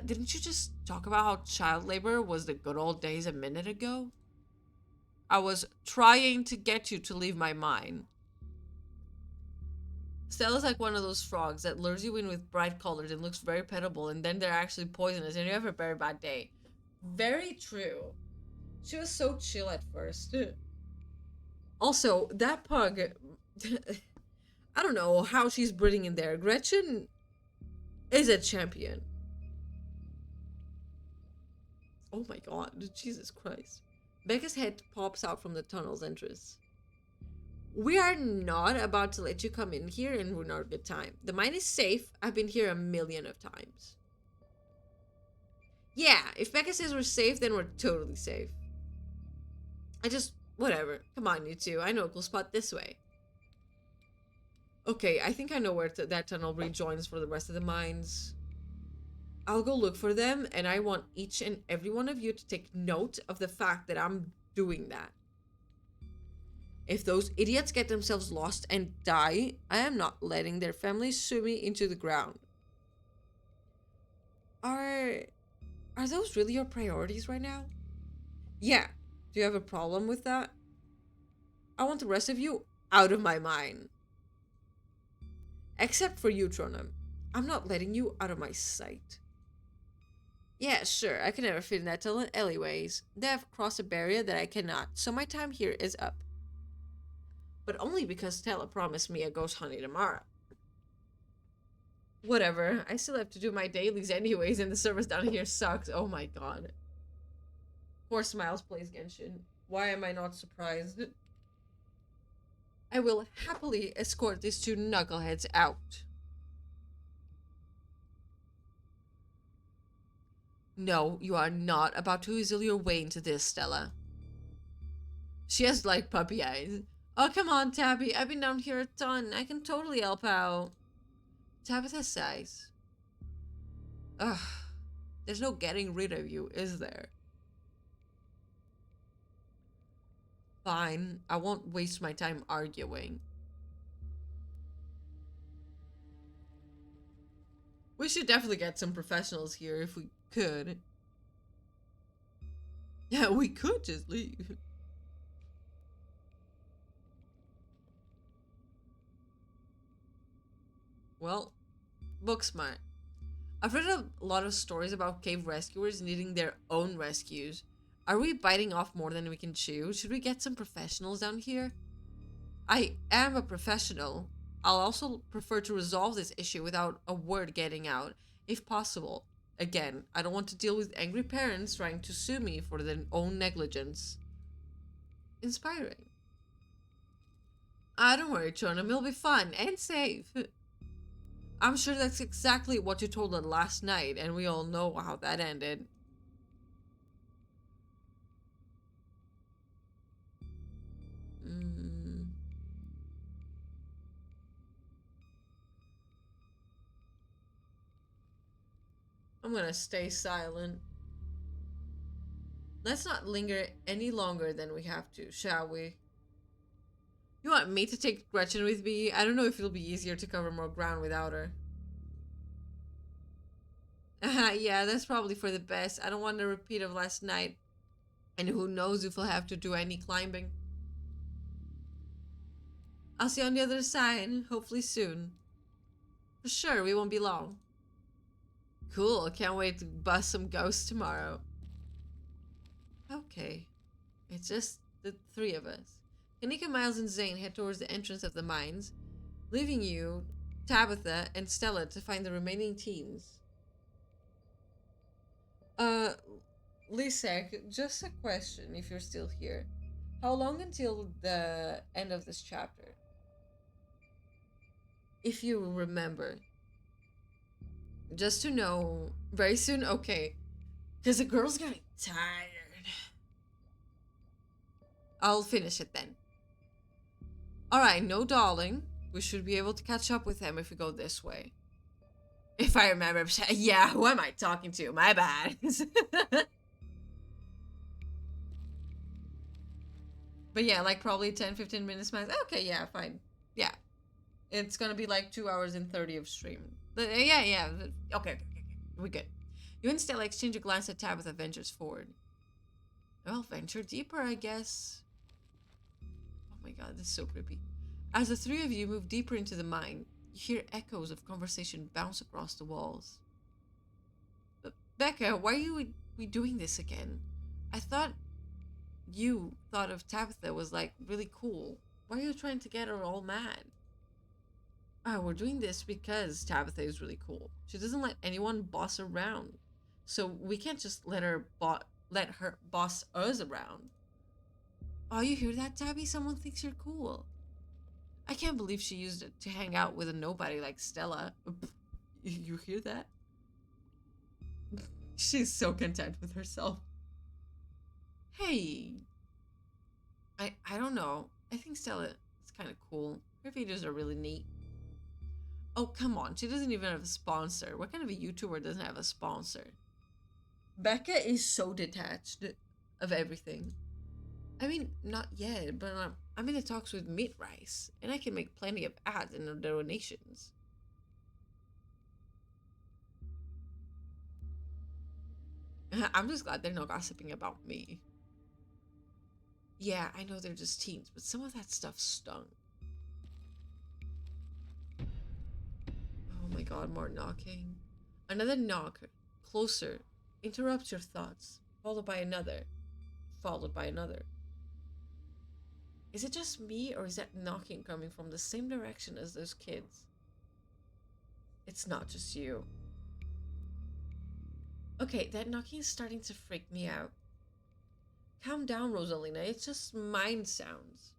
Didn't you just talk about how child labor was the good old days a minute ago? I was trying to get you to leave my mind. Stella's like one of those frogs that lures you in with bright colors and looks very petable, and then they're actually poisonous and you have a very bad day. Very true. She was so chill at first. Also, that pug... I don't know how she's breeding in there. Gretchen is a champion. Oh my God, Jesus Christ. Becca's head pops out from the tunnel's entrance. We are not about to let you come in here and ruin our good time. The mine is safe. I've been here a million of times. Yeah, if Becca says we're safe, then we're totally safe. Whatever. Come on, you two. I know a cool spot this way. Okay, I think I know where that tunnel rejoins for the rest of the mines. I'll go look for them, and I want each and every one of you to take note of the fact that I'm doing that. If those idiots get themselves lost and die, I am not letting their families sue me into the ground. Are those really your priorities right now? Yeah. Do you have a problem with that? I want the rest of you out of my mind. Except for you, Tronum. I'm not letting you out of my sight. Yeah, sure, I can never fit in that tunnel anyways. They have crossed a barrier that I cannot, so my time here is up. But only because Stella promised me a ghost honey tomorrow. Whatever, I still have to do my dailies anyways, and the service down here sucks. Oh my God. Poor Smiles plays Genshin. Why am I not surprised? I will happily escort these 2 knuckleheads out. No, you are not about to weasel your way into this, Stella. She has like puppy eyes. Oh, come on, Tabby. I've been down here a ton. I can totally help out. Tabitha sighs. Ugh. There's no getting rid of you, is there? Fine, I won't waste my time arguing. We should definitely get some professionals here if we could. Yeah, we could just leave. Well, book smart. I've read a lot of stories about cave rescuers needing their own rescues. Are we biting off more than we can chew? Should we get some professionals down here? I am a professional. I'll also prefer to resolve this issue without a word getting out, if possible. Again, I don't want to deal with angry parents trying to sue me for their own negligence. Inspiring. Ah, don't worry, Chonam, it'll be fun and safe. I'm sure that's exactly what you told her last night, and we all know how that ended. I'm gonna stay silent. Let's not linger any longer than we have to, shall we? You want me to take Gretchen with me? I don't know if it'll be easier to cover more ground without her. Yeah, that's probably for the best. I don't want a repeat of last night. And who knows if we'll have to do any climbing. I'll see you on the other side, hopefully soon. For sure, we won't be long. Cool, can't wait to bust some ghosts tomorrow. Okay, it's just the three of us. Kanika, Miles, and Zane head towards the entrance of the mines, leaving you, Tabitha, and Stella to find the remaining teams. Lisek, just a question if you're still here. How long until the end of this chapter? If you remember. Just to know, very soon? Okay. Because the girl's getting tired. I'll finish it then. Alright, no darling. We should be able to catch up with him if we go this way. If I remember. Yeah, who am I talking to? My bad. But yeah, like probably 10-15 minutes max. Okay, yeah, fine. Yeah. It's gonna be like 2 hours and 30 of stream. But yeah. Okay. We good. You and Stella exchange a glance at Tabitha ventures forward. Well, venture deeper, I guess. Oh my god, this is so creepy. As the three of you move deeper into the mine, you hear echoes of conversation bounce across the walls. But Becca, why are we doing this again? I thought you thought of Tabitha was like really cool. Why are you trying to get her all mad? We're doing this because Tabitha is really cool. She doesn't let anyone boss around. So we can't just let her boss us around. Oh, you hear that, Tabby? Someone thinks you're cool. I can't believe she used it to hang out with a nobody like Stella. You hear that? She's so content with herself. Hey. I don't know. I think Stella is kind of cool. Her videos are really neat. Oh, come on. She doesn't even have a sponsor. What kind of a YouTuber doesn't have a sponsor? Becca is so detached of everything. I mean, not yet, but I'm in the talks with Meat Rice, and I can make plenty of ads and donations. I'm just glad they're not gossiping about me. Yeah, I know they're just teens, but some of that stuff stung. Oh my god, more knocking. Another knock, closer, interrupts your thoughts, followed by another, followed by another. Is it just me, or is that knocking coming from the same direction as those kids? It's not just you. Okay, that knocking is starting to freak me out. Calm down, Rosalina. It's just mind sounds.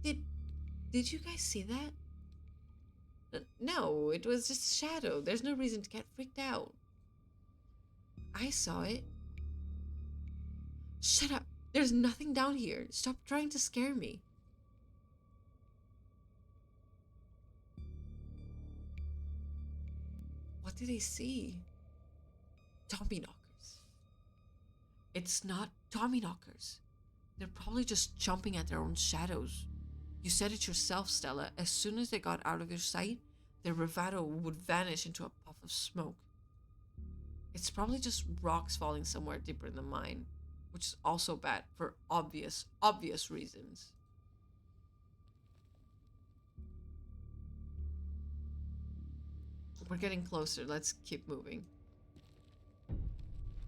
Did you guys see that? No, it was just a shadow. There's no reason to get freaked out. I saw it. Shut up. There's nothing down here. Stop trying to scare me. What did they see? Tommyknockers. It's not Tommyknockers. They're probably just jumping at their own shadows. You said it yourself, Stella. As soon as they got out of your sight, their bravado would vanish into a puff of smoke. It's probably just rocks falling somewhere deeper in the mine, which is also bad for obvious reasons. We're getting closer. Let's keep moving.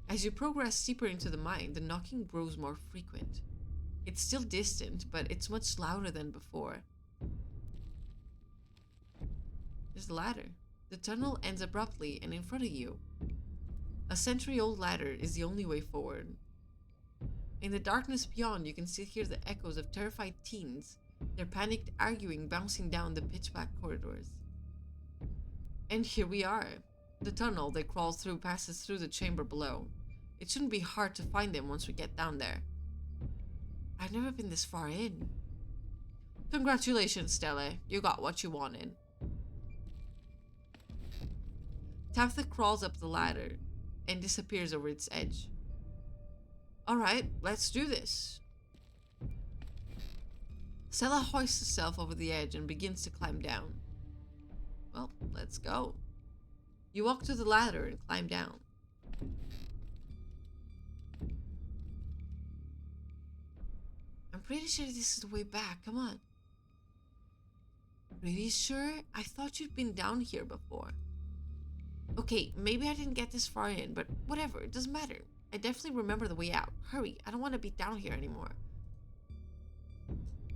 As you progress deeper into the mine, the knocking grows more frequent. It's still distant, but it's much louder than before. There's a ladder. The tunnel ends abruptly and in front of you. A century-old ladder is the only way forward. In the darkness beyond, you can still hear the echoes of terrified teens, their panicked arguing bouncing down the pitch-black corridors. And here we are. The tunnel they crawl through passes through the chamber below. It shouldn't be hard to find them once we get down there. I've never been this far in. Congratulations, Stella. You got what you wanted. Tabitha crawls up the ladder and disappears over its edge. Alright, let's do this. Stella hoists herself over the edge and begins to climb down. Well, let's go. You walk to the ladder and climb down. I'm pretty sure this is the way back. Come on. Really sure? I thought you'd been down here before. Okay, maybe I didn't get this far in, but whatever, it doesn't matter. I definitely remember the way out. Hurry, I don't want to be down here anymore.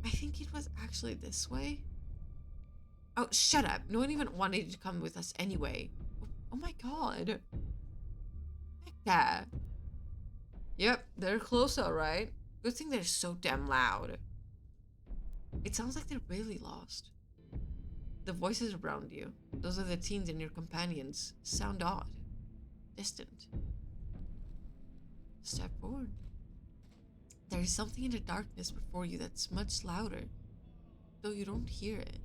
I think it was actually this way. Oh, shut up. No one even wanted you to come with us anyway. Oh my god. Like that. Yep, they're close, alright. Good thing they're so damn loud. It sounds like they're really lost. The voices around you, those are the teens and your companions, sound odd, distant. Step forward. There is something in the darkness before you that's much louder, though you don't hear it.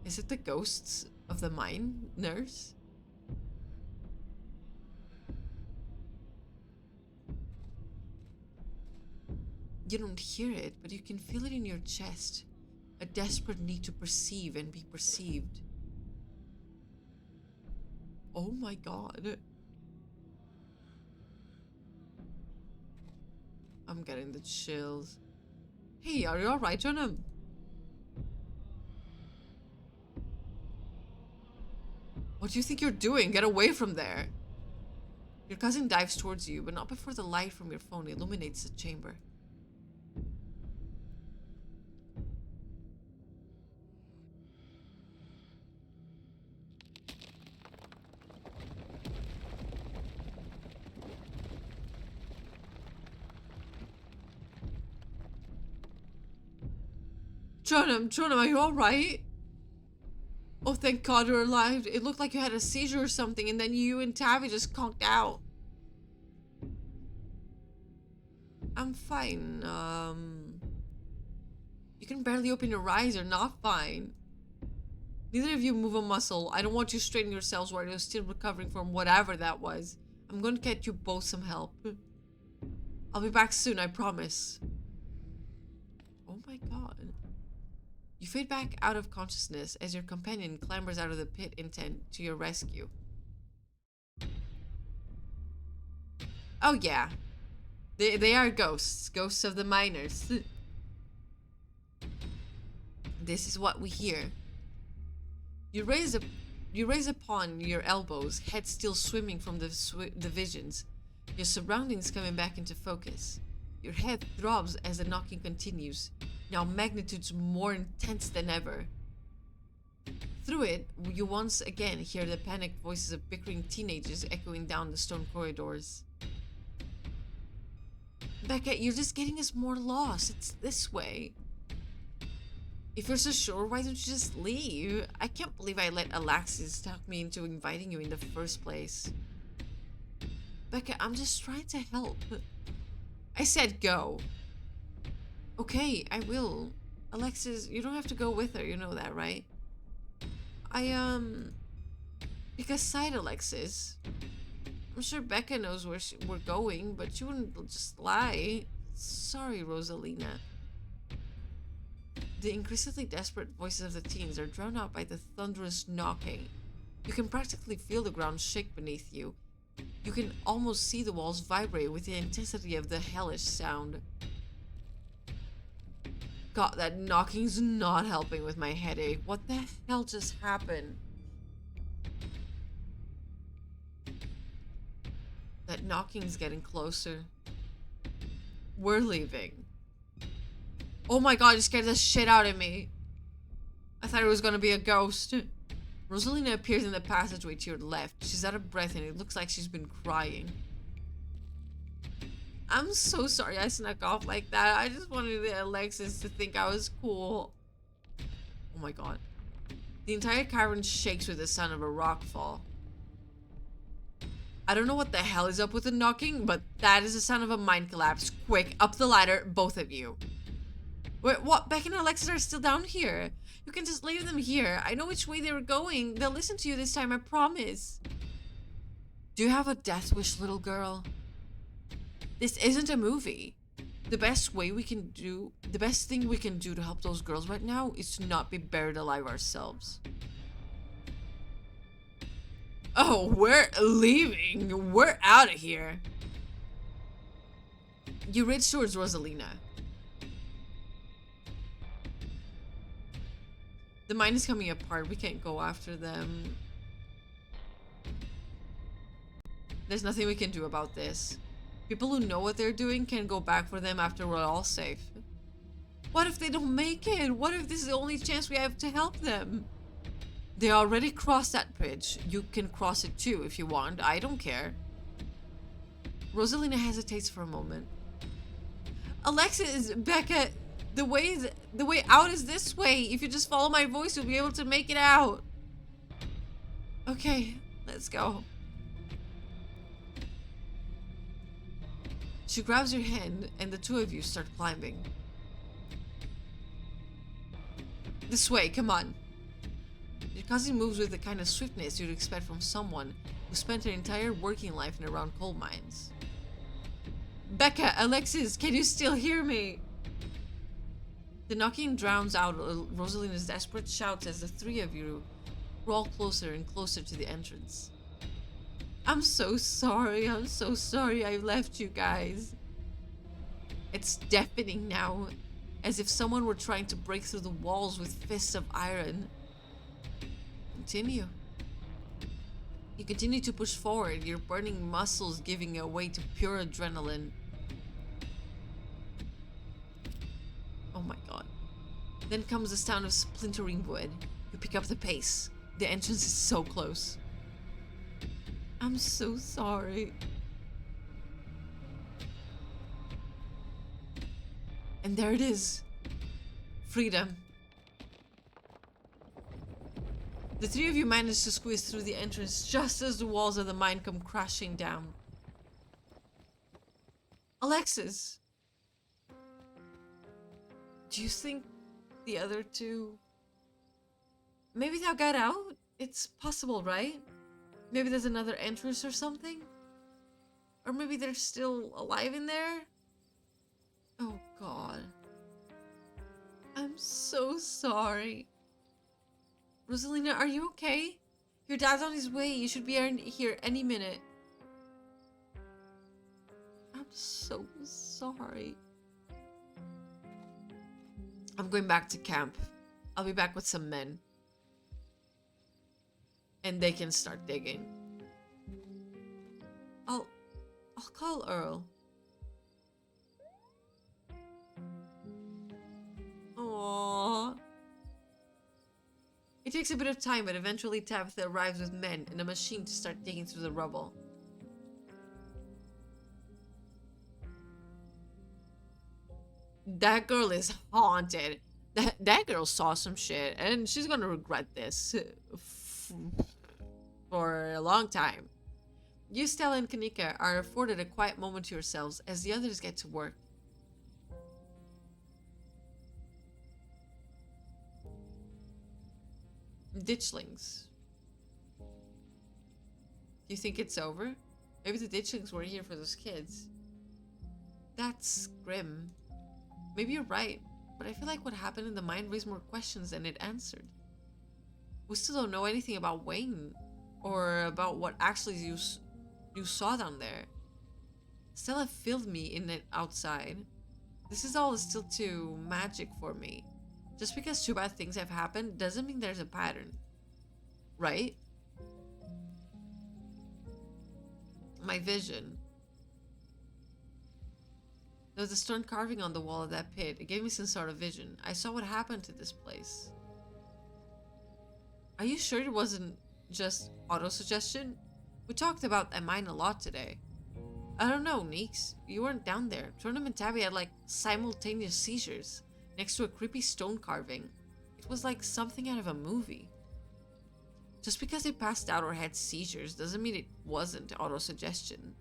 Is it the ghosts of the mine nurse? You don't hear it, but you can feel it in your chest. A desperate need to perceive and be perceived. Oh my god. I'm getting the chills. Hey, are you alright, Jonah? What do you think you're doing? Get away from there. Your cousin dives towards you, but not before the light from your phone illuminates the chamber. Jonah, are you alright? Oh, thank God you're alive. It looked like you had a seizure or something, and then you and Tabby just conked out. I'm fine. You can barely open your eyes. You're not fine. Neither of you move a muscle. I don't want you straining yourselves while you're still recovering from whatever that was. I'm going to get you both some help. I'll be back soon, I promise. Oh my God. You fade back out of consciousness as your companion clambers out of the pit intent to your rescue. Oh yeah. They are ghosts. Ghosts of the miners. This is what we hear. You raise upon your elbows, head still swimming from the visions. Your surroundings coming back into focus. Your head throbs as the knocking continues, now magnitudes more intense than ever. Through it, you once again hear the panicked voices of bickering teenagers echoing down the stone corridors. Becca, you're just getting us more lost. It's this way. If you're so sure, why don't you just leave? I can't believe I let Alexis talk me into inviting you in the first place. Becca, I'm just trying to help. I said go. Okay, I will. Alexis, you don't have to go with her, you know that, right? Pick a side, Alexis. I'm sure Becca knows where we're going, but she wouldn't just lie. Sorry, Rosalina. The increasingly desperate voices of the teens are drowned out by the thunderous knocking. You can practically feel the ground shake beneath you. You can almost see the walls vibrate with the intensity of the hellish sound. God, that knocking's not helping with my headache. What the hell just happened? That knocking's getting closer. We're leaving. Oh my god, you scared the shit out of me. I thought it was gonna be a ghost. Rosalina appears in the passageway to your left. She's out of breath and it looks like she's been crying. I'm so sorry I snuck off like that. I just wanted Alexis to think I was cool. Oh my god. The entire cavern shakes with the sound of a rock fall. I don't know what the hell is up with the knocking, but that is the sound of a mine collapse. Quick, up the ladder, both of you. Wait, what? Beck and Alexis are still down here. You can just leave them here. I know which way they were going. They'll listen to you this time, I promise. Do you have a death wish, little girl? This isn't a movie. The best thing we can do to help those girls right now is to not be buried alive ourselves. Oh, we're leaving. We're out of here. You reach towards Rosalina. The mine is coming apart. We can't go after them. There's nothing we can do about this. People who know what they're doing can go back for them after we're all safe. What if they don't make it? What if this is the only chance we have to help them? They already crossed that bridge. You can cross it too if you want. I don't care. Rosalina hesitates for a moment. Alexis, Becca, the way out is this way. If you just follow my voice, you'll be able to make it out. Okay, let's go. She grabs your hand and the two of you start climbing. This way, come on. Your cousin moves with the kind of swiftness you'd expect from someone who spent her entire working life in around coal mines. Becca, Alexis, can you still hear me? The knocking drowns out Rosalina's desperate shouts as the three of you crawl closer and closer to the entrance. I'm so sorry I left you guys. It's deafening now, as if someone were trying to break through the walls with fists of iron. Continue. You continue to push forward, your burning muscles giving way to pure adrenaline. Oh my god. Then comes the sound of splintering wood. You pick up the pace. The entrance is so close. I'm so sorry. And there it is. Freedom. The three of you manage to squeeze through the entrance just as the walls of the mine come crashing down. Alexis! Do you think the other two... Maybe they'll get out? It's possible, right? Maybe there's another entrance or something? Or maybe they're still alive in there? Oh god. I'm so sorry. Rosalina, are you okay? Your dad's on his way. You should be here any minute. I'm so sorry. I'm going back to camp. I'll be back with some men. And they can start digging. I'll call Earl. Aww. It takes a bit of time, but eventually Tabitha arrives with men and a machine to start digging through the rubble. That girl is haunted. That girl saw some shit, and she's gonna regret this for a long time. You, Stella, and Kanika are afforded a quiet moment to yourselves as the others get to work. Ditchlings. You think it's over? Maybe the ditchlings were here for those kids. That's grim. Maybe you're right, but I feel like what happened in the mine raised more questions than it answered. We still don't know anything about Wayne, or about what actually you saw down there. Stella filled me in and outside. This is all still too magic for me. Just because two bad things have happened doesn't mean there's a pattern. Right? My vision. There was a stone carving on the wall of that pit. It gave me some sort of vision. I saw what happened to this place. Are you sure it wasn't just auto-suggestion? We talked about that mine a lot today. I don't know, Neeks. You weren't down there. Turnham and Tabby had like simultaneous seizures next to a creepy stone carving. It was like something out of a movie. Just because they passed out or had seizures doesn't mean it wasn't auto-suggestion.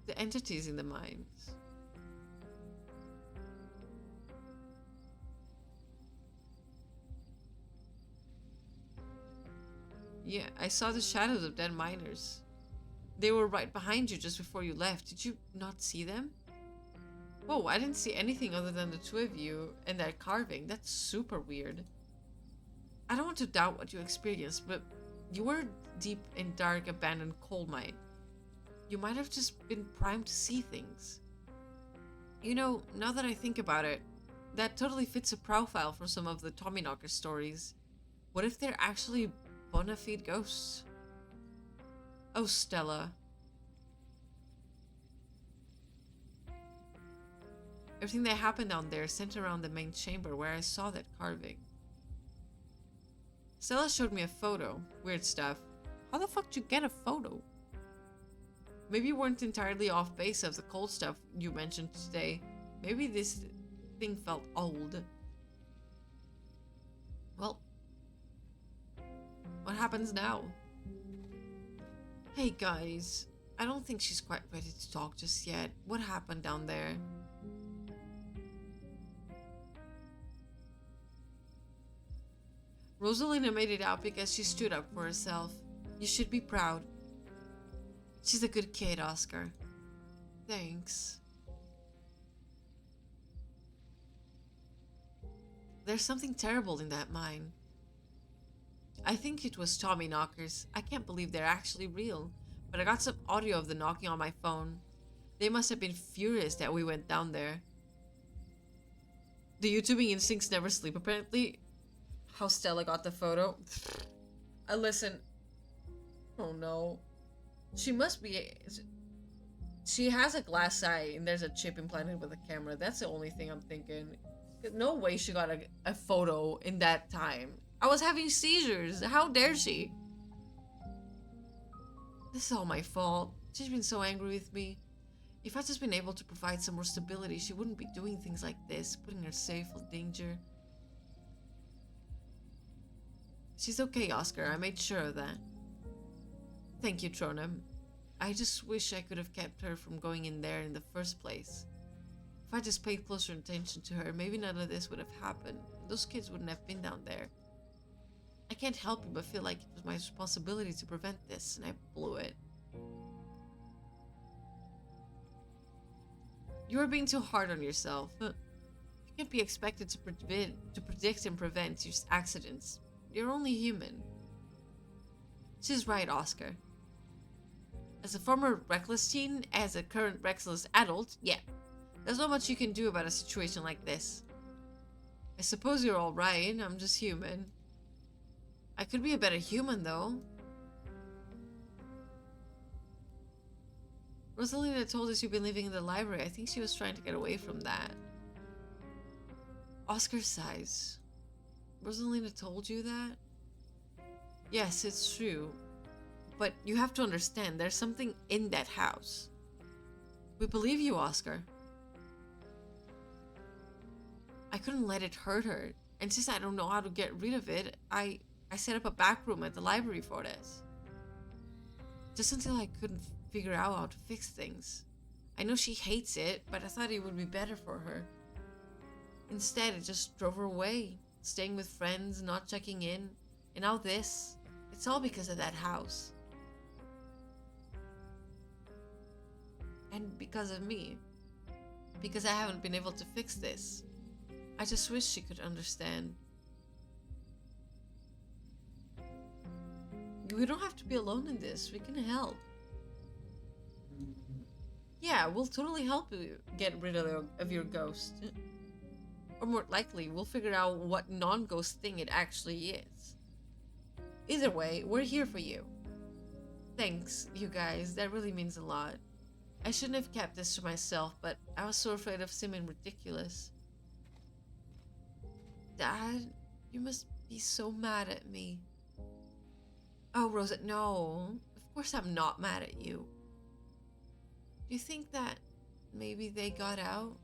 The entities in the mines. Yeah, I saw the shadows of dead miners. They were right behind you just before you left. Did you not see them? Whoa, I didn't see anything other than the two of you and that carving. That's super weird. I don't want to doubt what you experienced, but you were deep in dark, abandoned coal mine. You might have just been primed to see things. You know, now that I think about it, that totally fits a profile for some of the Tommyknocker stories. What if they're actually bona fide ghosts? Oh, Stella. Everything that happened down there centered around the main chamber where I saw that carving. Stella showed me a photo. Weird stuff. How the fuck did you get a photo? Maybe you weren't entirely off base of the cold stuff you mentioned today. Maybe this thing felt old. Well, what happens now? Hey guys, I don't think she's quite ready to talk just yet. What happened down there? Rosalina made it out because she stood up for herself. You should be proud. She's a good kid, Oscar. Thanks. There's something terrible in that mine. I think it was Tommyknockers. I can't believe they're actually real, but I got some audio of the knocking on my phone. They must have been furious that we went down there. The YouTubing instincts never sleep, apparently. How Stella got the photo. Listen. Oh no. She must be... She has a glass eye and there's a chip implanted with a camera. That's the only thing I'm thinking. No way she got a photo in that time. I was having seizures. How dare she? This is all my fault. She's been so angry with me. If I'd just been able to provide some more stability, she wouldn't be doing things like this, putting herself in danger. She's okay, Oscar. I made sure of that. Thank you, Tronum. I just wish I could have kept her from going in there in the first place. If I just paid closer attention to her, maybe none of this would have happened. Those kids wouldn't have been down there. I can't help it but feel like it was my responsibility to prevent this, and I blew it. You are being too hard on yourself. You can't be expected to predict and prevent your accidents. You're only human. She's right, Oscar. As a former reckless teen, as a current reckless adult, yeah, there's not much you can do about a situation like this. I suppose you're all right. I'm just human. I could be a better human, though. Rosalina told us you've been living in the library. I think she was trying to get away from that. Oscar sighs. Rosalina told you that? Yes, it's true. But you have to understand, there's something in that house. We believe you, Oscar. I couldn't let it hurt her. And since I don't know how to get rid of it, I set up a back room at the library for this. Just until I couldn't figure out how to fix things. I know she hates it, but I thought it would be better for her. Instead, it just drove her away. staying with friends, not checking in. And now this. It's all because of that house. And because of me. Because I haven't been able to fix this. I just wish she could understand. We don't have to be alone in this. We can help. Yeah, we'll totally help you get rid of your ghost. Or more likely, we'll figure out what non-ghost thing it actually is. Either way, we're here for you. Thanks, you guys. That really means a lot. I shouldn't have kept this to myself, but I was so afraid of seeming ridiculous. Dad, you must be so mad at me. Oh, Rosa, no. Of course I'm not mad at you. Do you think that maybe they got out?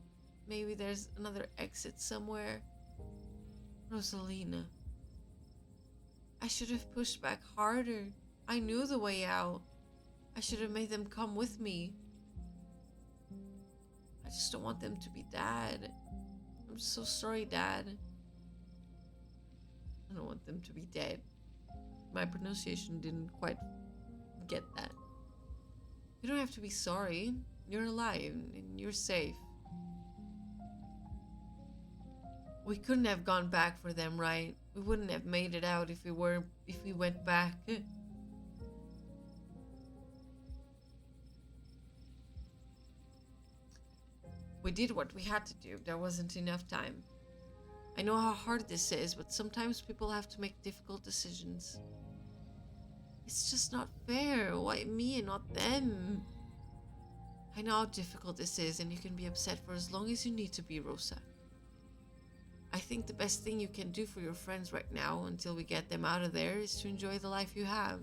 Maybe there's another exit somewhere? Rosalina. I should have pushed back harder. I knew the way out. I should have made them come with me. I just don't want them to be Dad. I'm so sorry, Dad. I don't want them to be dead. My pronunciation didn't quite get that. You don't have to be sorry. You're alive and you're safe. We couldn't have gone back for them, right? We wouldn't have made it out if we went back. We did what we had to do. There wasn't enough time. I know how hard this is, but sometimes people have to make difficult decisions. It's just not fair. Why me and not them? I know how difficult this is, and you can be upset for as long as you need to be, Rosa. I think the best thing you can do for your friends right now, until we get them out of there, is to enjoy the life you have.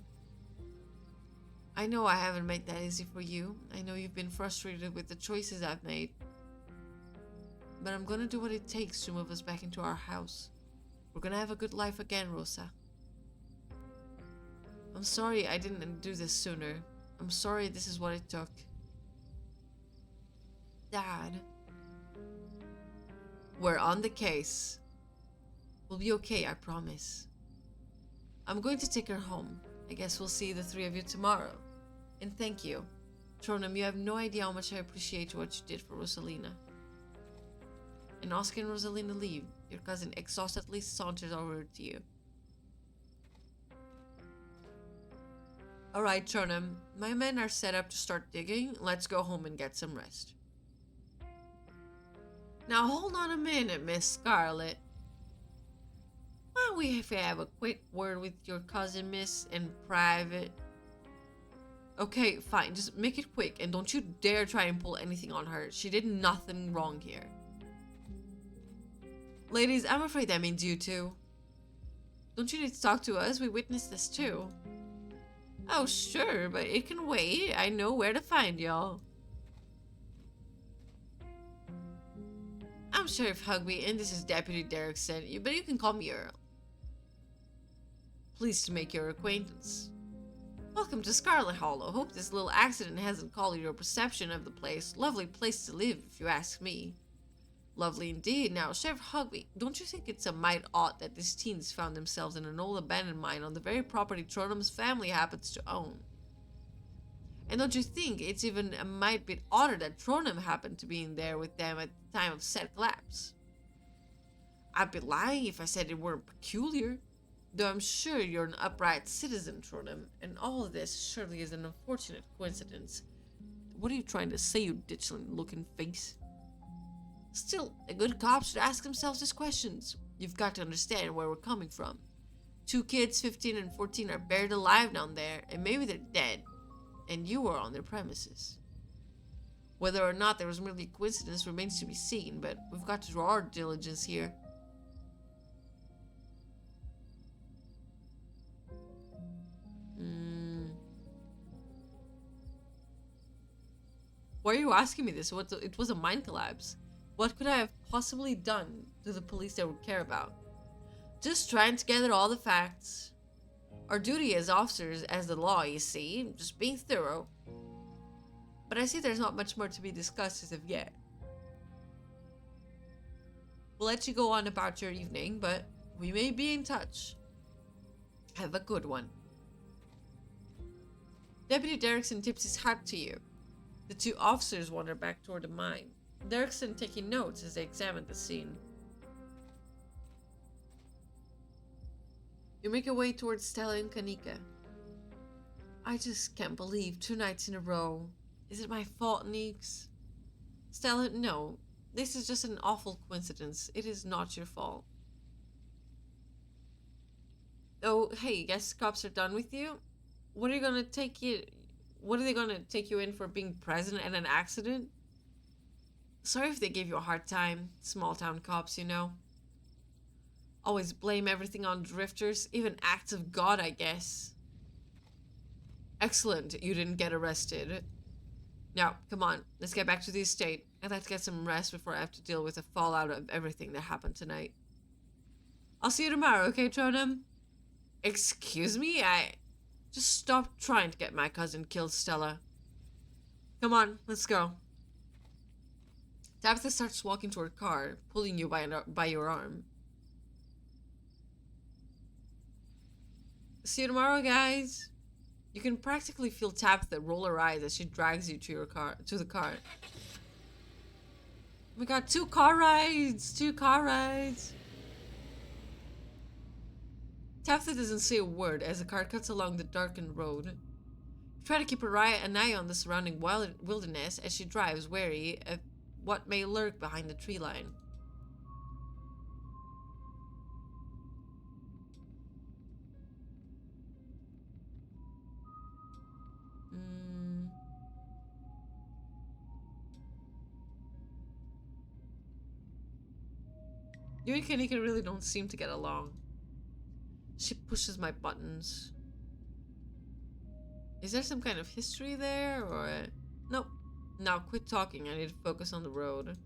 I know I haven't made that easy for you. I know you've been frustrated with the choices I've made. But I'm gonna do what it takes to move us back into our house. We're gonna have a good life again, Rosa. I'm sorry I didn't do this sooner. I'm sorry this is what it took. Dad. We're on the case. We'll be okay, I promise. I'm going to take her home. I guess we'll see the three of you tomorrow. And thank you. Tronum, you have no idea how much I appreciate what you did for Rosalina. And Oscar and Rosalina leave. Your cousin exhaustedly saunters over to you. Alright, Tronum. My men are set up to start digging. Let's go home and get some rest. Now hold on a minute, Miss Scarlet. Why don't we have a quick word with your cousin, Miss, in private? Okay, fine. Just make it quick, and don't you dare try and pull anything on her. She did nothing wrong here. Ladies, I'm afraid that means you two. Don't you need to talk to us? We witnessed this too. Oh, sure, but it can wait. I know where to find y'all. I'm Sheriff Hugby, and this is Deputy Derrickson, but you can call me Earl. Pleased to make your acquaintance. Welcome to Scarlet Hollow. Hope this little accident hasn't colored your perception of the place. Lovely place to live, if you ask me. Lovely indeed. Now, Sheriff Hugby, don't you think it's a mite odd that these teens found themselves in an old abandoned mine on the very property Tronum's family happens to own? And don't you think it's even a mite bit odder that Tronum happened to be in there with them at the time of said collapse? I'd be lying if I said it weren't peculiar, though I'm sure you're an upright citizen, Tronum, and all of this surely is an unfortunate coincidence. What are you trying to say, you ditchling-looking face? Still, a good cop should ask themselves these questions. You've got to understand where we're coming from. 2 kids, 15 and 14, are buried alive down there, and maybe they're dead. And you were on their premises. Whether or not there was merely a coincidence remains to be seen, but we've got to do our diligence here. Why are you asking me this? It was a mine collapse. What could I have possibly done to the police they would care about? Just trying to gather all the facts. Our duty as officers, as the law, you see, just being thorough. But I see there's not much more to be discussed as of yet. We'll let you go on about your evening, but We may be in touch. Have a good one. Deputy Derrickson tips his hat to you. The two officers wander back toward the mine, Derrickson taking notes as they examine the scene. You make your way towards Stella and Kanika. I just can't believe 2 nights in a row. Is it my fault, Neeks? Stella, no. This is just an awful coincidence. It is not your fault. Oh, hey, guess cops are done with you? What are they gonna take you in for being present at an accident? Sorry if they gave you a hard time. Small town cops, you know. Always blame everything on drifters, even acts of God, I guess. Excellent, you didn't get arrested. Now, come on, let's get back to the estate. I'd like to get some rest before I have to deal with the fallout of everything that happened tonight. I'll see you tomorrow, okay, Tronum? Excuse me? Just stop trying to get my cousin killed, Stella. Come on, let's go. Tabitha starts walking toward a car, pulling you by your arm. See you tomorrow, guys. You can practically feel Tabitha roll her eyes as she drags you to the car. Oh my god, 2 car rides! 2 car rides! Tabitha doesn't say a word as the car cuts along the darkened road. You try to keep an eye on the surrounding wilderness as she drives, wary of what may lurk behind the tree line. You and Kanika really don't seem to get along. She pushes my buttons. Is there some kind of history there, or... Nope. Now quit talking, I need to focus on the road.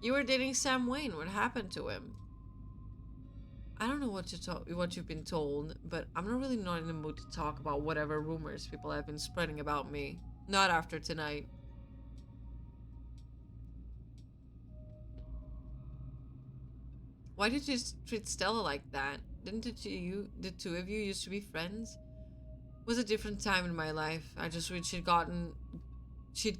You were dating Sam Wayne, what happened to him? I don't know what you've been told, but I'm really not in the mood to talk about whatever rumors people have been spreading about me. Not after tonight. Why did you treat Stella like that? Didn't the two of you used to be friends? It was a different time in my life. I just wish she'd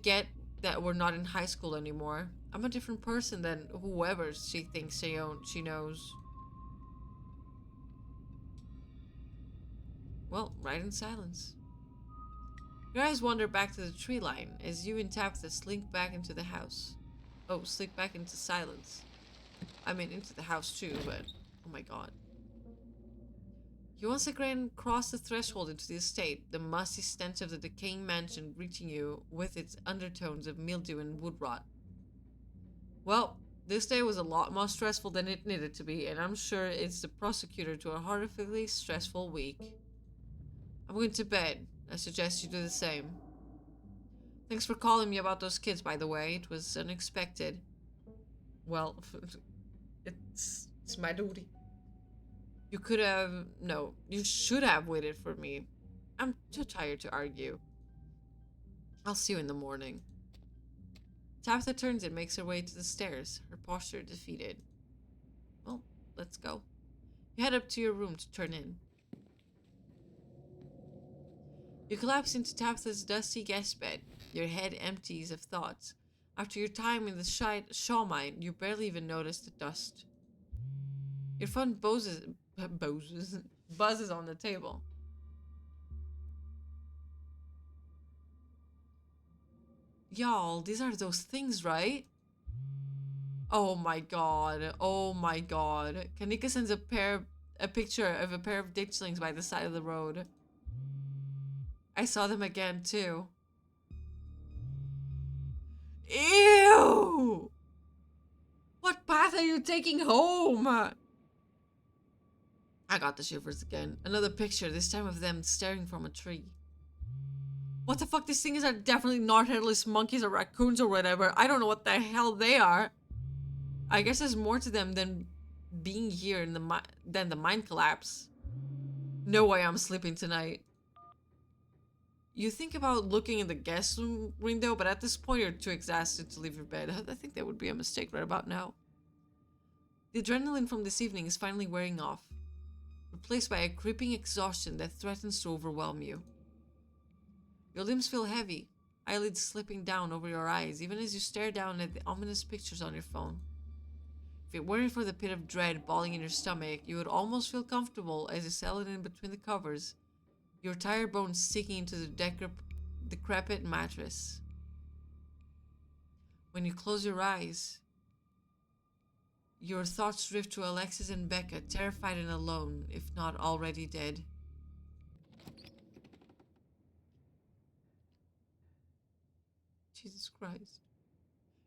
get that we're not in high school anymore. I'm a different person than whoever she thinks she knows. Well, right in silence. Your eyes wander back to the tree line as you and Tabitha slink back into the house. Oh, slink back into silence. I mean, into the house too, but oh my god. You once again cross the threshold into the estate, the musty stench of the decaying mansion greeting you with its undertones of mildew and wood rot. Well, this day was a lot more stressful than it needed to be, and I'm sure it's the prosecutor to a horrifically stressful week. I'm going to bed. I suggest you do the same. Thanks for calling me about those kids, by the way. It was unexpected. Well, it's my duty. You could have... No, you should have waited for me. I'm too tired to argue. I'll see you in the morning. Tabitha turns and makes her way to the stairs, her posture defeated. Well, let's go. You head up to your room to turn in. You collapse into Tabitha's dusty guest bed, your head empties of thoughts. After your time in the Shaw mine, you barely even notice the dust. Your phone buzzes on the table. Y'all, these are those things, right? Oh my god. Oh my god. Kanika sends a picture of a pair of ditchlings by the side of the road. I saw them again, too. Ew! What path are you taking home? I got the shivers again. Another picture, this time of them staring from a tree. What the fuck? These things are definitely not headless monkeys or raccoons or whatever. I don't know what the hell they are. I guess there's more to them than being here in than the mine collapse. No way I'm sleeping tonight. You think about looking in the guest room window, but at this point you're too exhausted to leave your bed. I think that would be a mistake right about now. The adrenaline from this evening is finally wearing off, replaced by a creeping exhaustion that threatens to overwhelm you. Your limbs feel heavy, eyelids slipping down over your eyes, even as you stare down at the ominous pictures on your phone. If it weren't for the pit of dread balling in your stomach, you would almost feel comfortable as you settled in between the covers, your tired bones sinking into the decrepit mattress. When you close your eyes, your thoughts drift to Alexis and Becca, terrified and alone, if not already dead. Jesus Christ.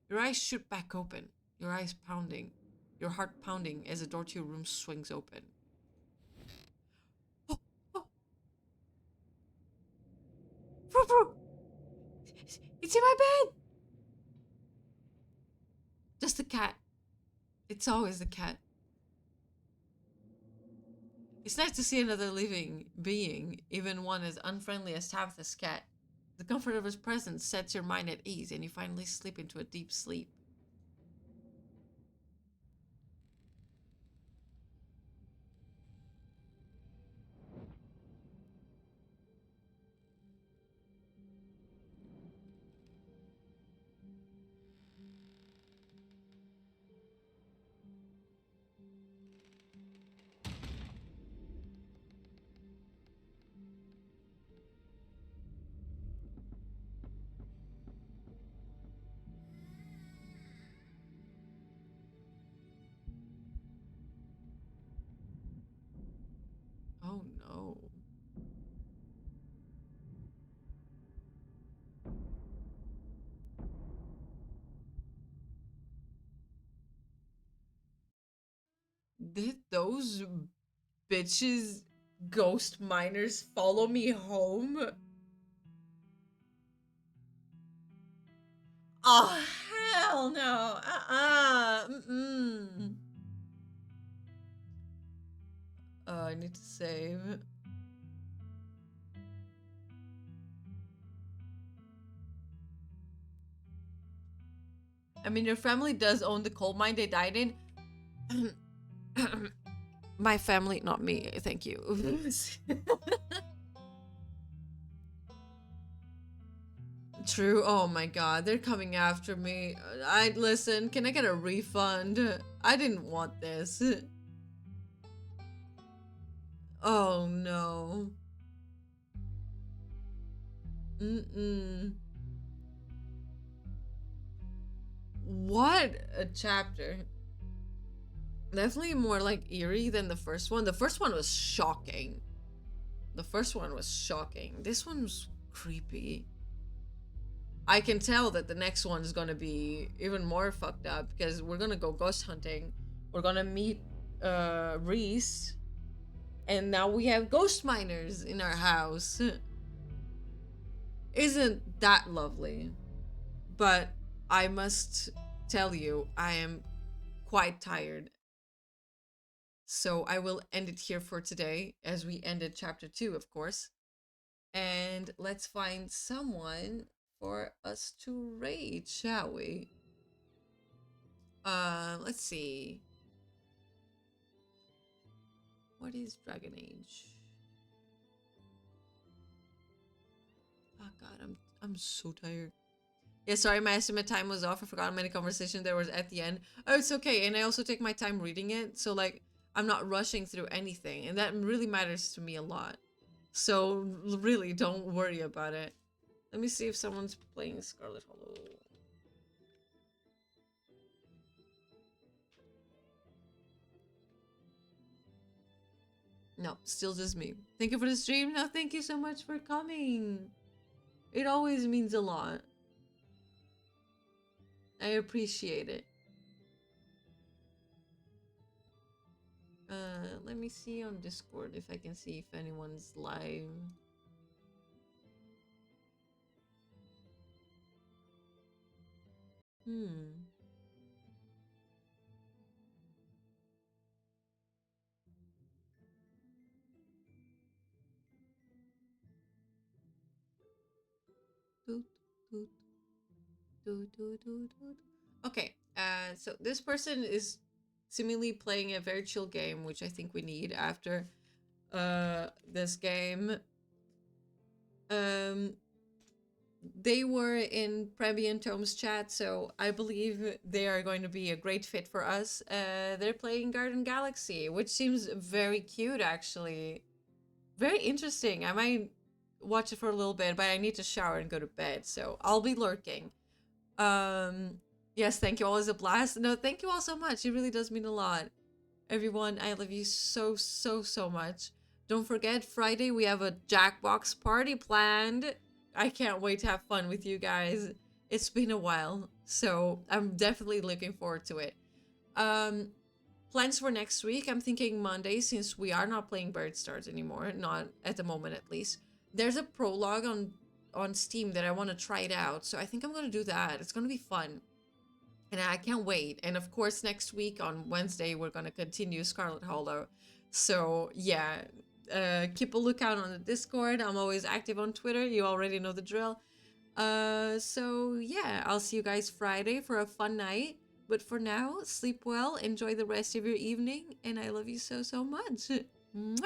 Your eyes shoot back open, your eyes pounding, your heart pounding as the door to your room swings open. Oh, oh. Bro. It's in my bed! Just the cat. It's always the cat. It's nice to see another living being, even one as unfriendly as Tabitha's cat. The comfort of his presence sets your mind at ease, and you finally slip into a deep sleep. Oh no. Did those bitches, ghost miners, follow me home? Oh, hell no. Mm-mm. I need to save. I mean, your family does own the coal mine they died in. My family, not me. Thank you. True. Oh my god, they're coming after me. I listen. Can I get a refund? I didn't want this. Oh no. Mm-mm. What a chapter. Definitely more like eerie than the first one. The first one was shocking. The first one was shocking. This one was creepy. I can tell that the next one is gonna be even more fucked up because we're gonna go ghost hunting. We're gonna meet Reese, and now we have ghost miners in our house. Isn't that lovely? But I must tell you, I am quite tired. So I will end it here for today, as we ended chapter 2, of course. And let's find someone for us to raid, shall we? Let's see. What is Dragon Age? Oh god, I'm so tired. Yeah, sorry, my estimate time was off. I forgot how many conversations there was at the end. Oh, it's okay. And I also take my time reading it. So, like, I'm not rushing through anything. And that really matters to me a lot. So, really, don't worry about it. Let me see if someone's playing Scarlet Hollow. No, still just me. Thank you for the stream. No, thank you so much for coming. It always means a lot. I appreciate it. Let me see on Discord if I can see if anyone's live. Hmm. doot, doot, doot, doot, doot, doot. Okay, so this person is seemingly playing a very chill game, which I think we need after this game. They were in Prebi and Tom's chat, so I believe they are going to be a great fit for us. They're playing Garden Galaxy, which seems very cute, actually. Very interesting. I might watch it for a little bit, but I need to shower and go to bed, so I'll be lurking. Yes, thank you. Always a blast. No, thank you all so much. It really does mean a lot. Everyone, I love you so, so, so much. Don't forget, Friday we have a Jackbox party planned. I can't wait to have fun with you guys. It's been a while, so I'm definitely looking forward to it. Plans for next week, I'm thinking Monday, since we are not playing Bird Stars anymore, not at the moment at least. There's a prologue on Steam that I want to try it out, so I think I'm going to do that. It's going to be fun. And I can't wait. And of course, next week on Wednesday, we're going to continue Scarlet Hollow. So yeah, keep a lookout on the Discord. I'm always active on Twitter. You already know the drill. So yeah, I'll see you guys Friday for a fun night. But for now, sleep well, enjoy the rest of your evening, and I love you so, so much. Mwah!